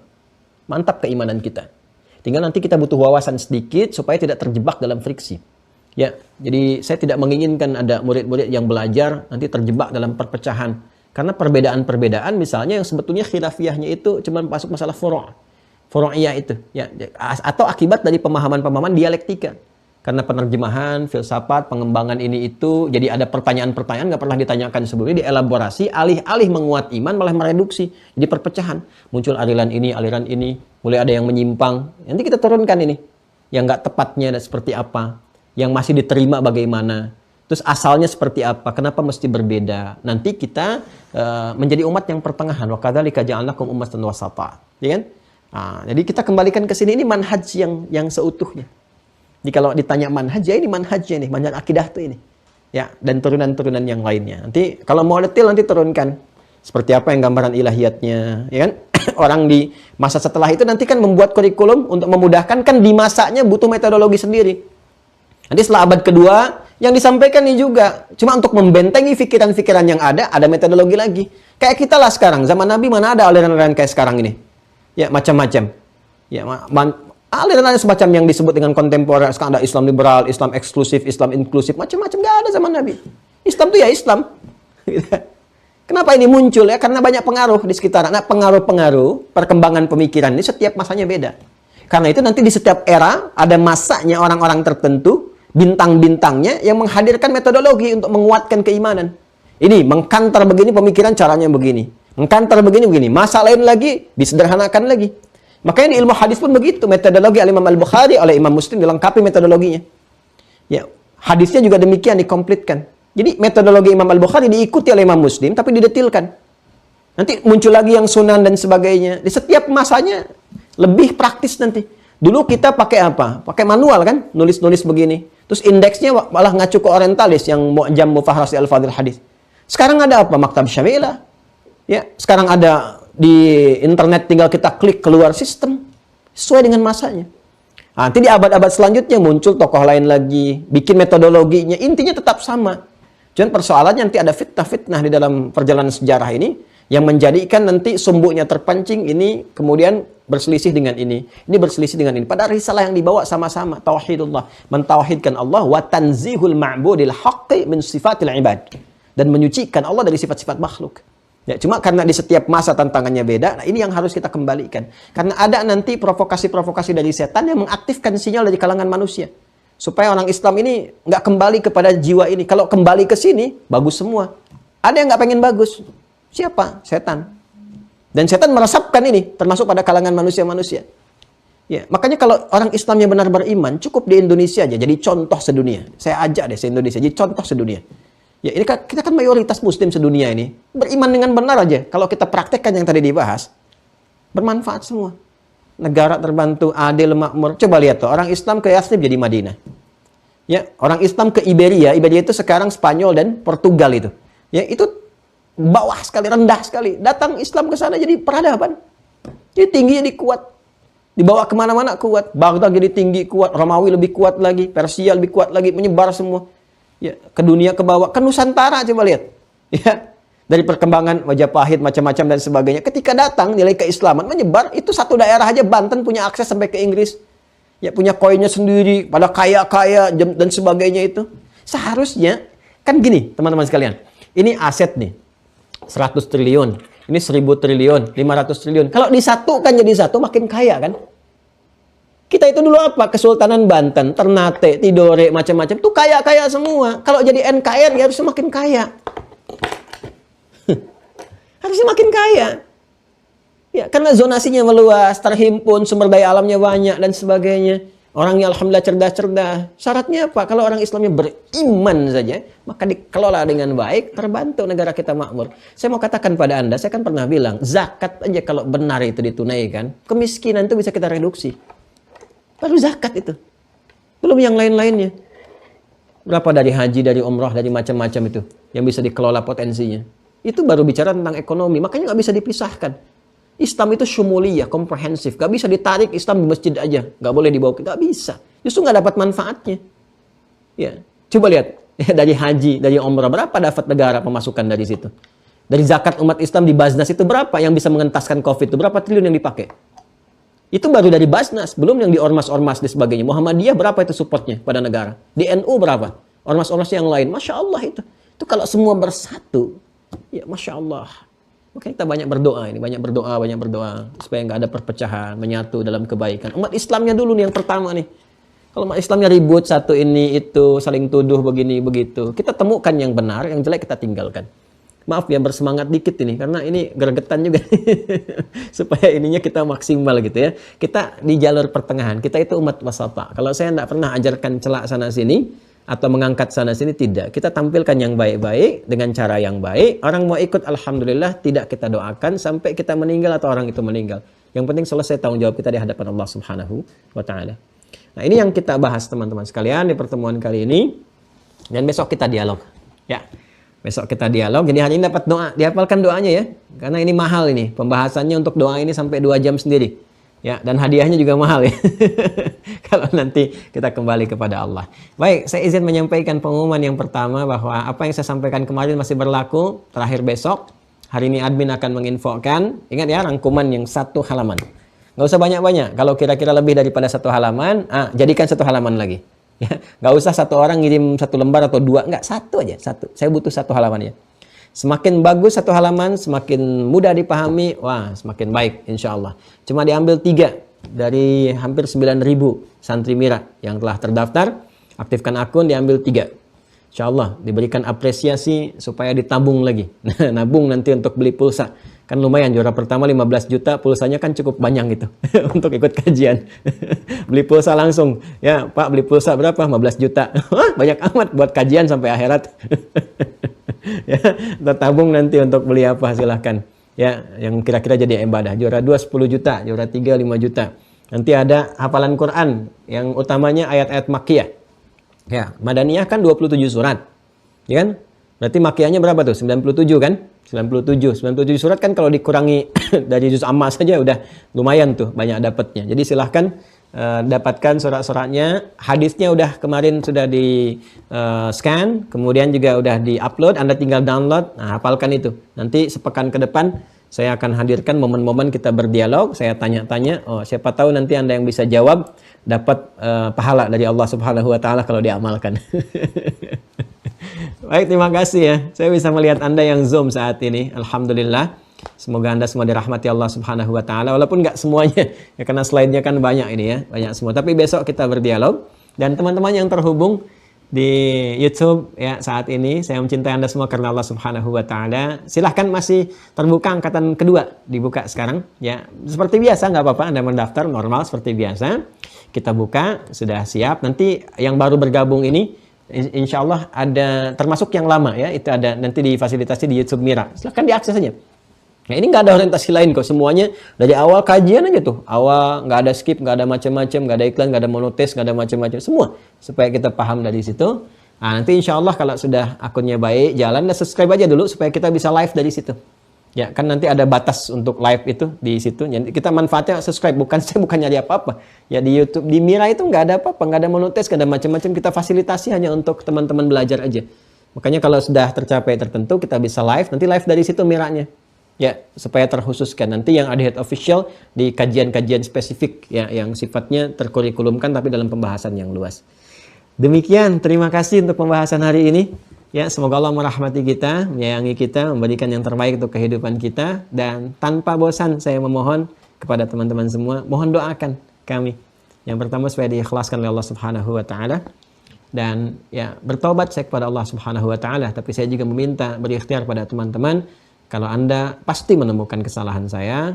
mantap keimanan kita. Tinggal nanti kita butuh wawasan sedikit supaya tidak terjebak dalam friksi. Ya, jadi saya tidak menginginkan ada murid-murid yang belajar nanti terjebak dalam perpecahan. Karena perbedaan-perbedaan misalnya yang sebetulnya khilafiyahnya itu cuma masuk masalah furu'iyah itu, ya, atau akibat dari pemahaman-pemahaman dialektika. Karena penerjemahan, filsafat, pengembangan ini itu, jadi ada pertanyaan-pertanyaan nggak pernah ditanyakan sebelumnya, dielaborasi, alih-alih menguat iman malah mereduksi, jadi perpecahan. Muncul aliran ini, mulai ada yang menyimpang. Nanti kita turunkan ini, yang nggak tepatnya dan seperti apa, yang masih diterima bagaimana, terus asalnya seperti apa, kenapa mesti berbeda. Nanti kita menjadi umat yang pertengahan. Wa kadzalika ja'alnakum ummatan wasata, ya kan? Nah, jadi kita kembalikan ke sini, ini manhaj yang seutuhnya. Jadi kalau ditanya manhaj, ya ini manhajnya nih, manhaj akidah tuh ini. Ya, dan turunan-turunan yang lainnya. Nanti kalau mau detail nanti turunkan. Seperti apa yang gambaran ilahiyatnya, ya kan? Orang di masa setelah itu nanti kan membuat kurikulum untuk memudahkan, kan di masanya butuh metodologi sendiri. Nanti setelah abad kedua, yang disampaikan ini juga cuma untuk membentengi pikiran-pikiran yang ada metodologi lagi. Kayak kita lah sekarang, zaman Nabi mana ada aliran-aliran kayak sekarang ini. Ya, macam-macam. Ya, aliran semacam yang disebut dengan kontemporer. Sekarang ada Islam liberal, Islam eksklusif, Islam inklusif, macam-macam. Nggak ada zaman Nabi. Islam itu ya Islam. Kenapa ini muncul ya? Karena banyak pengaruh di sekitar. Nah, pengaruh-pengaruh perkembangan pemikiran ini setiap masanya beda. Karena itu nanti di setiap era ada masanya orang-orang tertentu, bintang-bintangnya yang menghadirkan metodologi untuk menguatkan keimanan. Ini mengkantar begini pemikiran, caranya begini. Mengkantar begini. Masa lain lagi disederhanakan lagi. Makanya di ilmu hadis pun begitu, metodologi Al-Imam Al-Bukhari oleh Imam Muslim dilengkapi metodologinya. Ya, hadisnya juga demikian dikomplitkan. Jadi metodologi Imam Al-Bukhari diikuti oleh Imam Muslim tapi didetilkan. Nanti muncul lagi yang sunan dan sebagainya. Di setiap masanya lebih praktis nanti. Dulu kita pakai apa? Pakai manual kan, nulis-nulis begini. Terus indeksnya malah ngacu ke orientalis yang Mu'jam Mufahrasi Al-Fadhil Hadis. Sekarang ada apa? Maktab Syamilah. Ya, sekarang ada di internet tinggal kita klik keluar sistem sesuai dengan masanya. Nanti di abad-abad selanjutnya muncul tokoh lain lagi, bikin metodologinya, intinya tetap sama. Cuman persoalannya nanti ada fitnah-fitnah di dalam perjalanan sejarah ini yang menjadikan nanti sumbunya terpancing, ini kemudian berselisih dengan ini berselisih dengan ini. Padahal risalah yang dibawa sama-sama tauhidullah, mentauhidkan Allah wa tanzihul ma'budil haqqi min sifatil ibad, dan menyucikan Allah dari sifat-sifat makhluk. Ya, cuma karena di setiap masa tantangannya beda, nah ini yang harus kita kembalikan. Karena ada nanti provokasi-provokasi dari setan yang mengaktifkan sinyal dari kalangan manusia. Supaya orang Islam ini nggak kembali kepada jiwa ini. Kalau kembali ke sini, bagus semua. Ada yang nggak pengen bagus. Siapa? Setan. Dan setan meresapkan ini, termasuk pada kalangan manusia-manusia. Ya, makanya kalau orang Islamnya benar beriman, cukup di Indonesia aja, jadi contoh sedunia. Saya ajak deh se-Indonesia, jadi contoh sedunia. Ya, ini kita kan mayoritas muslim sedunia ini. Beriman dengan benar aja. Kalau kita praktekkan yang tadi dibahas, bermanfaat semua. Negara terbantu, adil, makmur. Coba lihat tuh, orang Islam ke Yathrib jadi Madinah. Ya, orang Islam ke Iberia. Iberia itu sekarang Spanyol dan Portugal itu. Ya, itu bawah sekali, rendah sekali. Datang Islam ke sana jadi peradaban. Jadi tinggi, jadi kuat. Dibawa kemana-mana kuat. Baghdad jadi tinggi, kuat. Romawi lebih kuat lagi. Persia lebih kuat lagi. Menyebar semua. Ya, ke dunia, ke bawah, ke Nusantara, coba lihat. Ya, dari perkembangan Majapahit, macam-macam dan sebagainya. Ketika datang nilai keislaman menyebar, itu satu daerah aja Banten punya akses sampai ke Inggris. Ya, punya koinnya sendiri, pada kaya-kaya dan sebagainya itu. Seharusnya kan gini, teman-teman sekalian. Ini aset nih. 100 triliun, ini 1000 triliun, 500 triliun. Kalau disatukan jadi satu makin kaya kan? Kita itu dulu apa? Kesultanan Banten, Ternate, Tidore, macam-macam. Itu kaya-kaya semua. Kalau jadi NKRI ya harus semakin kaya. Harus semakin kaya. Ya, karena zonasinya meluas, terhimpun, sumber daya alamnya banyak, dan sebagainya. Orangnya alhamdulillah cerdas-cerdas. Syaratnya apa? Kalau orang Islamnya beriman saja, maka dikelola dengan baik, terbantu negara kita makmur. Saya mau katakan pada Anda, saya kan pernah bilang, zakat aja kalau benar itu ditunaikan, kemiskinan itu bisa kita reduksi. Baru zakat itu. Belum yang lain-lainnya. Berapa dari haji, dari umrah, dari macam-macam itu. Yang bisa dikelola potensinya. Itu baru bicara tentang ekonomi. Makanya nggak bisa dipisahkan. Islam itu syumuliyah, komprehensif. Nggak bisa ditarik Islam di masjid aja. Nggak boleh dibawa. Nggak bisa. Justru nggak dapat manfaatnya. Ya, coba lihat. Dari haji, dari umrah. Berapa dapat negara pemasukan dari situ? Dari zakat umat Islam di Baznas itu berapa yang bisa mengentaskan COVID itu? Berapa triliun yang dipakai? Itu baru dari Basnas, belum yang di ormas-ormas dan sebagainya. Muhammadiyah berapa itu supportnya pada negara? Di NU berapa? Ormas-ormas yang lain. Masya Allah itu. Itu kalau semua bersatu, ya Masya Allah. Makanya kita banyak berdoa ini. Banyak berdoa. Supaya nggak ada perpecahan, menyatu dalam kebaikan. Umat Islamnya dulu nih yang pertama nih. Kalau umat Islamnya ribut, satu ini, itu, saling tuduh, begini, begitu. Kita temukan yang benar, yang jelek kita tinggalkan. Maaf ya, bersemangat dikit ini, karena ini gregetan juga. Supaya ininya kita maksimal gitu ya. Kita di jalur pertengahan, kita itu umat wasata. Kalau saya tidak pernah ajarkan celak sana-sini, atau mengangkat sana-sini, tidak. Kita tampilkan yang baik-baik, dengan cara yang baik. Orang mau ikut, alhamdulillah, tidak kita doakan, sampai kita meninggal atau orang itu meninggal. Yang penting selesai tanggung jawab kita di hadapan Allah Subhanahu wa Ta'ala. Nah, ini yang kita bahas teman-teman sekalian di pertemuan kali ini. Dan besok kita dialog. Ya. Besok kita dialog. Jadi hari ini dapat doa. Dihafalkan doanya ya. Karena ini mahal ini. Pembahasannya untuk doa ini sampai 2 jam sendiri. Ya, dan hadiahnya juga mahal ya. Kalau nanti kita kembali kepada Allah. Baik, saya izin menyampaikan pengumuman yang pertama bahwa apa yang saya sampaikan kemarin masih berlaku. Terakhir besok. Hari ini admin akan menginfokan. Ingat ya, rangkuman yang 1 halaman. Nggak usah banyak-banyak. Kalau kira-kira lebih daripada 1 halaman, jadikan 1 halaman lagi. Ya, nggak usah 1 orang ngirim 1 lembar atau 2, nggak, 1 aja, 1. Saya butuh 1 halaman ya. Semakin bagus 1 halaman, semakin mudah dipahami, wah semakin baik insya Allah. Cuma diambil 3 dari hampir 9.000 santri Mira yang telah terdaftar. Aktifkan akun, diambil 3. Insya Allah diberikan apresiasi supaya ditabung lagi. Nabung nanti untuk beli pulsa. Kan lumayan, juara pertama 15 juta, pulsanya kan cukup banyak gitu untuk ikut kajian. Beli pulsa langsung. Ya, Pak, beli pulsa berapa? 15 juta. Wah, banyak amat buat kajian sampai akhirat. Ya, kita tabung nanti untuk beli apa, silahkan. Ya, yang kira-kira jadi ibadah. Juara 2 10 juta, juara 3 5 juta. Nanti ada hafalan Quran yang utamanya ayat-ayat Makkiyah. Ya, Madaniyah kan 27 surat. Ya kan? Berarti Makkiyahnya berapa tuh? 97 kan? 97 surat kan kalau dikurangi dari juz amma saja udah lumayan tuh banyak dapatnya. Jadi silahkan dapatkan surat-suratnya. Hadisnya udah kemarin sudah di scan, kemudian juga udah di-upload, Anda tinggal download. Nah, hafalkan itu. Nanti sepekan ke depan saya akan hadirkan momen-momen kita berdialog, saya tanya-tanya, siapa tahu nanti Anda yang bisa jawab dapat pahala dari Allah Subhanahu wa Ta'ala kalau diamalkan. Baik, terima kasih ya. Saya bisa melihat Anda yang Zoom saat ini. Alhamdulillah. Semoga Anda semua dirahmati Allah Subhanahu wa Ta'ala. Walaupun nggak semuanya, ya karena slide-nya kan banyak ini ya, banyak semua. Tapi besok kita berdialog. Dan teman-teman yang terhubung di YouTube ya saat ini, saya mencintai Anda semua karena Allah Subhanahu wa Ta'ala. Silahkan, masih terbuka angkatan kedua, dibuka sekarang ya. Seperti biasa, nggak apa-apa, Anda mendaftar normal seperti biasa. Kita buka, sudah siap. Nanti yang baru bergabung ini insya Allah ada, termasuk yang lama ya, itu ada nanti difasilitasi di YouTube Mira. Silahkan diakses saja. Nah, ini nggak ada orientasi lain kok, semuanya dari awal kajian aja tuh. Awal nggak ada skip, nggak ada macam-macam, nggak ada iklan, nggak ada monotes, nggak ada macam-macam, semua supaya kita paham dari situ. Nah, nanti insya Allah kalau sudah akunnya baik, jalan, dan subscribe aja dulu supaya kita bisa live dari situ. Ya kan nanti ada batas untuk live itu di situ. Jadi kita manfaatnya subscribe, saya bukan nyari apa-apa. Ya di YouTube, di Mira itu nggak ada apa-apa, nggak ada monotes, nggak ada macam-macam. Kita fasilitasi hanya untuk teman-teman belajar aja. Makanya kalau sudah tercapai tertentu kita bisa live, nanti live dari situ Miranya. Ya, supaya terkhususkan. Nanti yang ada head official di kajian-kajian spesifik ya, yang sifatnya terkurikulumkan tapi dalam pembahasan yang luas. Demikian, terima kasih untuk pembahasan hari ini. Ya, semoga Allah merahmati kita, menyayangi kita, memberikan yang terbaik untuk kehidupan kita. Dan tanpa bosan saya memohon kepada teman-teman semua, mohon doakan kami. Yang pertama supaya diikhlaskan oleh Allah Subhanahu wa Ta'ala. Dan ya, bertobat saya kepada Allah Subhanahu wa Ta'ala. Tapi saya juga meminta, berikhtiar pada teman-teman, kalau Anda pasti menemukan kesalahan saya,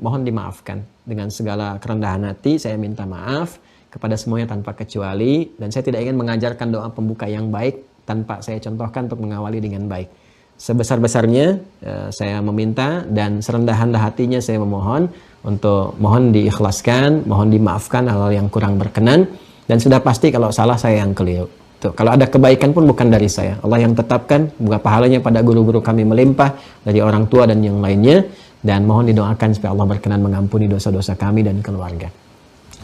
mohon dimaafkan. Dengan segala kerendahan hati saya minta maaf kepada semuanya tanpa kecuali. Dan saya tidak ingin mengajarkan doa pembuka yang baik tanpa saya contohkan untuk mengawali dengan baik. Sebesar-besarnya saya meminta, dan serendah-rendah hatinya saya memohon untuk mohon diikhlaskan, mohon dimaafkan hal-hal yang kurang berkenan, dan sudah pasti kalau salah saya yang keliru. Tuh, kalau ada kebaikan pun bukan dari saya, Allah yang tetapkan. Bukan pahalanya pada guru-guru kami melimpah dari orang tua dan yang lainnya, dan mohon didoakan supaya Allah berkenan mengampuni dosa-dosa kami dan keluarga.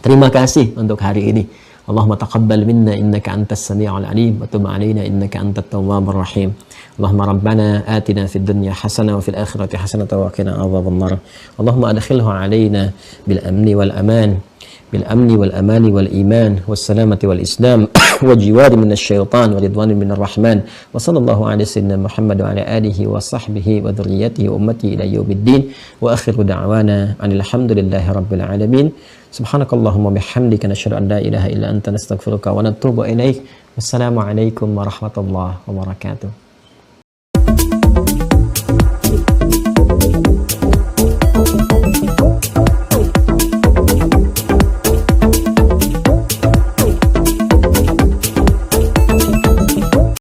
Terima kasih untuk hari ini. Allahumma taqabbal minna innaka antas sami'ul alim wa tub 'alaina innaka antat tawwabur rahim. Allahumma rabbana atina fid dunya hasanah wa fil akhirati hasanah wa qina adzabannar. Allahumma adkhilhu 'alaina bil amni wal aman بالأمن والأمان والإيمان والسلامة والإسلام والجوار من الشيطان ورضوان من الرحمن وصلى الله على سيدنا محمد وعلى آله وصحبه وذريته وأمته إلى يوم الدين وآخر دعوانا أن الحمد لله رب العالمين سبحانك اللهم وبحمدك نشهد أن لا إله إلا أنت نستغفرك ونتوب إليك والسلام عليكم ورحمة الله وبركاته.